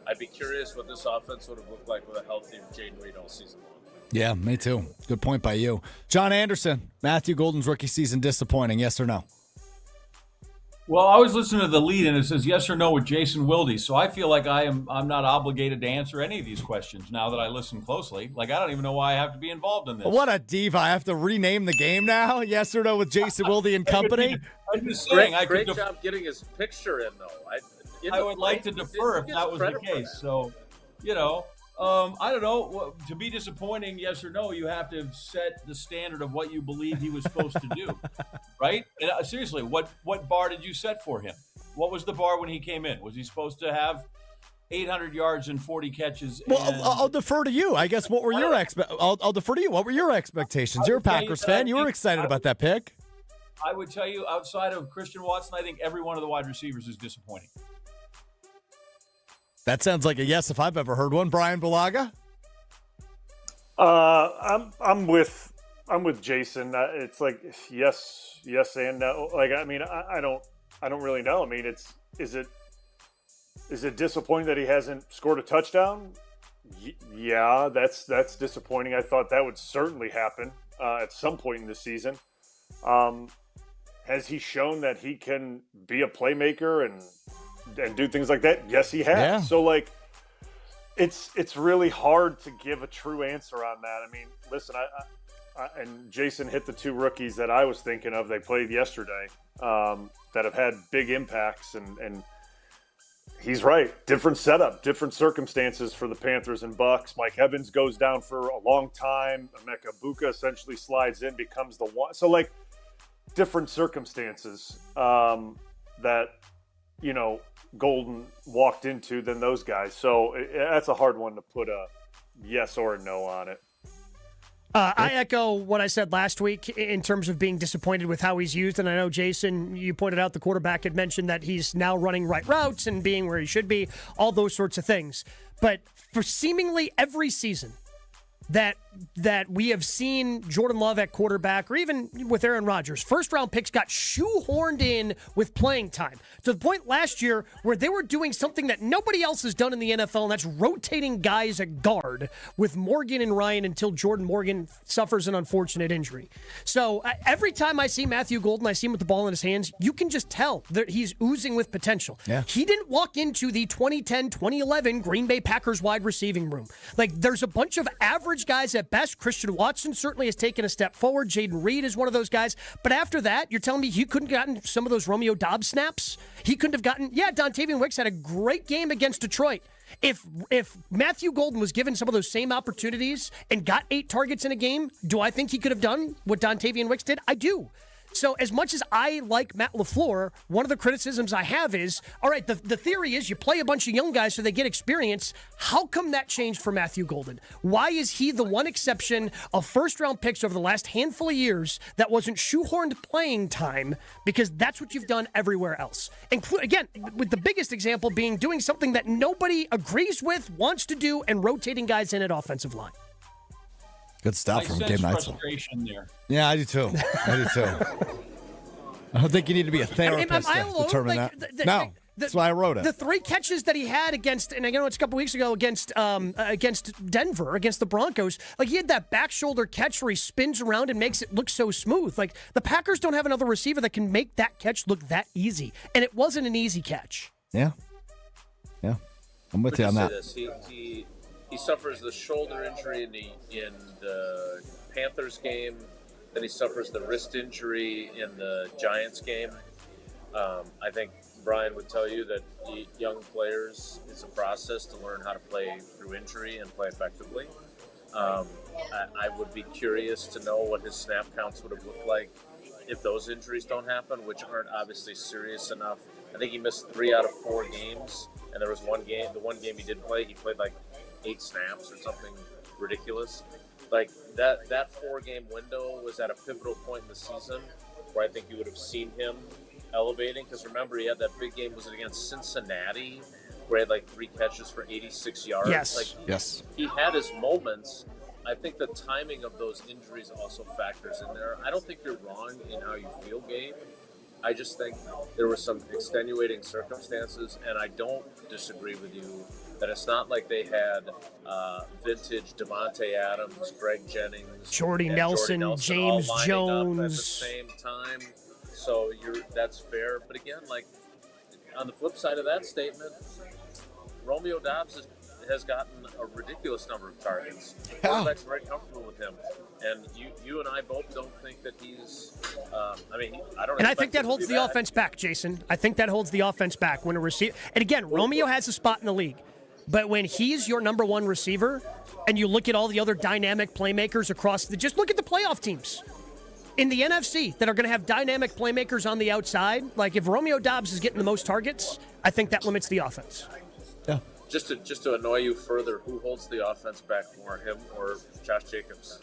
I'd be curious what this offense would have looked like with a healthy Jaden Reed all season long. Yeah, me too. Good point by you. John Anderson, Matthew Golden's rookie season disappointing, yes or no? Well, I was listening to the lead, and it says yes or no with Jason Wilde, so I feel like I'm not obligated to answer any of these questions now that I listen closely. Like, I don't even know why I have to be involved in this. What a diva. I have to rename the game now? Yes or no with Jason Wilde and company? I'm just saying. Great job getting his picture in, though. I would like to defer if that was the case. So, you know, I don't know. To be disappointing, yes or no, you have to set the standard of what you believe he was supposed to do, right? And seriously, what bar did you set for him? What was the bar when he came in? Was he supposed to have 800 yards and 40 catches? Well, I'll defer to you. I guess what were your I'll defer to you. What were your expectations? You're a Packers fan. You were excited about that pick. I would tell you, outside of Christian Watson, I think every one of the wide receivers is disappointing. That sounds like a yes if I've ever heard one. Bryan Bulaga? I'm with Jason. It's like yes and no. Like, I mean, I don't really know. I mean, is it disappointing that he hasn't scored a touchdown? Yeah, that's disappointing. I thought that would certainly happen at some point in the season. Has he shown that he can be a playmaker and do things like that? Yes, he has. Yeah. So, like, it's really hard to give a true answer on that. I mean, listen, I and Jason hit the two rookies that I was thinking of. They played yesterday that have had big impacts, and he's right. Different setup, different circumstances for the Panthers and Bucks. Mike Evans goes down for a long time. Emeka Buka essentially slides in, becomes the one. So, like, different circumstances that, you know, Golden walked into than those guys. So that's a hard one to put a yes or a no on it. I echo what I said last week in terms of being disappointed with how he's used. And I know, Jason, you pointed out the quarterback had mentioned that he's now running right routes and being where he should be, all those sorts of things. But for seemingly every season that we have seen Jordan Love at quarterback, or even with Aaron Rodgers, first-round picks got shoehorned in with playing time, to the point last year where they were doing something that nobody else has done in the NFL, and that's rotating guys at guard with Morgan and Ryan until Jordan Morgan suffers an unfortunate injury. So every time I see Matthew Golden, I see him with the ball in his hands, you can just tell that he's oozing with potential. Yeah. He didn't walk into the 2010-2011 Green Bay Packers wide receiving room. Like, there's a bunch of average guys at best. Christian Watson certainly has taken a step forward. Jaden Reed is one of those guys. But after that, you're telling me he couldn't have gotten some of those Romeo Doubs snaps? He couldn't have gotten... Yeah, Dontavian Wicks had a great game against Detroit. If Matthew Golden was given some of those same opportunities and got 8 targets in a game, do I think he could have done what Dontavian Wicks did? I do. So as much as I like Matt LaFleur, one of the criticisms I have is, all right, the theory is you play a bunch of young guys so they get experience. How come that changed for Matthew Golden? Why is he the one exception of first-round picks over the last handful of years that wasn't shoehorned playing time? Because that's what you've done everywhere else. Again, with the biggest example being doing something that nobody agrees with, wants to do, and rotating guys in at offensive line. Good stuff from Gabe Neitzel. Frustration there. Yeah, I do too. I don't think you need to be a therapist to determine that. No, that's why I wrote it. The 3 catches that he had against, and I know it's a couple weeks ago, against Denver, against the Broncos, like, he had that back shoulder catch where he spins around and makes it look so smooth. Like, the Packers don't have another receiver that can make that catch look that easy. And it wasn't an easy catch. Yeah. I'm with you on that. He suffers the shoulder injury in the Panthers game. Then he suffers the wrist injury in the Giants game. I think Brian would tell you that young players, it's a process to learn how to play through injury and play effectively. I would be curious to know what his snap counts would have looked like if those injuries don't happen, which aren't obviously serious enough. I think he missed 3 out of 4 games, and there was one game, the one game he did play, he played like 8 snaps or something ridiculous. Like, that 4-game window was at a pivotal point in the season where I think you would have seen him elevating. Because remember, he had that big game, was it against Cincinnati, where he had like 3 catches for 86 yards? Yes. He had his moments. I think the timing of those injuries also factors in there. I don't think you're wrong in how you feel, Gabe. I just think there were some extenuating circumstances, and I don't disagree with you that it's not like they had vintage Devontae Adams, Greg Jennings, Jordy Nelson, James all Jones up at the same time. So that's fair. But again, like, on the flip side of that statement, Romeo Doubs has gotten a ridiculous number of targets. The quarterback's very comfortable with him. And you and I both don't think that he's I don't. And I think that holds the offense back, Jason. I think that holds the offense back when a receiver. And again, Romeo has a spot in the league, but when he's your number 1 receiver, and you look at all the other dynamic playmakers across just look at the playoff teams in the NFC that are going to have dynamic playmakers on the outside. Like, if Romeo Doubs is getting the most targets, I think that limits the offense. Yeah. Just to annoy you further, who holds the offense back more, him or Josh Jacobs?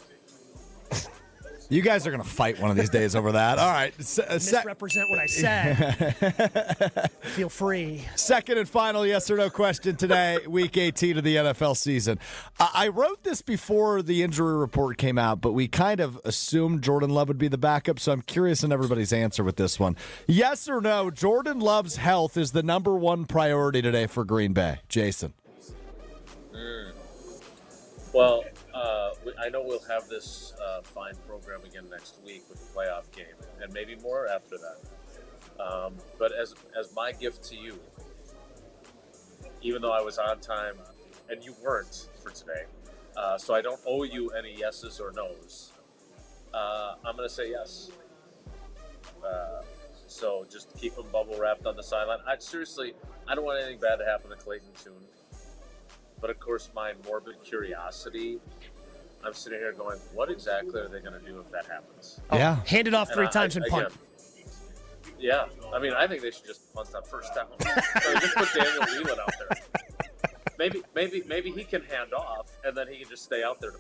You guys are going to fight one of these days over that. All right. Misrepresent what I said. Feel free. Second and final yes or no question today, Week 18 of the NFL season. I wrote this before the injury report came out, but we kind of assumed Jordan Love would be the backup, so I'm curious in everybody's answer with this one. Yes or no, Jordan Love's health is the number one priority today for Green Bay. Jason. Well, I know we'll have this fine program again next week with the playoff game, and maybe more after that. But as my gift to you, even though I was on time and you weren't for today, so I don't owe you any yeses or nos, I'm going to say yes. So just keep him bubble wrapped on the sideline. I don't want anything bad to happen to Clayton Tune. But of course, my morbid curiosity, I'm sitting here going, what exactly are they going to do if that happens? Yeah. Hand it off 3 times and punt. Yeah. I mean, I think they should just punt that first down. So just put Daniel Whelan out there. Maybe he can hand off, and then he can just stay out there.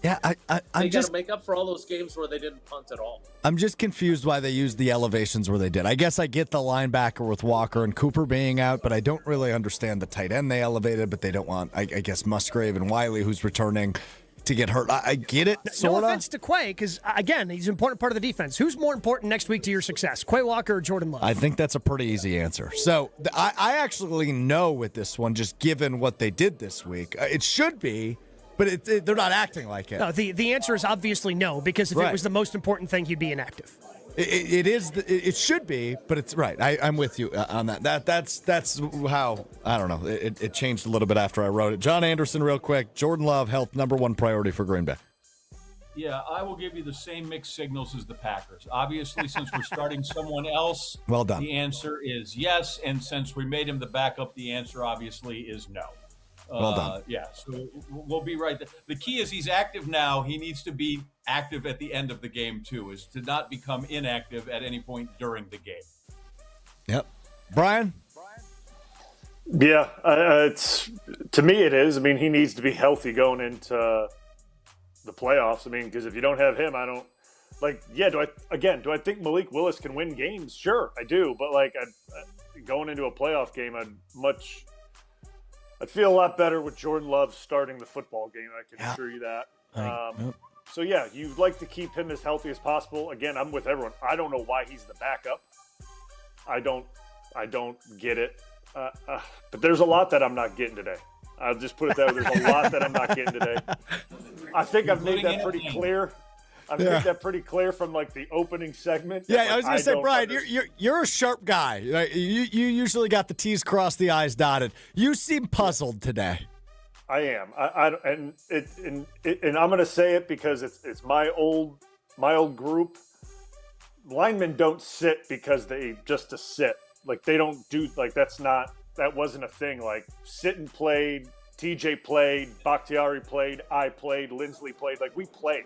I'm just got to make up for all those games where they didn't punt at all. I'm just confused why they used the elevations where they did. I guess I get the linebacker with Walker and Cooper being out, but I don't really understand the tight end they elevated. But they don't want, I guess, Musgrave and Wiley, who's returning, to get hurt. I get it, sort of. No offense to Quay, because, again, he's an important part of the defense. Who's more important next week to your success, Quay Walker or Jordan Love? I think that's a pretty easy answer. So I actually know with this one, just given what they did this week. It should be, but they're not acting like it. No, the answer is obviously no, because if it was the most important thing, he'd be inactive. It should be, but it's right. I'm with you on that. That's how, I don't know. It changed a little bit after I wrote it. John Anderson, real quick. Jordan Love, health, number one priority for Green Bay. Yeah, I will give you the same mixed signals as the Packers. Obviously, since we're starting someone else, well done. The answer is yes. And since we made him the backup, the answer obviously is no. Well done. Yeah, so we'll be right there. The key is he's active now. He needs to be active at the end of the game, too, is to not become inactive at any point during the game. Yep. Brian? Yeah, to me it is. I mean, he needs to be healthy going into the playoffs. I mean, because if you don't have him, I don't – do I think Malik Willis can win games? Sure, I do. But, going into a playoff game, I'd feel a lot better with Jordan Love starting the football game. I can assure you that. So, yeah, you'd like to keep him as healthy as possible. Again, I'm with everyone. I don't know why he's the backup. I don't get it. But there's a lot that I'm not getting today. I'll just put it that way. There's a lot that I'm not getting today. I think I've made that pretty clear. I've made that pretty clear from the opening segment. Yeah, I was going to say, Brian, you're a sharp guy. Right? You usually got the T's crossed, the I's dotted. You seem puzzled today. I am. And I'm going to say it because it's my old group. Linemen don't sit because they just to sit. They don't do that wasn't a thing. Sitton played, TJ played, Bakhtiari played, I played, Lindsley played. We played.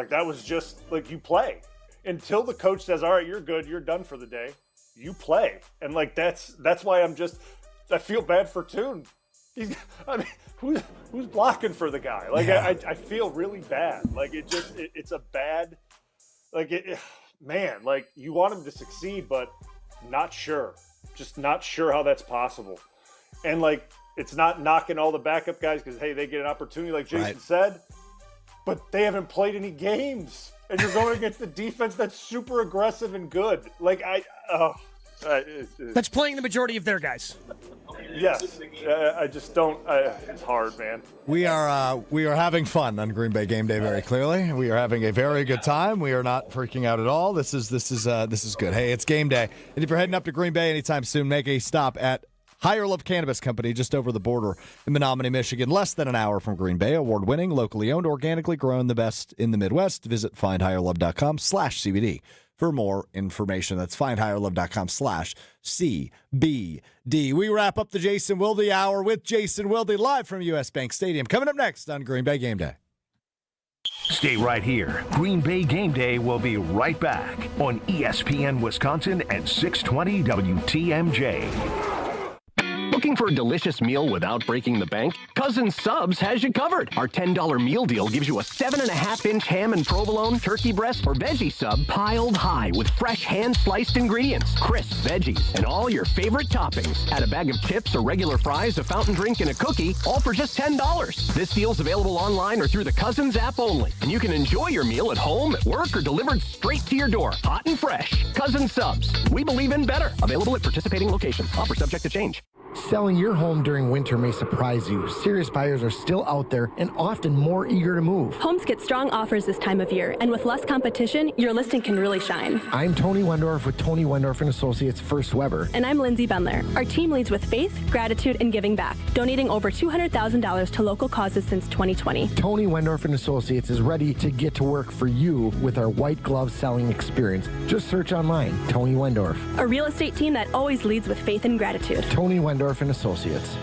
That was just you play until the coach says, all right, you're good. You're done for the day. You play. And that's why I feel bad for Tune. Who's blocking for the guy? I feel really bad. It's a bad, man, you want him to succeed, but not sure. Just not sure how that's possible. And it's not knocking all the backup guys because, hey, they get an opportunity like Jason said. But they haven't played any games, and you're going against the defense that's super aggressive and good. That's playing the majority of their guys. Yes, I just don't. It's hard, man. We are having fun on Green Bay Game Day. Very clearly, we are having a very good time. We are not freaking out at all. This is good. Hey, it's game day, and if you're heading up to Green Bay anytime soon, make a stop at Higher Love Cannabis Company, just over the border in Menominee, Michigan, less than an hour from Green Bay. Award-winning, locally owned, organically grown, the best in the Midwest. Visit findhigherlove.com/CBD for more information. That's findhigherlove.com/CBD. We wrap up the Jason Wilde Hour with Jason Wilde live from US Bank Stadium. Coming up next on Green Bay Game Day. Stay right here. Green Bay Game Day will be right back on ESPN Wisconsin and 620 WTMJ. Looking Looking for a delicious meal without breaking the bank? Cousin Subs has you covered. Our $10 meal deal gives you a 7.5-inch ham and provolone, turkey breast, or veggie sub piled high with fresh hand-sliced ingredients, crisp veggies, and all your favorite toppings. Add a bag of chips or regular fries, a fountain drink, and a cookie, all for just $10. This deal's available online or through the Cousins app only. And you can enjoy your meal at home, at work, or delivered straight to your door, hot and fresh. Cousin Subs. We believe in better. Available at participating locations. Offer subject to change. Selling your home during winter may surprise you. Serious buyers are still out there and often more eager to move. Homes get strong offers this time of year, and with less competition, your listing can really shine. I'm Tony Wendorf with Tony Wendorf & Associates First Weber. And I'm Lindsay Bendler. Our team leads with faith, gratitude, and giving back, donating over $200,000 to local causes since 2020. Tony Wendorf & Associates is ready to get to work for you with our white glove selling experience. Just search online, Tony Wendorf. A real estate team that always leads with faith and gratitude. Tony Wendorf & Associates.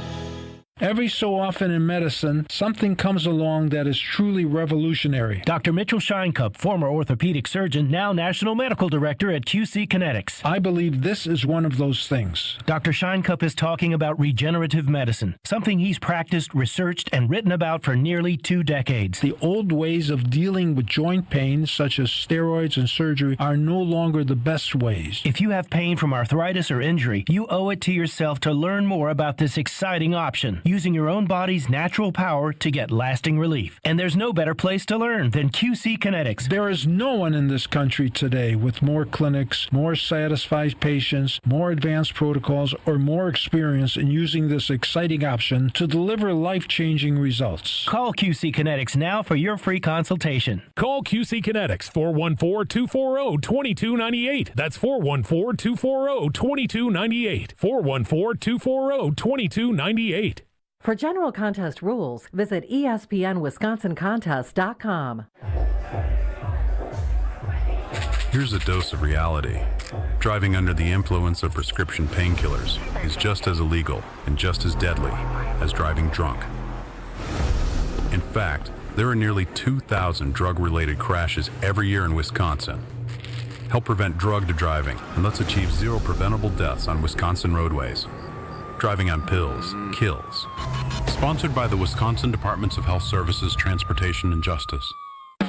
Every so often in medicine, something comes along that is truly revolutionary. Dr. Mitchell Scheinkup, former orthopedic surgeon, now National Medical Director at QC Kinetics. I believe this is one of those things. Dr. Scheinkup is talking about regenerative medicine, something he's practiced, researched, and written about for nearly 2 decades. The old ways of dealing with joint pain, such as steroids and surgery, are no longer the best ways. If you have pain from arthritis or injury, you owe it to yourself to learn more about this exciting option, using your own body's natural power to get lasting relief. And there's no better place to learn than QC Kinetics. There is no one in this country today with more clinics, more satisfied patients, more advanced protocols, or more experience in using this exciting option to deliver life-changing results. Call QC Kinetics now for your free consultation. Call QC Kinetics 414-240-2298. That's 414-240-2298. 414-240-2298. For general contest rules, visit ESPNWisconsinContest.com. Here's a dose of reality. Driving under the influence of prescription painkillers is just as illegal and just as deadly as driving drunk. In fact, there are nearly 2,000 drug-related crashes every year in Wisconsin. Help prevent drugged driving, and let's achieve 0 preventable deaths on Wisconsin roadways. Driving on pills kills. Sponsored by the Wisconsin Departments of Health Services, Transportation, and Justice.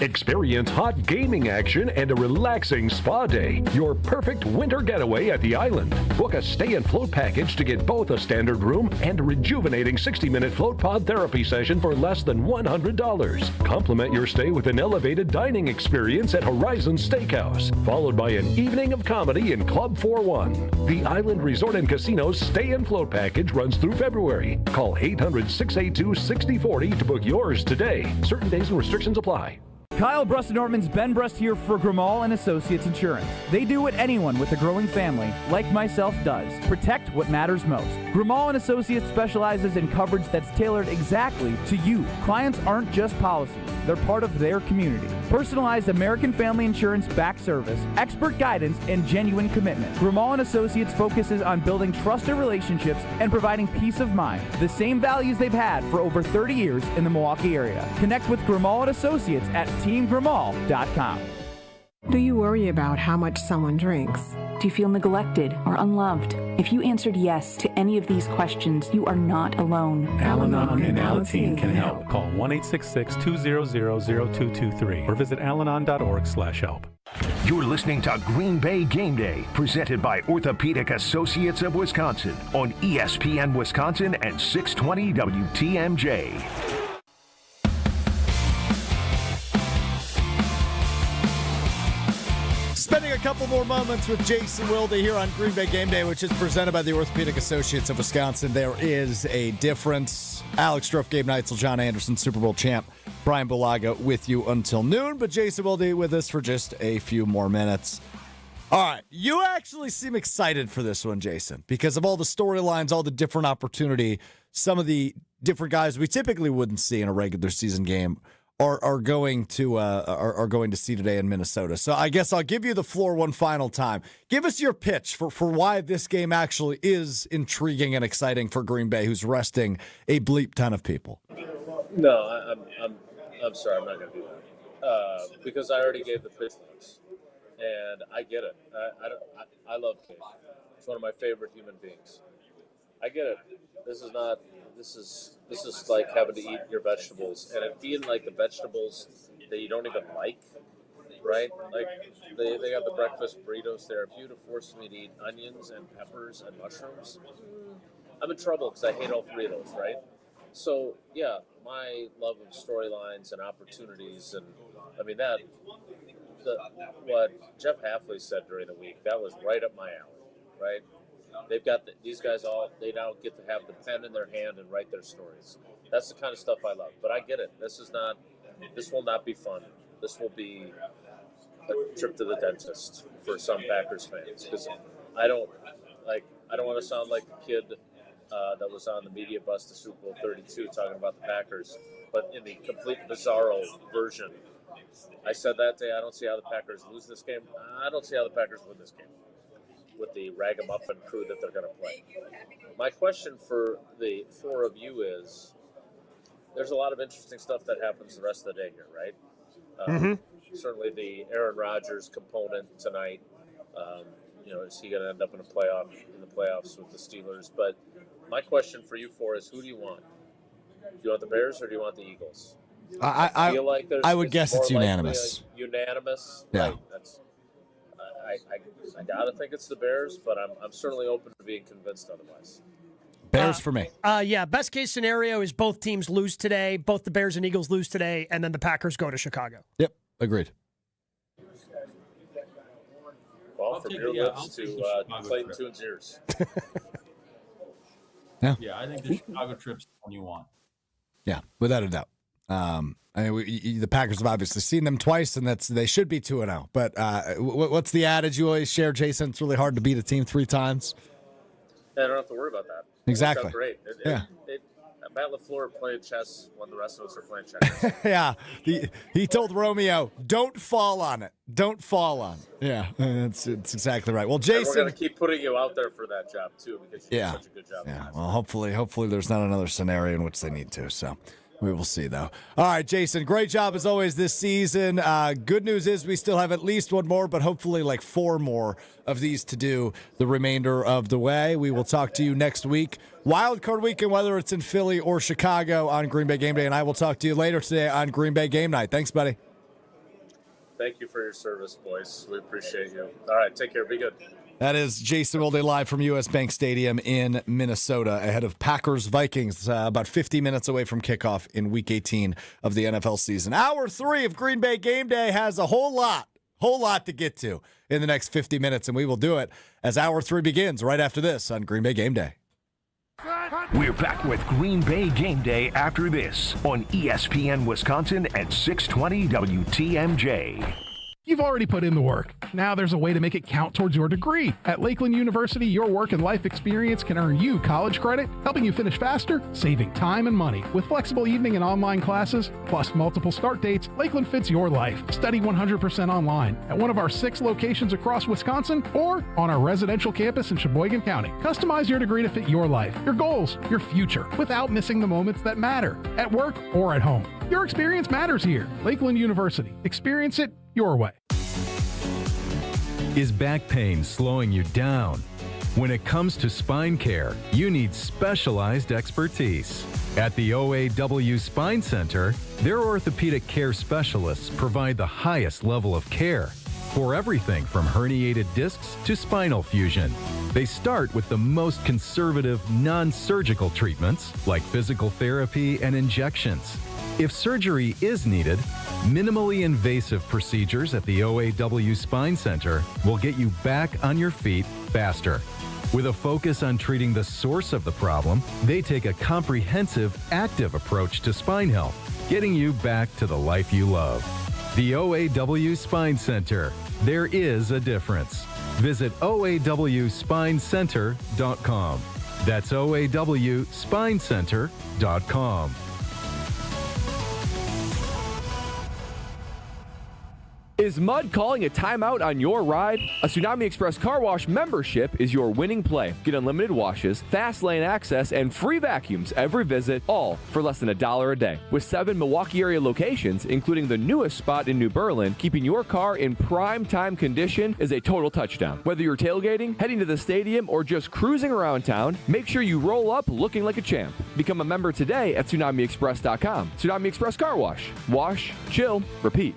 Experience hot gaming action and a relaxing spa day. Your perfect winter getaway at the island. Book a stay and float package to get both a standard room and a rejuvenating 60-minute float pod therapy session for less than $100. Complement your stay with an elevated dining experience at Horizon Steakhouse, followed by an evening of comedy in Club 41. The Island Resort and Casino's stay and float package runs through February. Call 800-682-6040 to book yours today. Certain days and restrictions apply. Kyle Brust-Nortman's Ben Brust here for Grimal & Associates Insurance. They do what anyone with a growing family, like myself, does. Protect what matters most. Grimal & Associates specializes in coverage that's tailored exactly to you. Clients aren't just policies. They're part of their community. Personalized American Family Insurance back service, expert guidance, and genuine commitment. Grimal & Associates focuses on building trusted relationships and providing peace of mind. The same values they've had for over 30 years in the Milwaukee area. Connect with Grimal & Associates at teamgrimal.com. Do you worry about how much someone drinks? Do you feel neglected or unloved? If you answered yes to any of these questions, you are not alone. Al-Anon and Alateen can help. Call 1-866-200-0223 or visit alanon.org/help. You're listening to Green Bay Game Day, presented by Orthopedic Associates of Wisconsin on ESPN Wisconsin and 620 WTMJ. Spending a couple more moments with Jason Wilde here on Green Bay Game Day, which is presented by the Orthopedic Associates of Wisconsin. There is a difference. Alex Strouf, Gabe Neitzel, John Anderson, Super Bowl champ, Bryan Bulaga with you until noon, but Jason Wilde with us for just a few more minutes. All right, you actually seem excited for this one, Jason, because of all the storylines, all the different opportunity, some of the different guys we typically wouldn't see in a regular season game are going to see today in Minnesota. So I guess I'll give you the floor one final time. Give us your pitch for why this game actually is intriguing and exciting for Green Bay, who's resting a bleep ton of people. No, I'm sorry, I'm not going to do that because I already gave the pitch once, and I get it. I love Case. He's one of my favorite human beings. I get it. This is like having to eat your vegetables, and it being like the vegetables that you don't even like, right? Like they have the breakfast burritos there. If you'd have forced me to eat onions and peppers and mushrooms, I'm in trouble because I hate all three of those, right? So yeah, my love of storylines and opportunities, and I mean what Jeff Hafley said during the week, that was right up my alley, right? They've got these guys they now get to have the pen in their hand and write their stories. That's the kind of stuff I love. But I get it. This will not be fun. This will be a trip to the dentist for some Packers fans, because I don't want to sound like the kid that was on the media bus to Super Bowl 32 talking about the Packers, but in the complete bizarro version. I said that day, I don't see how the Packers lose this game. I don't see how the Packers win this game with the ragamuffin crew that they're going to play. My question for the four of you is, there's a lot of interesting stuff that happens the rest of the day here, right? Certainly the Aaron Rodgers component tonight. Is he going to end up in the playoffs with the Steelers? But my question for you four is, who do you want? Do you want the Bears or do you want the Eagles? I feel like I would guess it's unanimous. Unanimous? Yeah. Right. I gotta think it's the Bears, but I'm certainly open to being convinced otherwise. Bears for me. Yeah, best case scenario is both teams lose today, both the Bears and Eagles lose today, and then the Packers go to Chicago. Yep, agreed. Well, from your lips to Clayton Tune's ears. Yeah, I think the Chicago trip's the one you want. Yeah, without a doubt. The Packers have obviously seen them twice, and they should be 2-0. But what's the adage you always share, Jason? It's really hard to beat a team 3 times. Yeah, I don't have to worry about that. Exactly. Great. Yeah. Matt LaFleur playing chess when the rest of us are playing checkers. Yeah. He told Romeo, don't fall on it. Don't fall on it. Yeah, it's exactly right. Well, Jason. And we're going to keep putting you out there for that job, too, because you do such a good job. Yeah, well, hopefully there's not another scenario in which they need to, so. We will see, though. All right, Jason, great job as always this season. Good news is we still have at least one more, but hopefully like 4 more of these to do the remainder of the way. We will talk to you next week. Wild Card Weekend, whether it's in Philly or Chicago on Green Bay Game Day, and I will talk to you later today on Green Bay Game Night. Thanks, buddy. Thank you for your service, boys. We appreciate you. All right, take care. Be good. That is Jason Wilde live from US Bank Stadium in Minnesota ahead of Packers Vikings, about 50 minutes away from kickoff in Week 18 of the NFL season. Hour 3 of Green Bay Game Day has a whole lot to get to in the next 50 minutes, and we will do it as Hour 3 begins right after this on Green Bay Game Day. We're back with Green Bay Game Day after this on ESPN Wisconsin at 620 WTMJ. You've already put in the work. Now there's a way to make it count towards your degree. At Lakeland University, your work and life experience can earn you college credit, helping you finish faster, saving time and money. With flexible evening and online classes, plus multiple start dates, Lakeland fits your life. Study 100% online at one of our 6 locations across Wisconsin or on our residential campus in Sheboygan County. Customize your degree to fit your life, your goals, your future, without missing the moments that matter, at work or at home. Your experience matters here. Lakeland University. Experience it your way. Is back pain slowing you down? When it comes to spine care, you need specialized expertise. At the OAW Spine Center, their orthopedic care specialists provide the highest level of care for everything from herniated discs to spinal fusion. They start with the most conservative, non-surgical treatments like physical therapy and injections. If surgery is needed, minimally invasive procedures at the OAW Spine Center will get you back on your feet faster. With a focus on treating the source of the problem, they take a comprehensive, active approach to spine health, getting you back to the life you love. The OAW Spine Center. There is a difference. Visit OAWspinecenter.com. That's OAWspinecenter.com. Is mud calling a timeout on your ride? A Tsunami Express car wash membership is your winning play. Get unlimited washes, fast lane access, and free vacuums every visit, all for less than $1 a day. With 7 Milwaukee area locations, including the newest spot in New Berlin, keeping your car in prime time condition is a total touchdown. Whether you're tailgating, heading to the stadium, or just cruising around town, make sure you roll up looking like a champ. Become a member today at TsunamiExpress.com. Tsunami Express Car Wash. Wash, chill, repeat.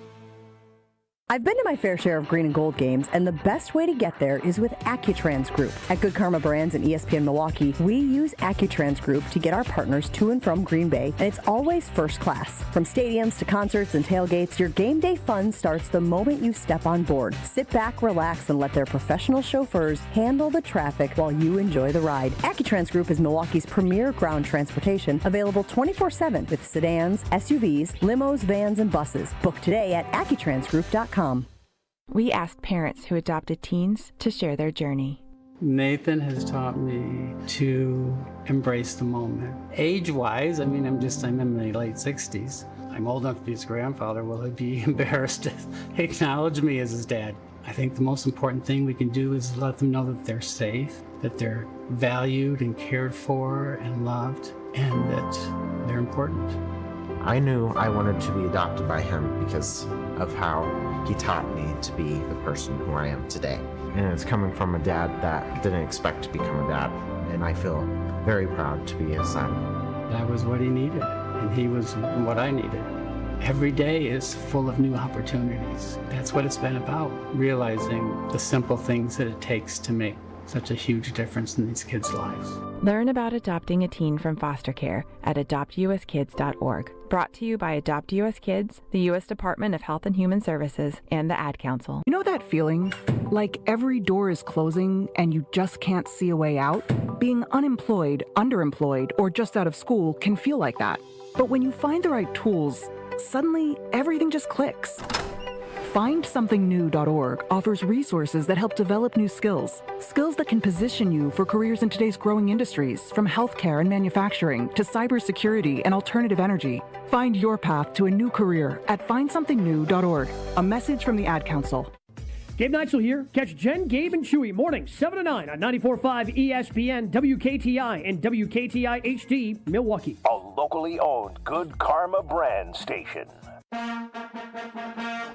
I've been to my fair share of green and gold games, and the best way to get there is with AccuTrans Group. At Good Karma Brands and ESPN Milwaukee, we use AccuTrans Group to get our partners to and from Green Bay, and it's always first class. From stadiums to concerts and tailgates, your game day fun starts the moment you step on board. Sit back, relax, and let their professional chauffeurs handle the traffic while you enjoy the ride. AccuTrans Group is Milwaukee's premier ground transportation, available 24/7 with sedans, SUVs, limos, vans, and buses. Book today at AccuTransGroup.com. We asked parents who adopted teens to share their journey. Nathan has taught me to embrace the moment. Age-wise, I'm in my late 60s. I'm old enough to be his grandfather. Will he be embarrassed to acknowledge me as his dad? I think the most important thing we can do is let them know that they're safe, that they're valued and cared for and loved, and that they're important. I knew I wanted to be adopted by him because of how he taught me to be the person who I am today. And it's coming from a dad that didn't expect to become a dad, and I feel very proud to be his son. That was what he needed, and he was what I needed. Every day is full of new opportunities. That's what it's been about, realizing the simple things that it takes to make such a huge difference in these kids' lives. Learn about adopting a teen from foster care at adoptuskids.org. Brought to you by Adopt US Kids, the U.S. Department of Health and Human Services, and the Ad Council. You know that feeling? Like every door is closing and you just can't see a way out? Being unemployed, underemployed, or just out of school can feel like that. But when you find the right tools, suddenly everything just clicks. FindSomethingNew.org offers resources that help develop new skills that can position you for careers in today's growing industries, from healthcare and manufacturing to cybersecurity and alternative energy. Find your path to a new career at FindSomethingNew.org. A message from the Ad Council. Gabe Neitzel here. Catch Jen, Gabe, and Chewy mornings 7 to 9 on 94.5 ESPN, WKTI, and WKTI HD, Milwaukee. A locally owned Good Karma brand station.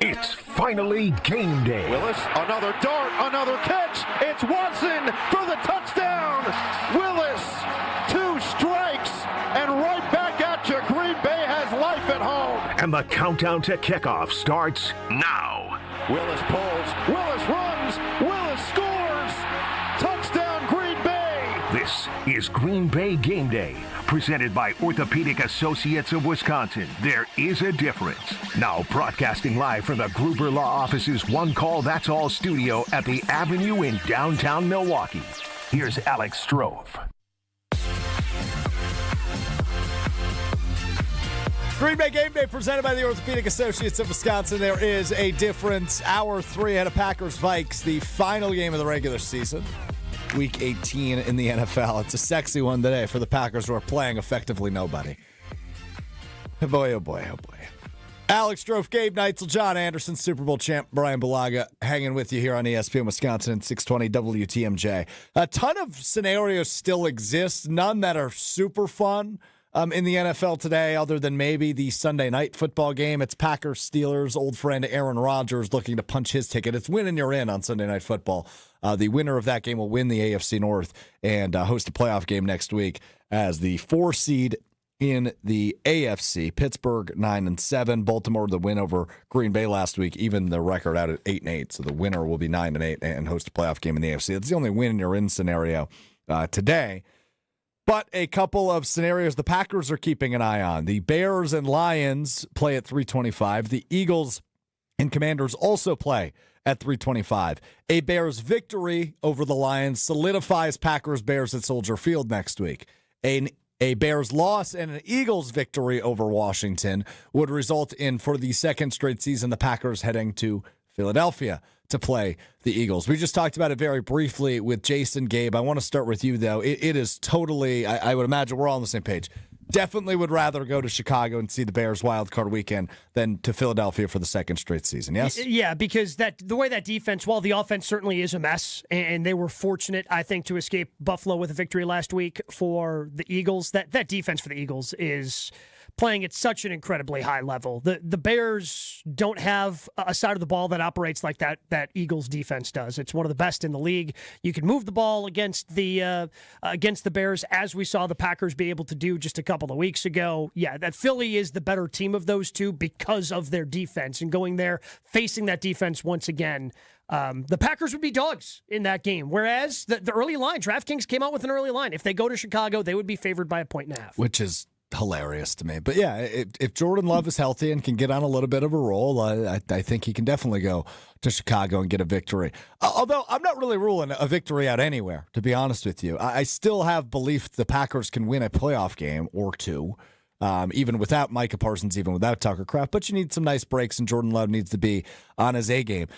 It's finally game day. Willis, another dart, another catch. It's Watson for the touchdown. Willis, 2 strikes, and right back at you. Green Bay has life at home. And the countdown to kickoff starts now. Willis pulls, Willis runs, Willis scores. Touchdown, Green Bay. This is Green Bay Game Day, presented by Orthopedic Associates of Wisconsin. There is a difference. Now broadcasting live from the Gruber Law Office's One Call That's All studio at the Avenue in downtown Milwaukee. Here's Alex Strouf. Green Bay Game Day presented by the Orthopedic Associates of Wisconsin. There is a difference. Hour 3 ahead of Packers-Vikes, the final game of the regular season. Week 18 in the NFL. It's a sexy one today for the Packers, who are playing effectively nobody. Oh boy, oh boy, oh boy. Alex Strouf, Gabe Neitzel, John Anderson, Super Bowl champ Bryan Bulaga, hanging with you here on ESPN Wisconsin at 620 WTMJ. A ton of scenarios still exist, none that are super fun in the NFL today, other than maybe the Sunday night football game. It's Packers-Steelers. Old friend Aaron Rodgers looking to punch his ticket. It's win and you're in on Sunday night football. The winner of that game will win the AFC North and host a playoff game next week as the 4 seed in the AFC. Pittsburgh 9-7. Baltimore the win over Green Bay last week, even the record out at 8-8. So the winner will be 9-8 and host a playoff game in the AFC. That's the only win you're in scenario today. But a couple of scenarios the Packers are keeping an eye on. The Bears and Lions play at 325. The Eagles and Commanders also play at 325. A Bears victory over the Lions solidifies Packers-Bears at Soldier Field next week. A Bears loss and an Eagles victory over Washington would result in, for the second straight season, the Packers heading to Philadelphia to play the Eagles. We just talked about it very briefly with Jason, Gabe. I want to start with you, though. It is totally, I would imagine we're all on the same page. definitely would rather go to Chicago and see the Bears wild card weekend than to Philadelphia for the second straight season. Yes? Yeah, because the way that defense, while the offense certainly is a mess, and they were fortunate, I think, to escape Buffalo with a victory last week for the Eagles, that defense for the Eagles is playing at such an incredibly high level. The Bears don't have a side of the ball that operates like that Eagles defense does. It's one of the best in the league. You can move the ball against the Bears, as we saw the Packers be able to do just a couple of weeks ago. Yeah, that Philly is the better team of those two because of their defense, and going there, facing that defense once again. The Packers would be dogs in that game, whereas the early line, DraftKings came out with an early line. If they go to Chicago, they would be favored by 1.5. Which is hilarious to me. But yeah, if Jordan Love is healthy and can get on a little bit of a roll, I think he can definitely go to Chicago and get a victory. Although I'm not really ruling a victory out anywhere, to be honest with you. I still have belief the Packers can win a playoff game or two, even without Micah Parsons, even without Tucker Kraft. But you need some nice breaks, and Jordan Love needs to be on his A game.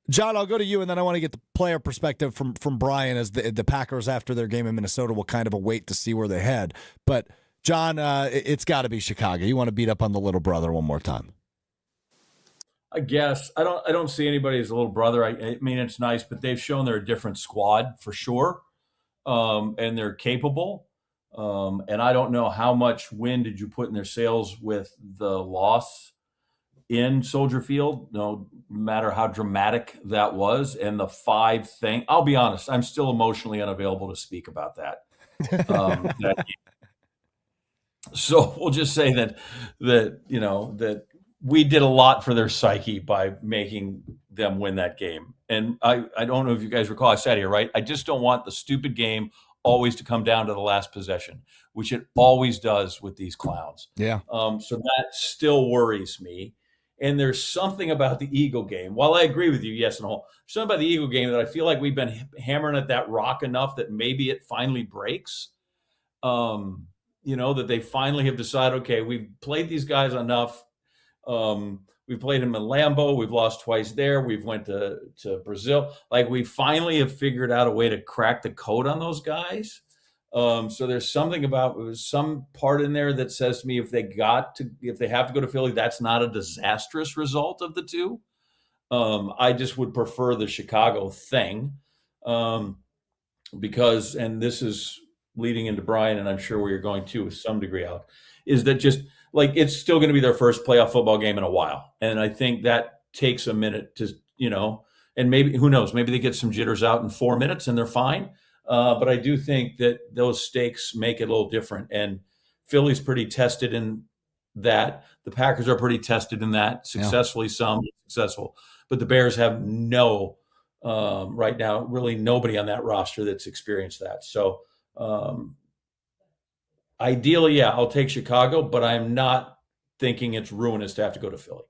John, I'll go to you, and then I want to get the player perspective from Brian, as the Packers, after their game in Minnesota, will kind of await to see where they head. But John, it's got to be Chicago. You want to beat up on the little brother one more time? I guess I don't see anybody as a little brother. I mean, it's nice, but they've shown they're a different squad for sure, and they're capable. And I don't know how much wind did you put in their sails with the loss in Soldier Field. No matter how dramatic that was, and the 5 thing. I'll be honest, I'm still emotionally unavailable to speak about that. So we'll just say that we did a lot for their psyche by making them win that game. And I don't know if you guys recall, I said here, right? I just don't want the stupid game always to come down to the last possession, which it always does with these clowns. Yeah. So that still worries me. And there's something about the Eagle game. While I agree with you, yes and all, something about the Eagle game that I feel like we've been hammering at that rock enough that maybe it finally breaks. That they finally have decided, okay, we've played these guys enough. We played them in Lambeau. We've lost twice there. We've went to Brazil. Like, we finally have figured out a way to crack the code on those guys. So there's something about some part in there that says to me, if they have to go to Philly, that's not a disastrous result of the two. I just would prefer the Chicago thing, because, and this is leading into Brian, and I'm sure where you're going to with some degree, Alec, is that just like it's still going to be their first playoff football game in a while. And I think that takes a minute to, and maybe, who knows, maybe they get some jitters out in 4 minutes and they're fine. But I do think that those stakes make it a little different. And Philly's pretty tested in that. The Packers are pretty tested in that, successfully, some successful. But the Bears have right now, really nobody on that roster that's experienced that. So, ideally, I'll take Chicago, but I'm not thinking it's ruinous to have to go to Philly.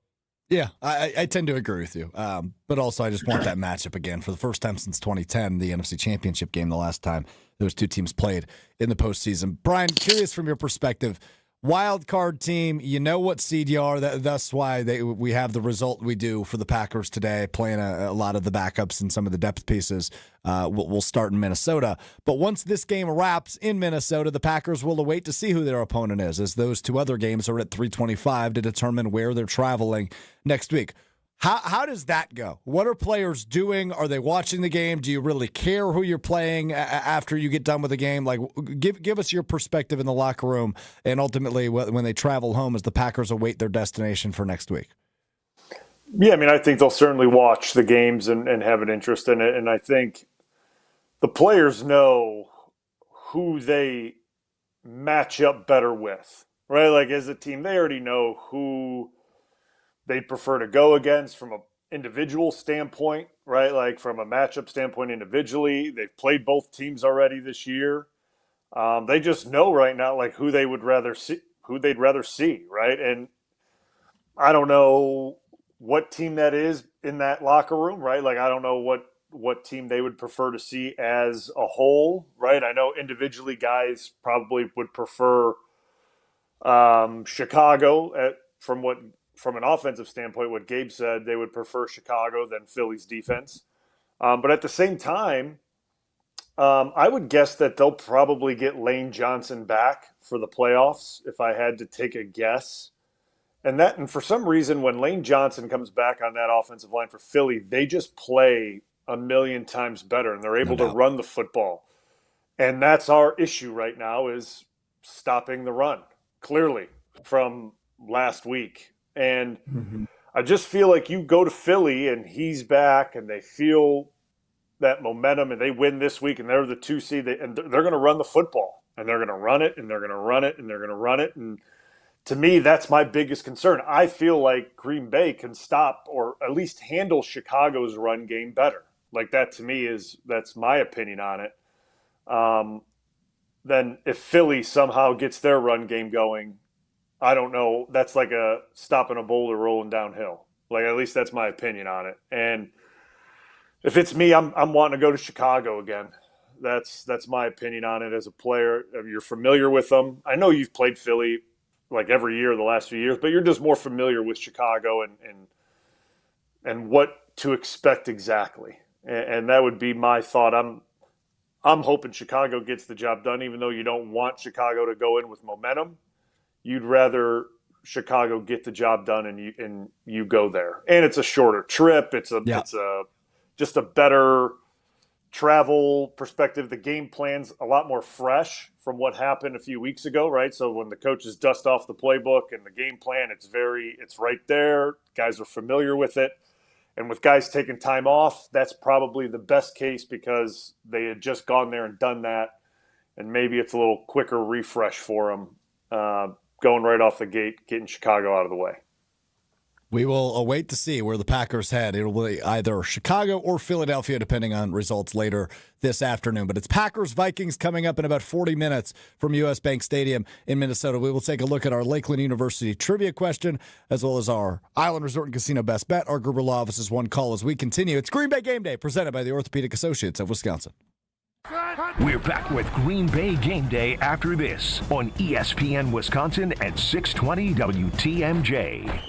Yeah, I tend to agree with you. But also, I just want that matchup again. For the first time since 2010, the NFC Championship game, the last time those two teams played in the postseason. Brian, curious from your perspective, wild card team, you know what seed you are. That's why we have the result we do for the Packers today, playing a lot of the backups and some of the depth pieces. We'll start in Minnesota. But once this game wraps in Minnesota, the Packers will await to see who their opponent is, as those two other games are at 3:25 to determine where they're traveling next week. How does that go? What are players doing? Are they watching the game? Do you really care who you're playing after you get done with the game? Like, give us your perspective in the locker room, and ultimately when they travel home as the Packers await their destination for next week. Yeah, I mean, I think they'll certainly watch the games and have an interest in it. And I think the players know who they match up better with, right? Like, as a team, they already know who they prefer to go against from an individual standpoint, right? Like, from a matchup standpoint individually. They've played both teams already this year. They just know right now, like, who they'd rather see, right? And I don't know what team that is in that locker room, right? Like, I don't know what team they would prefer to see as a whole, right? I know individually guys probably would prefer Chicago from an offensive standpoint. What Gabe said, they would prefer Chicago than Philly's defense. But at the same time, I would guess that they'll probably get Lane Johnson back for the playoffs, if I had to take a guess. And for some reason, when Lane Johnson comes back on that offensive line for Philly, they just play a million times better, and they're able to run the football. And that's our issue right now, is stopping the run, clearly, from last week. And I just feel like you go to Philly and he's back and they feel that momentum and they win this week and they're the 2 seed, and they're going to run the football, and they're going to run it, and they're going to run it, and they're going to run it. And to me, that's my biggest concern. I feel like Green Bay can stop or at least handle Chicago's run game better. Like, that to me that's my opinion on it. Then if Philly somehow gets their run game going, I don't know. That's like a stopping a boulder rolling downhill. Like, at least that's my opinion on it. And if it's me, I'm wanting to go to Chicago again. That's my opinion on it as a player. You're familiar with them. I know you've played Philly like every year the last few years, but you're just more familiar with Chicago and what to expect exactly. And that would be my thought. I'm hoping Chicago gets the job done, even though you don't want Chicago to go in with momentum. You'd rather Chicago get the job done and you go there. And it's a shorter trip. It's just a better travel perspective. The game plan's a lot more fresh from what happened a few weeks ago, right? So when the coaches dust off the playbook and the game plan, it's right there. Guys are familiar with it. And with guys taking time off, that's probably the best case because they had just gone there and done that. And maybe it's a little quicker refresh for them going right off the gate, getting Chicago out of the way. We will await to see where the Packers head. It'll be either Chicago or Philadelphia, depending on results later this afternoon. But it's Packers-Vikings coming up in about 40 minutes from U.S. Bank Stadium in Minnesota. We will take a look at our Lakeland University trivia question, as well as our Island Resort and Casino best bet. Our Gruber Law Office's one call as we continue. It's Green Bay Game Day, presented by the Orthopedic Associates of Wisconsin. We're back with Green Bay Game Day after this on ESPN Wisconsin at 620 WTMJ.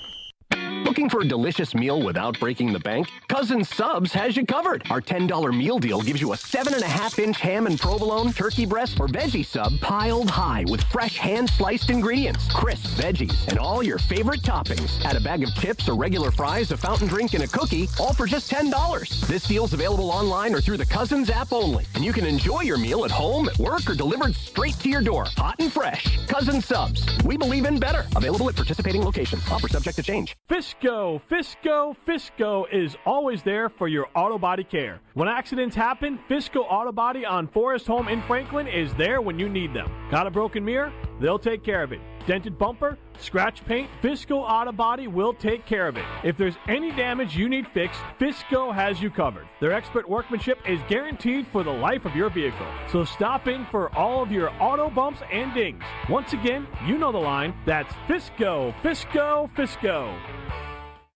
Looking for a delicious meal without breaking the bank? Cousin Subs has you covered. Our $10 meal deal gives you a 7.5-inch ham and provolone, turkey breast, or veggie sub piled high with fresh hand-sliced ingredients, crisp veggies, and all your favorite toppings. Add a bag of chips or regular fries, a fountain drink, and a cookie, all for just $10. This deal's available online or through the Cousins app only. And you can enjoy your meal at home, at work, or delivered straight to your door, hot and fresh. Cousin Subs. We believe in better. Available at participating locations. Offer subject to change. Fisco is always there for your auto body care. When accidents happen, Fisco Auto Body on Forest Home in Franklin is there when you need them. Got a broken mirror? They'll take care of it. Dented bumper? Scratch paint? Fisco Auto Body will take care of it. If there's any damage you need fixed, Fisco has you covered. Their expert workmanship is guaranteed for the life of your vehicle. So stop in for all of your auto bumps and dings. Once again, you know the line. That's Fisco.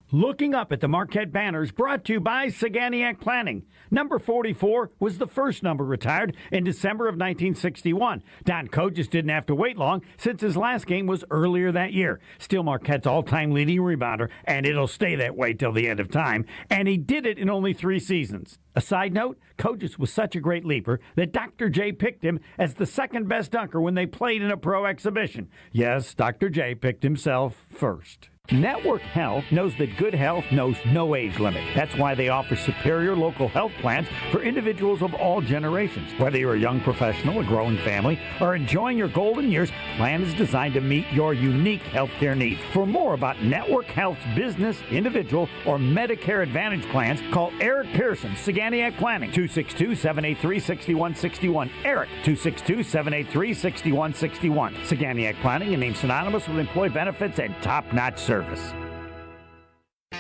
Looking up at the Marquette banners brought to you by Saganiac Planning. Number 44 was the first number retired in December of 1961. Don Coe just didn't have to wait long since his last game was earlier that year. Still Marquette's all-time leading rebounder, and it'll stay that way till the end of time. And he did it in only 3 seasons. A side note, Coaches was such a great leaper that Dr. J picked him as the second best dunker when they played in a pro exhibition. Yes, Dr. J picked himself first. Network Health knows that good health knows no age limit. That's why they offer superior local health plans for individuals of all generations. Whether you're a young professional, a growing family, or enjoying your golden years, plan is designed to meet your unique healthcare needs. For more about Network Health's business, individual, or Medicare Advantage plans, call Eric Pearson, Saganiac Planning, 262-783-6161. Eric, 262-783-6161. Saganiac Planning, a name synonymous with employee benefits and top-notch service.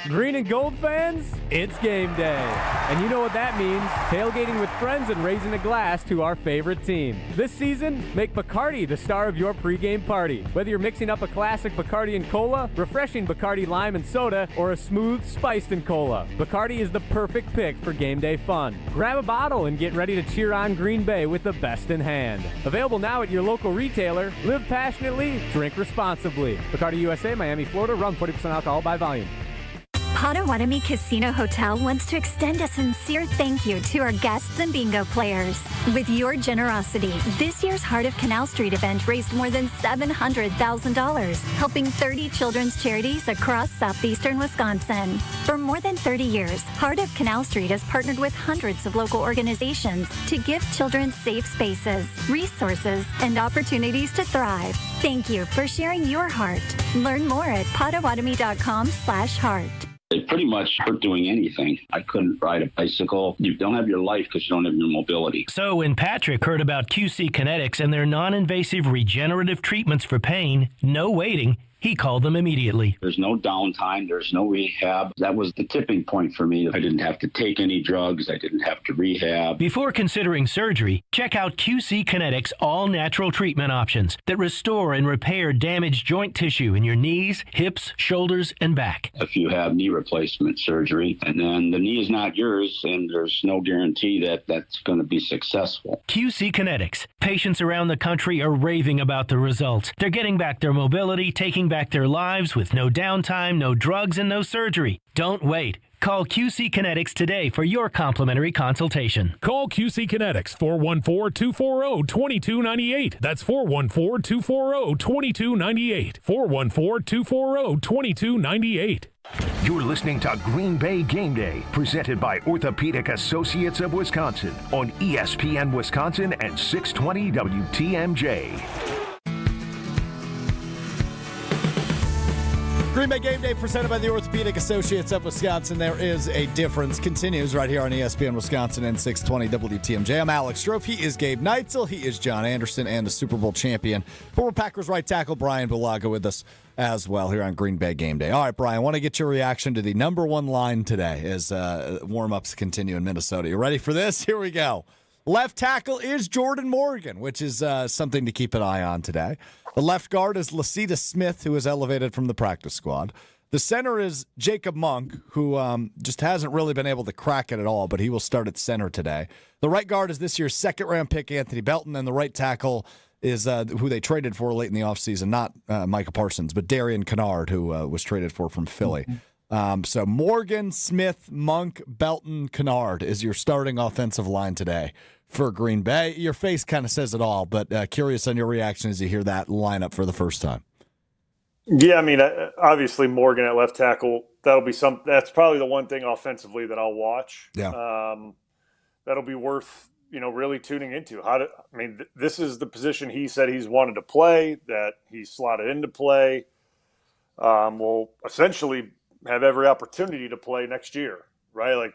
Green and gold fans, it's game day. And you know what that means. Tailgating with friends and raising a glass to our favorite team. This season, make Bacardi the star of your pregame party. Whether you're mixing up a classic Bacardi and cola, refreshing Bacardi lime and soda, or a smooth spiced and cola, Bacardi is the perfect pick for game day fun. Grab a bottle and get ready to cheer on Green Bay with the best in hand. Available now at your local retailer. Live passionately, drink responsibly. Bacardi USA, Miami, Florida. Rum 40% alcohol by volume. Potawatomi Casino Hotel wants to extend a sincere thank you to our guests and bingo players. With your generosity, this year's Heart of Canal Street event raised more than $700,000, helping 30 children's charities across southeastern Wisconsin. For more than 30 years, Heart of Canal Street has partnered with hundreds of local organizations to give children safe spaces, resources, and opportunities to thrive. Thank you for sharing your heart. Learn more at potawatomi.com/heart. It pretty much hurt doing anything. I couldn't ride a bicycle. You don't have your life because you don't have your mobility. So when Patrick heard about QC Kinetics and their non-invasive regenerative treatments for pain, no waiting, he called them immediately. There's no downtime. There's no rehab. That was the tipping point for me. I didn't have to take any drugs. I didn't have to rehab. Before considering surgery, check out QC Kinetics all-natural treatment options that restore and repair damaged joint tissue in your knees, hips, shoulders, and back. If you have knee replacement surgery, and then the knee is not yours, and there's no guarantee that that's going to be successful. QC Kinetics. Patients around the country are raving about the results. They're getting back their mobility, taking back their lives with no downtime, no drugs, and no surgery. Don't wait. Call QC Kinetics today for your complimentary consultation. Call QC Kinetics, 414-240-2298. That's 414-240-2298. 414-240-2298. You're listening to Green Bay Game Day, presented by Orthopedic Associates of Wisconsin on ESPN Wisconsin and 620 WTMJ. Green Bay Game Day presented by the Orthopedic Associates of Wisconsin. There is a difference. Continues right here on ESPN Wisconsin and 620 WTMJ. I'm Alex Strouf. He is Gabe Neitzel. He is John Anderson and the Super Bowl champion, former Packers right tackle Bryan Bulaga with us as well here on Green Bay Game Day. All right, Brian, I want to get your reaction to the number one line today as warm-ups continue in Minnesota. You ready for this? Here we go. Left tackle is Jordan Morgan, which is something to keep an eye on today. The left guard is Lasita Smith, who is elevated from the practice squad. The center is Jacob Monk, who just hasn't really been able to crack it at all, but he will start at center today. The right guard is this year's second-round pick, Anthony Belton, and the right tackle is who they traded for late in the offseason, not Micah Parsons, but Darian Kennard, who was traded for from Philly. So Morgan, Smith, Monk, Belton, Kennard is your starting offensive line today for Green Bay. Your face kind of says it all, but curious on your reaction as you hear that lineup for the first time. Yeah, I mean, obviously Morgan at left tackle, that's probably the one thing offensively that I'll watch. Yeah. That'll be worth, really tuning into. This is the position he said he's wanted to play, that he's slotted into play. Will essentially have every opportunity to play next year, right?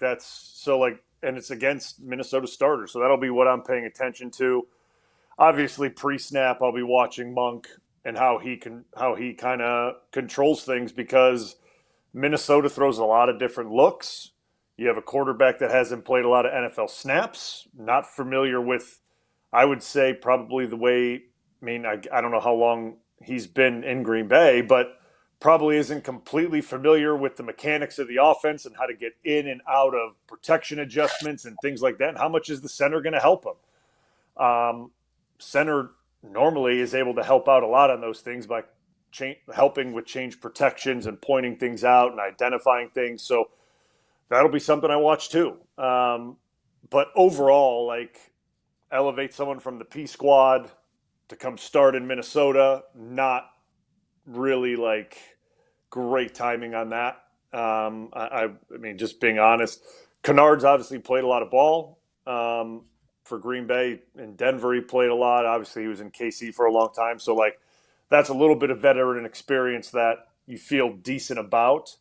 And it's against Minnesota starters. So that'll be what I'm paying attention to. Obviously, pre-snap, I'll be watching Monk and how he kind of controls things, because Minnesota throws a lot of different looks. You have a quarterback that hasn't played a lot of NFL snaps, not familiar with, I would say, probably the way, I don't know how long he's been in Green Bay, but probably isn't completely familiar with the mechanics of the offense and how to get in and out of protection adjustments and things like that. And how much is the center going to help him? Center normally is able to help out a lot on those things by helping with change protections and pointing things out and identifying things. So that'll be something I watch too. But overall, elevate someone from the P squad to come start in Minnesota, not really great timing on that. I mean, just being honest, Kennard's obviously played a lot of ball for Green Bay. In Denver, he played a lot. Obviously, he was in KC for a long time. So, that's a little bit of veteran experience that you feel decent about.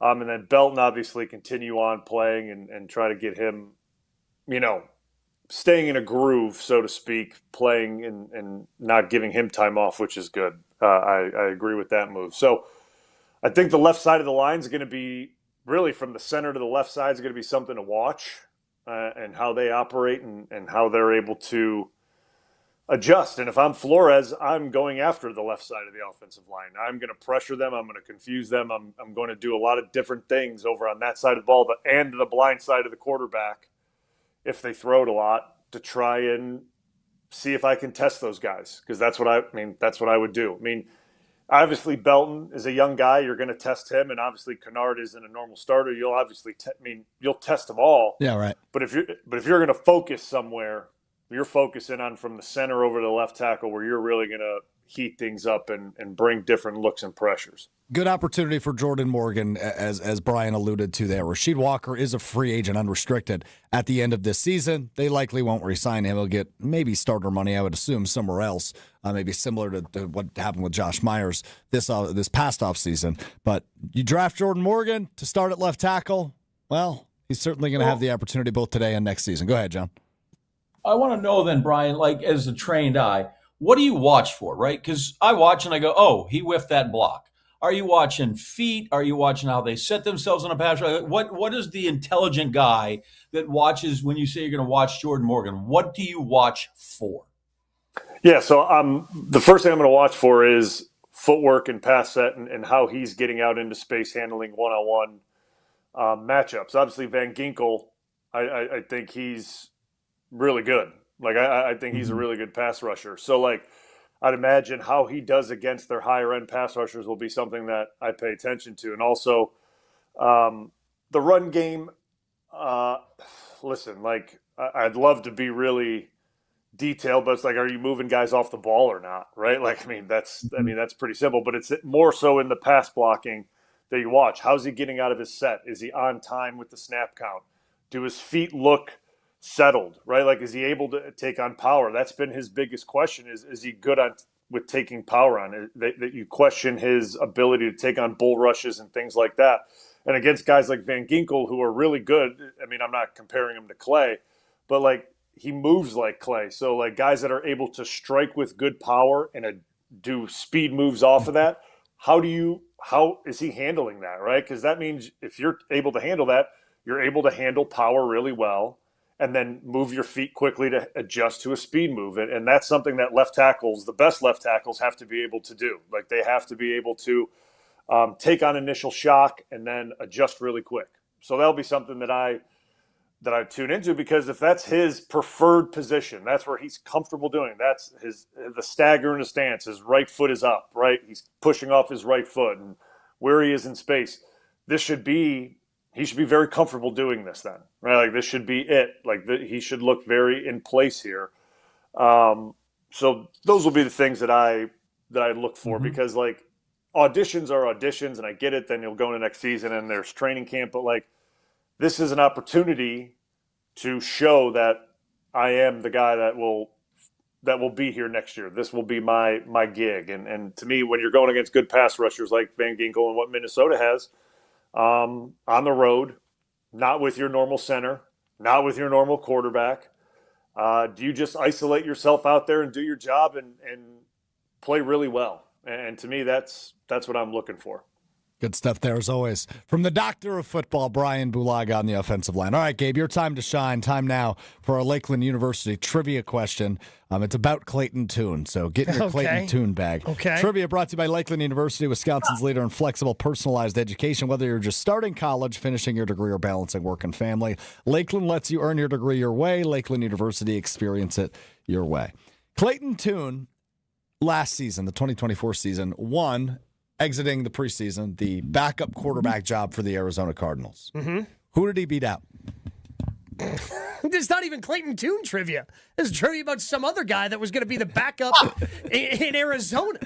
And then Belton obviously continue on playing and try to get him, staying in a groove, so to speak, playing and not giving him time off, which is good. I agree with that move. So I think the left side of the line is going to be, really from the center to the left side, is going to be something to watch and how they operate and how they're able to adjust. And if I'm Flores, I'm going after the left side of the offensive line. I'm going to pressure them. I'm going to confuse them. I'm going to do a lot of different things over on that side of the ball and the blind side of the quarterback if they throw it a lot, to try and see if I can test those guys, because that's what I would do. obviously Belton is a young guy. You're going to test him, and obviously Kennard isn't a normal starter. You'll obviously, you'll test them all. Yeah, right. But if you're going to focus somewhere, you're focusing on from the center over to the left tackle, where you're really going to heat things up and bring different looks and pressures. Good opportunity for Jordan Morgan, as Brian alluded to there. Rasheed Walker is a free agent, unrestricted, at the end of this season. They likely won't re-sign him. He'll get maybe starter money, I would assume, somewhere else, maybe similar to what happened with Josh Myers this past offseason. But you draft Jordan Morgan to start at left tackle, well, he's certainly going to have the opportunity both today and next season. Go ahead, John. I want to know then, Brian, like as a trained eye, what do you watch for, right? Because I watch and I go, oh, he whiffed that block. Are you watching feet? Are you watching how they set themselves on a pass? What is the intelligent guy that watches when you say you're going to watch Jordan Morgan? What do you watch for? Yeah, so the first thing I'm going to watch for is footwork and pass set and how he's getting out into space, handling one-on-one matchups. Obviously, Van Ginkel, I think he's really good. Like, I think he's a really good pass rusher. So, like, I'd imagine how he does against their higher-end pass rushers will be something that I pay attention to. And also, the run game, listen, like, I'd love to be really detailed, but it's like, are you moving guys off the ball or not, right? Like, that's pretty simple. But it's more so in the pass blocking that you watch. How's he getting out of his set? Is he on time with the snap count? Do his feet look settled, right? Like, is he able to take on power? That's been his biggest question, is he good with taking power on? That you question his ability to take on bull rushes and things like that. And against guys like Van Ginkel, who are really good, I'm not comparing him to Clay, but like, he moves like Clay. So like, guys that are able to strike with good power and do speed moves off of that, how is he handling that, right? Because that means if you're able to handle that, you're able to handle power really well, and then move your feet quickly to adjust to a speed move. And that's something that the best left tackles have to be able to do. Like, they have to be able to take on initial shock and then adjust really quick. So that'll be something that I tune into, because if that's his preferred position, that's where he's comfortable doing. That's the stagger in the stance. His right foot is up, right? He's pushing off his right foot, and where he is in space. He should be very comfortable doing this then, right? Like, this should be it. Like, he should look very in place here. So those will be the things that I look for, because like, auditions are auditions, and I get it. Then you'll go into next season and there's training camp, but like, this is an opportunity to show that I am the guy that will be here next year. This will be my gig. And to me, when you're going against good pass rushers like Van Ginkel and what Minnesota has, on the road, not with your normal center, not with your normal quarterback, do you just isolate yourself out there and do your job and play really well? And to me, that's what I'm looking for. Good stuff there, as always. From the doctor of football, Bryan Bulaga, on the offensive line. All right, Gabe, your time to shine. Time now for our Lakeland University trivia question. It's about Clayton Tune, so get in your Clayton Tune bag. Okay. Trivia brought to you by Lakeland University, Wisconsin's leader in flexible, personalized education. Whether you're just starting college, finishing your degree, or balancing work and family, Lakeland lets you earn your degree your way. Lakeland University, experience it your way. Clayton Tune, last season, the 2024 season, won, exiting the preseason, the backup quarterback job for the Arizona Cardinals. Mm-hmm. Who did he beat out? This is not even Clayton Tune trivia. This is trivia about some other guy that was going to be the backup in Arizona.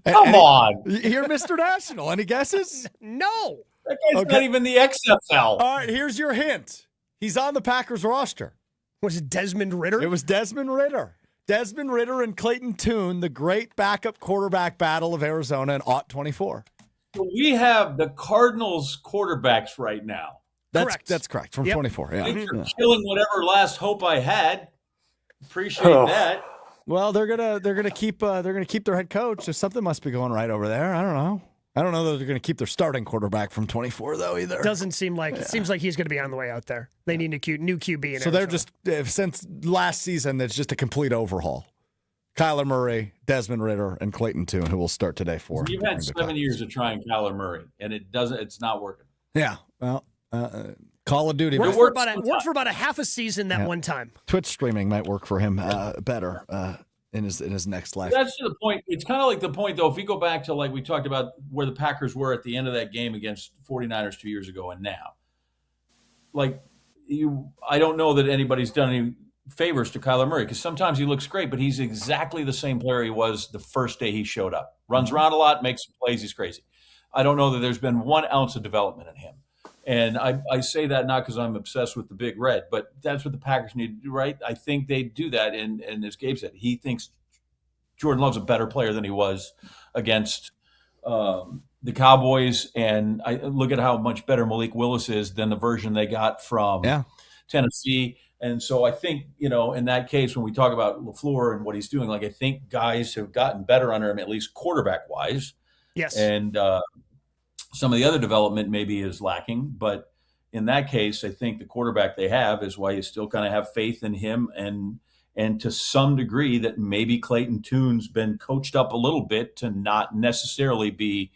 Come on. You're Mr. National. Any guesses? No. That guy's not even the XFL. All right, here's your hint. He's on the Packers roster. Was it Desmond Ridder? It was Desmond Ridder. Desmond Ridder and Clayton Tune, the great backup quarterback battle of Arizona in August 24. So we have the Cardinals quarterbacks right now. That's correct. From 24. Yeah. You're killing whatever last hope I had. Appreciate that. Well, they're gonna keep their head coach. Something must be going right over there. I don't know that they're going to keep their starting quarterback from 24 though either. Doesn't seem like it. Seems like he's going to be on the way out there. They need a new QB in So Arizona. they're just since last season, it's just a complete overhaul. Kyler Murray, Desmond Ridder, and Clayton Tune, who will start today for. You've had 7 years of trying Kyler Murray, and it's not working. Yeah, well, Call of Duty. Worked for about a half a season that one time. Twitch streaming might work for him better. in his next life. That's to the point. It's kind of like the point, though, if we go back to like we talked about where the Packers were at the end of that game against 49ers 2 years ago and now. Like, I don't know that anybody's done any favors to Kyler Murray because sometimes he looks great, but he's exactly the same player he was the first day he showed up. Runs around a lot, makes some plays, he's crazy. I don't know that there's been 1 ounce of development in him. And I say that not because I'm obsessed with the Big Red, but that's what the Packers need to do, right? I think they do that. And as Gabe said, he thinks Jordan Love's a better player than he was against the Cowboys. And I look at how much better Malik Willis is than the version they got from Tennessee. And so I think, in that case, when we talk about LaFleur and what he's doing, like I think guys have gotten better under him, at least quarterback-wise. Yes. And some of the other development maybe is lacking. But in that case, I think the quarterback they have is why you still kind of have faith in him. And to some degree that maybe Clayton Tune's been coached up a little bit to not necessarily be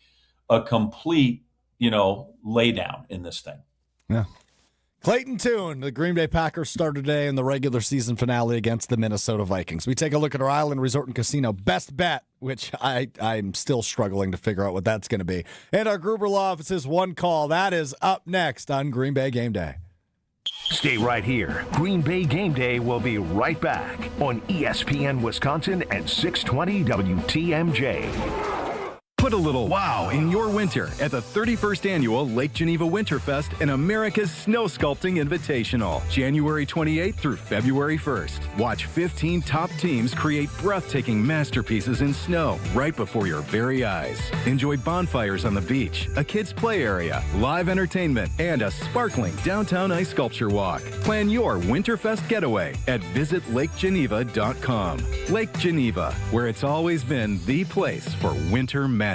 a complete, lay down in this thing. Yeah. Clayton Tune, the Green Bay Packers start today in the regular season finale against the Minnesota Vikings. We take a look at our Island Resort and Casino best bet, which I'm still struggling to figure out what that's going to be. And our Gruber Law Office's One Call. That is up next on Green Bay Game Day. Stay right here. Green Bay Game Day will be right back on ESPN Wisconsin at 620 WTMJ. Put a little wow in your winter at the 31st Annual Lake Geneva Winterfest and America's Snow Sculpting Invitational, January 28th through February 1st. Watch 15 top teams create breathtaking masterpieces in snow right before your very eyes. Enjoy bonfires on the beach, a kids' play area, live entertainment, and a sparkling downtown ice sculpture walk. Plan your Winterfest getaway at visitlakegeneva.com. Lake Geneva, where it's always been the place for winter magic.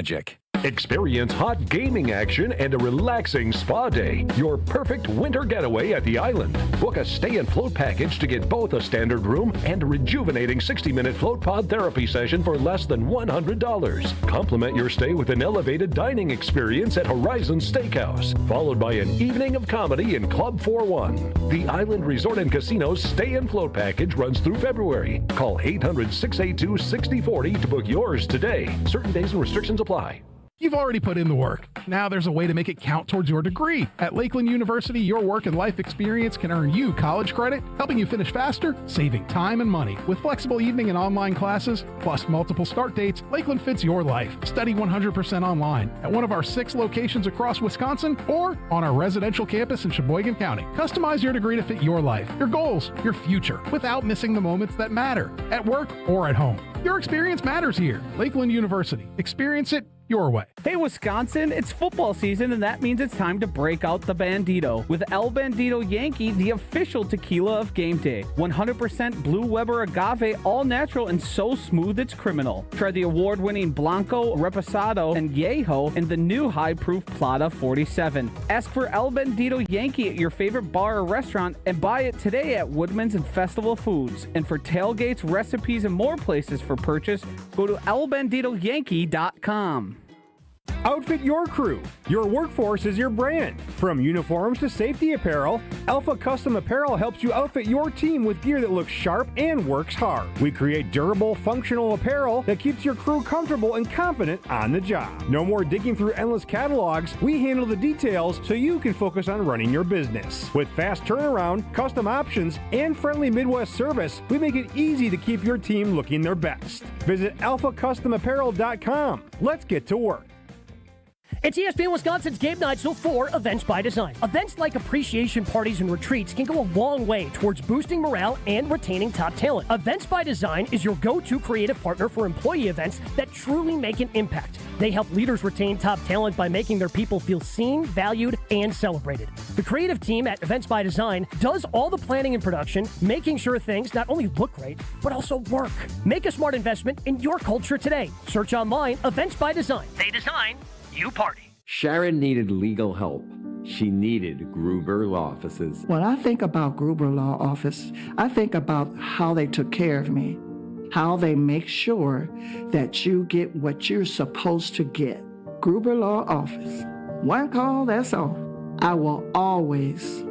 Experience hot gaming action and a relaxing spa day. Your perfect winter getaway at the island. Book a stay and float package to get both a standard room and a rejuvenating 60-minute float pod therapy session for less than $100. Complement your stay with an elevated dining experience at Horizon Steakhouse, followed by an evening of comedy in Club 41. The Island Resort and Casino's stay and float package runs through February. Call 800-682-6040 to book yours today. Certain days and restrictions apply. You've already put in the work. Now there's a way to make it count towards your degree. At Lakeland University, your work and life experience can earn you college credit, helping you finish faster, saving time and money. With flexible evening and online classes, plus multiple start dates, Lakeland fits your life. Study 100% online at one of our 6 locations across Wisconsin or on our residential campus in Sheboygan County. Customize your degree to fit your life, your goals, your future, without missing the moments that matter, at work or at home. Your experience matters here. Lakeland University. Experience it your way. Hey, Wisconsin, it's football season, and that means it's time to break out the Bandito with El Bandito Yankee, the official tequila of game day. 100% Blue Weber agave, all natural and so smooth it's criminal. Try the award-winning Blanco, Reposado, and Yeho, and the new high-proof Plata 47. Ask for El Bandito Yankee at your favorite bar or restaurant, and buy it today at Woodman's and Festival Foods. And for tailgates, recipes, and more places for purchase, go to elbanditoyankee.com. Outfit your crew. Your workforce is your brand. From uniforms to safety apparel, Alpha Custom Apparel helps you outfit your team with gear that looks sharp and works hard. We create durable, functional apparel that keeps your crew comfortable and confident on the job. No more digging through endless catalogs. We handle the details so you can focus on running your business. With fast turnaround, custom options, and friendly Midwest service, we make it easy to keep your team looking their best. Visit alphacustomapparel.com. Let's get to work. It's ESPN Wisconsin's Gabe Neitzel for Events by Design. Events like appreciation parties and retreats can go a long way towards boosting morale and retaining top talent. Events by Design is your go-to creative partner for employee events that truly make an impact. They help leaders retain top talent by making their people feel seen, valued, and celebrated. The creative team at Events by Design does all the planning and production, making sure things not only look great, but also work. Make a smart investment in your culture today. Search online, Events by Design. They design, you party. Sharon needed legal help. She needed Gruber Law Offices. When I think about Gruber Law Office, I think about how they took care of me, how they make sure that you get what you're supposed to get. Gruber Law Office. One call, that's all. I will always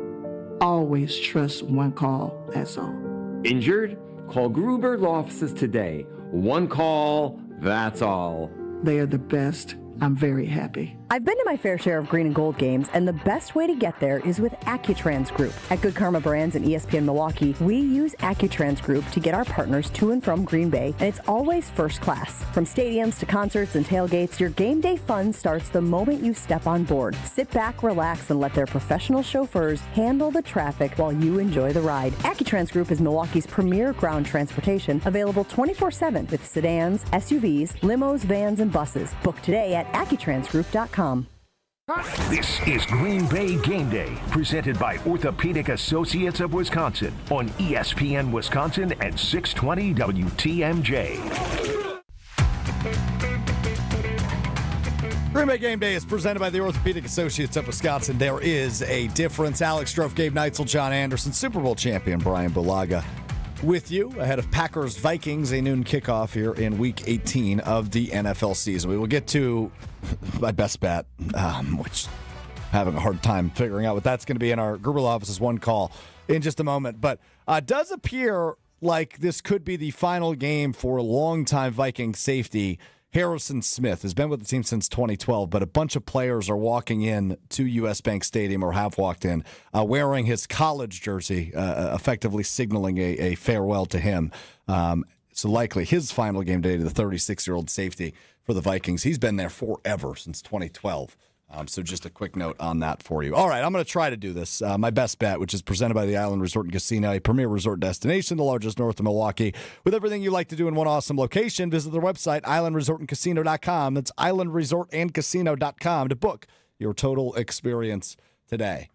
trust one call, that's all. Injured? Call Gruber Law Offices today. One call, that's all. They are the best. I'm very happy. I've been to my fair share of green and gold games, and the best way to get there is with AccuTrans Group. At Good Karma Brands and ESPN Milwaukee, we use AccuTrans Group to get our partners to and from Green Bay, and it's always first class. From stadiums to concerts and tailgates, your game day fun starts the moment you step on board. Sit back, relax, and let their professional chauffeurs handle the traffic while you enjoy the ride. AccuTrans Group is Milwaukee's premier ground transportation, available 24/7 with sedans, SUVs, limos, vans, and buses. Book today at AccuTransGroup.com. This is Green Bay Game Day, presented by Orthopedic Associates of Wisconsin on ESPN Wisconsin at 620 WTMJ. Green Bay Game Day is presented by the Orthopedic Associates of Wisconsin. There is a difference. Alex Strouf, Gabe Neitzel, John Anderson, Super Bowl champion Bryan Bulaga with you ahead of Packers Vikings, a noon kickoff here in Week 18 of the NFL season. We will get to my best bet, which I'm having a hard time figuring out what that's going to be in our Gruber Law Office's one call in just a moment. But does appear like this could be the final game for longtime Viking safety Harrison Smith. Has been with the team since 2012, but a bunch of players are walking in to U.S. Bank Stadium or have walked in wearing his college jersey, effectively signaling a farewell to him. So likely his final game day to the 36-year-old safety for the Vikings. He's been there forever, since 2012. So just a quick note on that for you. All right, I'm going to try to do this. My best bet, which is presented by the Island Resort and Casino, a premier resort destination, the largest north of Milwaukee. With everything you like to do in one awesome location, visit their website, islandresortandcasino.com. That's islandresortandcasino.com to book your total experience today.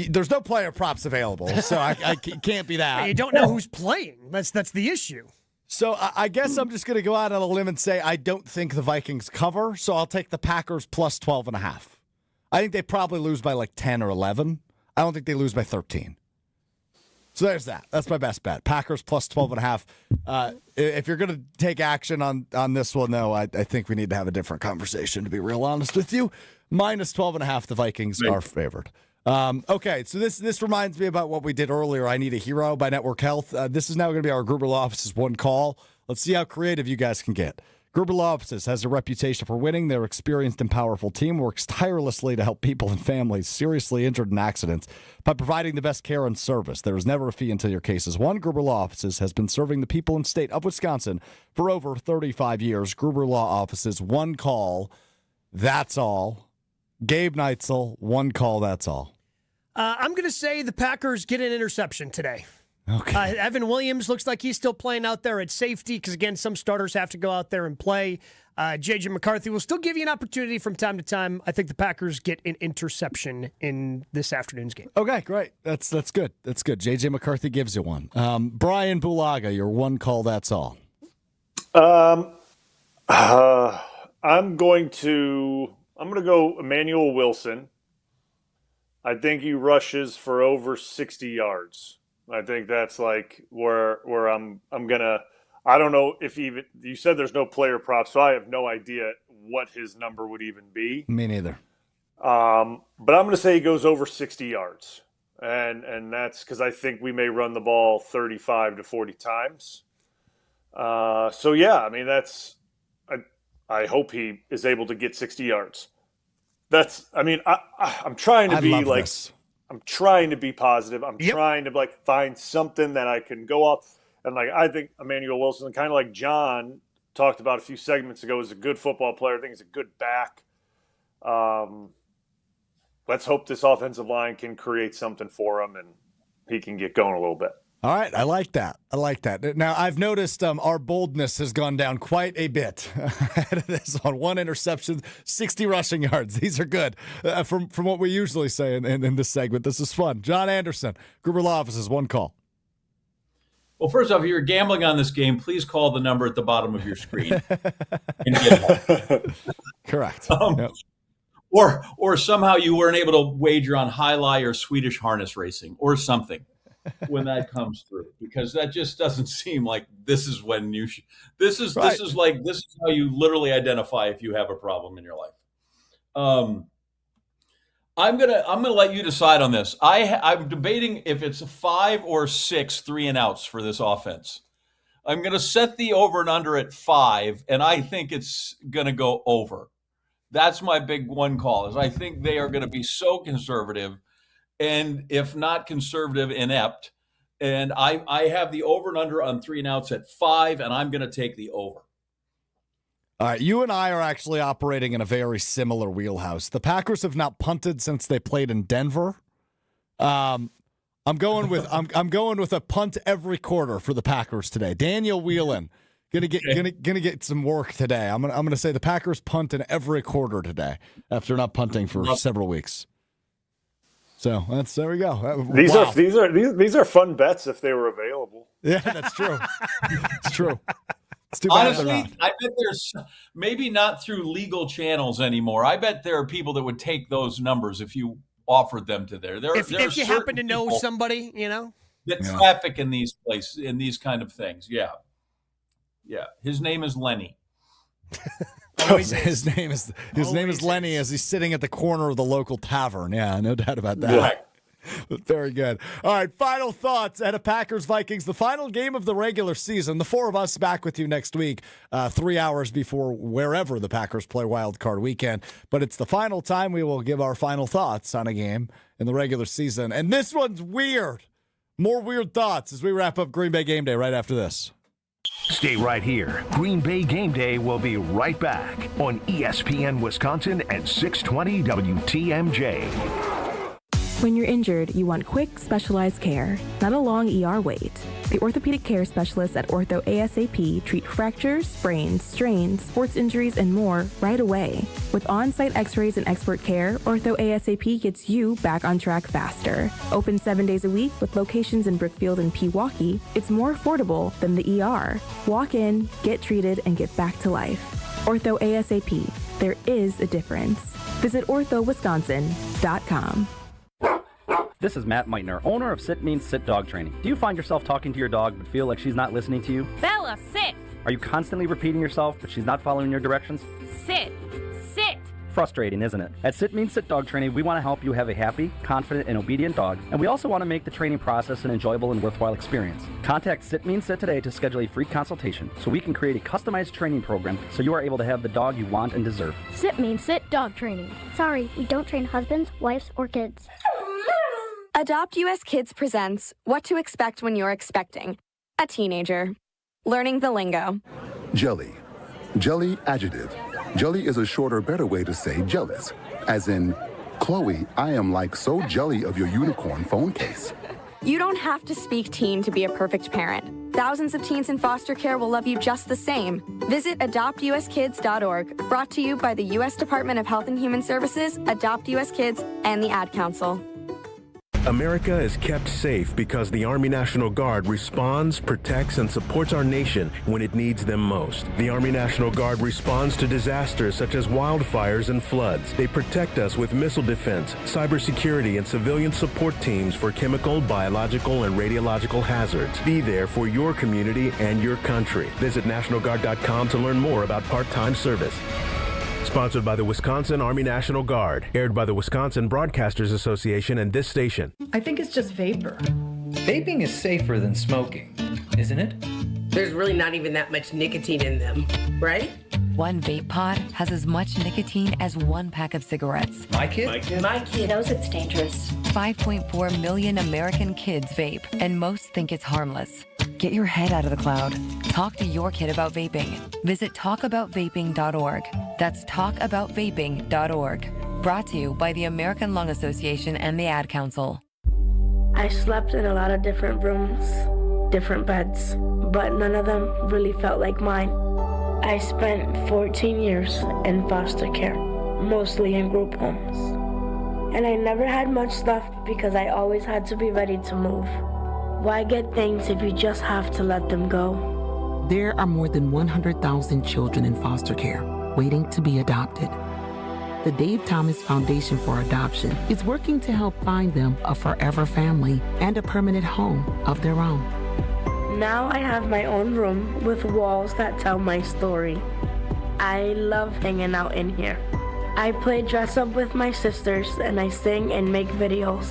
There's no player props available, so I can't be that. You don't know who's playing. That's the issue. So I guess I'm just going to go out on a limb and say I don't think the Vikings cover, so I'll take the Packers plus 12.5. I think they probably lose by like 10 or 11. I don't think they lose by 13. So there's that. That's my best bet. Packers plus 12.5. If you're going to take action on this one, though, I think we need to have a different conversation, to be real honest with you. Minus 12.5, the Vikings are favored. Okay, so this reminds me about what we did earlier. I Need a Hero by Network Health. This is now going to be our Gruber Law Office's one call. Let's see how creative you guys can get. Gruber Law Offices has a reputation for winning. Their experienced and powerful team works tirelessly to help people and families seriously injured in accidents by providing the best care and service. There is never a fee until your case is won. Gruber Law Offices has been serving the people and state of Wisconsin for over 35 years. Gruber Law Offices, one call, that's all. Gabe Neitzel, one call, that's all. I'm going to say the Packers get an interception today. Okay. Evan Williams looks like he's still playing out there at safety because, again, some starters have to go out there and play. J.J. McCarthy will still give you an opportunity from time to time. I think the Packers get an interception in this afternoon's game. Okay, great. That's good. That's good. J.J. McCarthy gives you one. Bryan Bulaga, your one call, that's all. I'm going to go Emmanuel Wilson. I think he rushes for over 60 yards. I think that's like where I'm gonna. I don't know if even you said there's no player prop, so I have no idea what his number would even be. Me neither. But I'm gonna say he goes over 60 yards, and that's because I think we may run the ball 35 to 40 times. So yeah, I mean I hope he is able to get 60 yards. I'm trying to be like, this. I'm trying to be positive. I'm trying to like find something that I can go off. And like, I think Emmanuel Wilson, kind of like John talked about a few segments ago, is a good football player. I think he's a good back. Let's hope this offensive line can create something for him and he can get going a little bit. All right. I like that. Now, I've noticed our boldness has gone down quite a bit ahead of this on one interception, 60 rushing yards. These are good from what we usually say in this segment. This is fun. John Anderson, Gruber Law Offices, one call. Well, first off, if you're gambling on this game, please call the number at the bottom of your screen. And get Correct. Yep. Or somehow you weren't able to wager on high lie or Swedish harness racing or something. When that comes through, because that just doesn't seem like this is when you this is how you literally identify if you have a problem in your life. I'm gonna let you decide on this. I'm debating if it's 5 or 6 3-and-outs for this offense. I'm gonna set the over and under at 5, and I think it's gonna go over. That's my big one call. Is I think they are gonna be so conservative, and if not conservative, inept. And I have the over and under on 3-and-outs at 5, and I'm gonna take the over. All right, you and I are actually operating in a very similar wheelhouse. The Packers have not punted since they played in Denver. I'm going with a punt every quarter for the Packers today. Daniel Whelan gonna get some work today. I'm gonna say the Packers punt in every quarter today after not punting for several weeks. So there we go. These are fun bets if they were available. Yeah, that's true. It's true. Honestly, I bet there's maybe not through legal channels anymore. I bet there are people that would take those numbers if you offered them to there. If you happen to know somebody, that traffic in these places, in these kind of things. Yeah. His name is Lenny. His name is Lenny as he's sitting at the corner of the local tavern. Yeah, no doubt about that. Yeah. Very good. All right, final thoughts at a Packers-Vikings, the final game of the regular season. The four of us back with you next week, 3 hours before wherever the Packers play Wild Card Weekend. But it's the final time we will give our final thoughts on a game in the regular season. And this one's weird. More weird thoughts as we wrap up Green Bay Game Day right after this. Stay right here. Green Bay Game Day will be right back on ESPN Wisconsin and 620 WTMJ. When you're injured, you want quick, specialized care, not a long ER wait. The orthopedic care specialists at Ortho ASAP treat fractures, sprains, strains, sports injuries, and more right away. With on-site x-rays and expert care, Ortho ASAP gets you back on track faster. Open 7 days a week with locations in Brookfield and Pewaukee, it's more affordable than the ER. Walk in, get treated, and get back to life. Ortho ASAP. There is a difference. Visit orthowisconsin.com. This is Matt Meitner, owner of Sit Means Sit Dog Training. Do you find yourself talking to your dog but feel like she's not listening to you? Bella, sit! Are you constantly repeating yourself but she's not following your directions? Sit! Sit! Frustrating, isn't it? At Sit Means Sit Dog Training, we want to help you have a happy, confident, and obedient dog, and we also want to make the training process an enjoyable and worthwhile experience. Contact Sit Means Sit today to schedule a free consultation so we can create a customized training program so you are able to have the dog you want and deserve. Sit Means Sit Dog Training. Sorry, we don't train husbands, wives, or kids. Adopt US Kids presents What to Expect When You're Expecting a Teenager. Learning the lingo. Jelly. Jelly adjective. Jelly is a shorter, better way to say jealous. As in, Chloe, I am like so jelly of your unicorn phone case. You don't have to speak teen to be a perfect parent. Thousands of teens in foster care will love you just the same. Visit adoptuskids.org. Brought to you by the U.S. Department of Health and Human Services, Adopt US Kids, and the Ad Council. America is kept safe because the Army National Guard responds, protects, and supports our nation when it needs them most. The Army National Guard responds to disasters such as wildfires and floods. They protect us with missile defense, cybersecurity, and civilian support teams for chemical, biological, and radiological hazards. Be there for your community and your country. Visit NationalGuard.com to learn more about part-time service. Sponsored by the Wisconsin Army National Guard. Aired by the Wisconsin Broadcasters Association and this station. I think it's just vapor. Vaping is safer than smoking, isn't it? There's really not even that much nicotine in them, right? One vape pod has as much nicotine as one pack of cigarettes. My kid knows it's dangerous. 5.4 million American kids vape, and most think it's harmless. Get your head out of the cloud. Talk to your kid about vaping. Visit talkaboutvaping.org. That's talkaboutvaping.org. Brought to you by the American Lung Association and the Ad Council. I slept in a lot of different rooms, different beds, but none of them really felt like mine. I spent 14 years in foster care, mostly in group homes. And I never had much stuff because I always had to be ready to move. Why get things if you just have to let them go? There are more than 100,000 children in foster care waiting to be adopted. The Dave Thomas Foundation for Adoption is working to help find them a forever family and a permanent home of their own. Now I have my own room with walls that tell my story. I love hanging out in here. I play dress up with my sisters and I sing and make videos.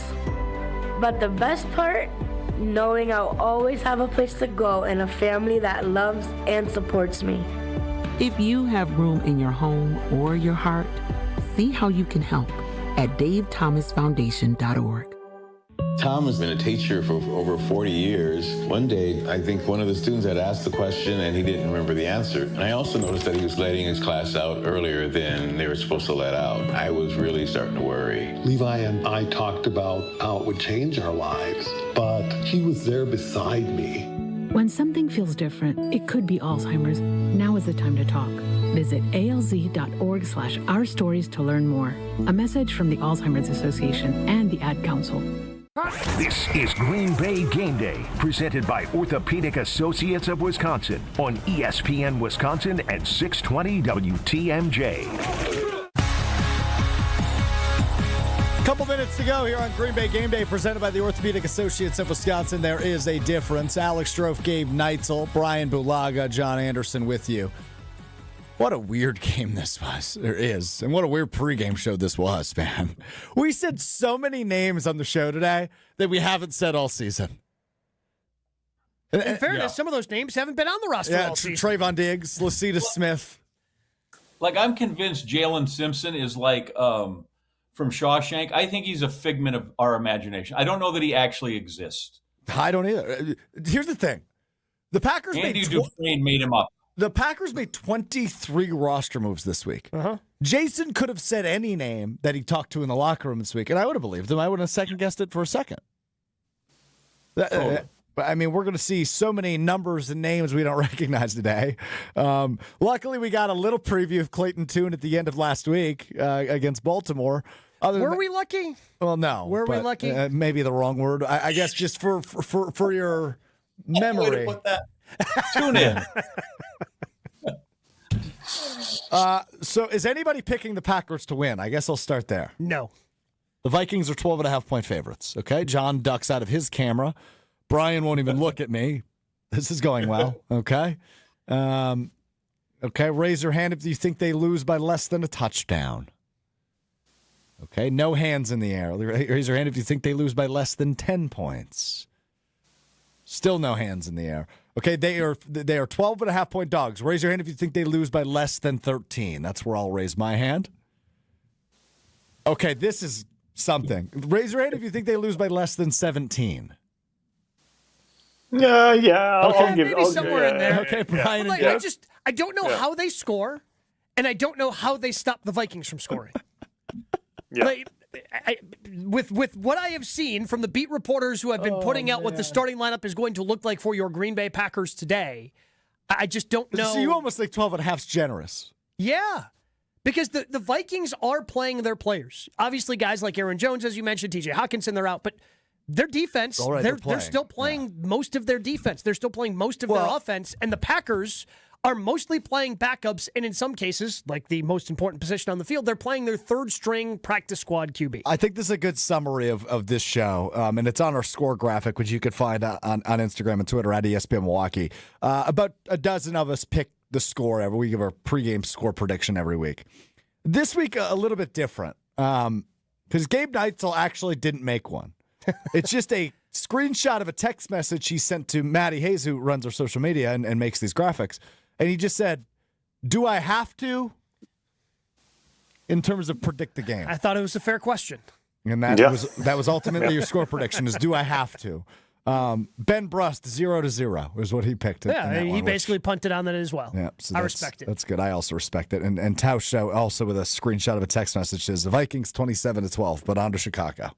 But the best part, knowing I'll always have a place to go and a family that loves and supports me. If you have room in your home or your heart, see how you can help at davethomasfoundation.org. Tom has been a teacher for over 40 years. One day, I think one of the students had asked the question and he didn't remember the answer. And I also noticed that he was letting his class out earlier than they were supposed to let out. I was really starting to worry. Levi and I talked about how it would change our lives, but he was there beside me. When something feels different, it could be Alzheimer's. Now is the time to talk. Visit alz.org/ourstories to learn more. A message from the Alzheimer's Association and the Ad Council. This is Green Bay Game Day, presented by Orthopedic Associates of Wisconsin on ESPN Wisconsin at 620 WTMJ. Couple minutes to go here on Green Bay Game Day, presented by the Orthopedic Associates of Wisconsin. There is a difference. Alex Strouf, Gabe Neitzel, Bryan Bulaga, John Anderson with you. What a weird game this was, or is, and what a weird pregame show this was, man. We said so many names on the show today that we haven't said all season. In fairness, some of those names haven't been on the roster all season. Trayvon Diggs, Lacita Smith. Like, I'm convinced Jalen Simpson is like from Shawshank. I think he's a figment of our imagination. I don't know that he actually exists. I don't either. Here's the thing. The Packers Dufresne made him up. The Packers made 23 roster moves this week. Jason could have said any name that he talked to in the locker room this week, and I would have believed him. I wouldn't have second-guessed it for a second. I mean, we're going to see so many numbers and names we don't recognize today. Luckily, we got a little preview of Clayton Tune at the end of last week against Baltimore. Were we lucky? Well, no. Were we lucky? Maybe the wrong word. I guess just for your memory. Way to put that. Tune in. So is anybody picking the Packers to win? I guess I'll start there. No. The Vikings are 12.5-point favorites. Okay. John ducks out of his camera. Brian won't even look at me. This is going well. Okay. Okay. Raise your hand if you think they lose by less than a touchdown. Okay. No hands in the air. Raise your hand if you think they lose by less than 10 points. Still no hands in the air. Okay, they are 12.5-point dogs. Raise your hand if you think they lose by less than 13. That's where I'll raise my hand. Okay, this is something. Raise your hand if you think they lose by less than 17. Yeah. Okay, I'll give maybe somewhere in there. Okay, Brian. I don't know how they score, and I don't know how they stop the Vikings from scoring. With what I have seen from the beat reporters who have been putting out what the starting lineup is going to look like for your Green Bay Packers today, I just don't know. So you almost think 12.5 is generous. Yeah, because the Vikings are playing their players. Obviously, guys like Aaron Jones, as you mentioned, TJ Hawkinson, they're out, but their defense, they're still playing most of their defense. They're still playing most of their offense, and the Packers are mostly playing backups, and in some cases, like the most important position on the field, they're playing their third-string practice squad QB. I think this is a good summary of this show, and it's on our score graphic, which you could find on Instagram and Twitter at ESPN Milwaukee. About a dozen of us pick the score every week. We give our pregame score prediction every week. This week, a little bit different, because Gabe Neitzel actually didn't make one. It's just a screenshot of a text message he sent to Maddie Hayes, who runs our social media and makes these graphics. And he just said, do I have to, in terms of predict the game? I thought it was a fair question. And that was ultimately your score prediction, is do I have to? Ben Brust, 0-0 is what he picked. He basically punted on that as well. Yeah, so I respect it. That's good. I also respect it. And Tausch also with a screenshot of a text message says, the Vikings 27-12, but on to Chicago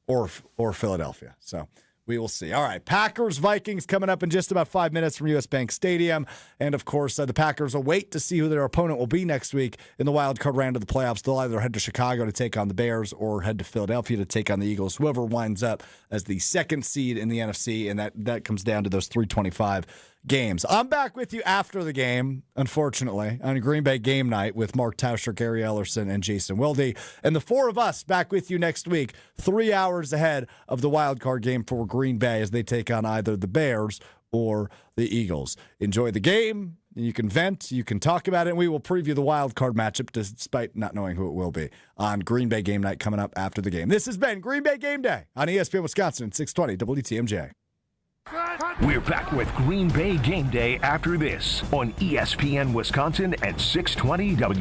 or Philadelphia. So we will see. All right, Packers, Vikings coming up in just about 5 minutes from U.S. Bank Stadium. And, of course, the Packers will wait to see who their opponent will be next week in the wild card round of the playoffs. They'll either head to Chicago to take on the Bears or head to Philadelphia to take on the Eagles. Whoever winds up as the second seed in the NFC, and that comes down to those 325 games. I'm back with you after the game, unfortunately, on Green Bay game night with Mark Tauscher, Gary Ellerson, and Jason Wilde. And the four of us back with you next week, 3 hours ahead of the wild card game for Green Bay as they take on either the Bears or the Eagles. Enjoy the game, You can vent, you can talk about it, and we will preview the wild card matchup despite not knowing who it will be on Green Bay Game Night coming up after the game. This has been Green Bay Game Day on ESPN Wisconsin, 620 WTMJ. We're back with Green Bay Game Day after this on ESPN Wisconsin at 620 W.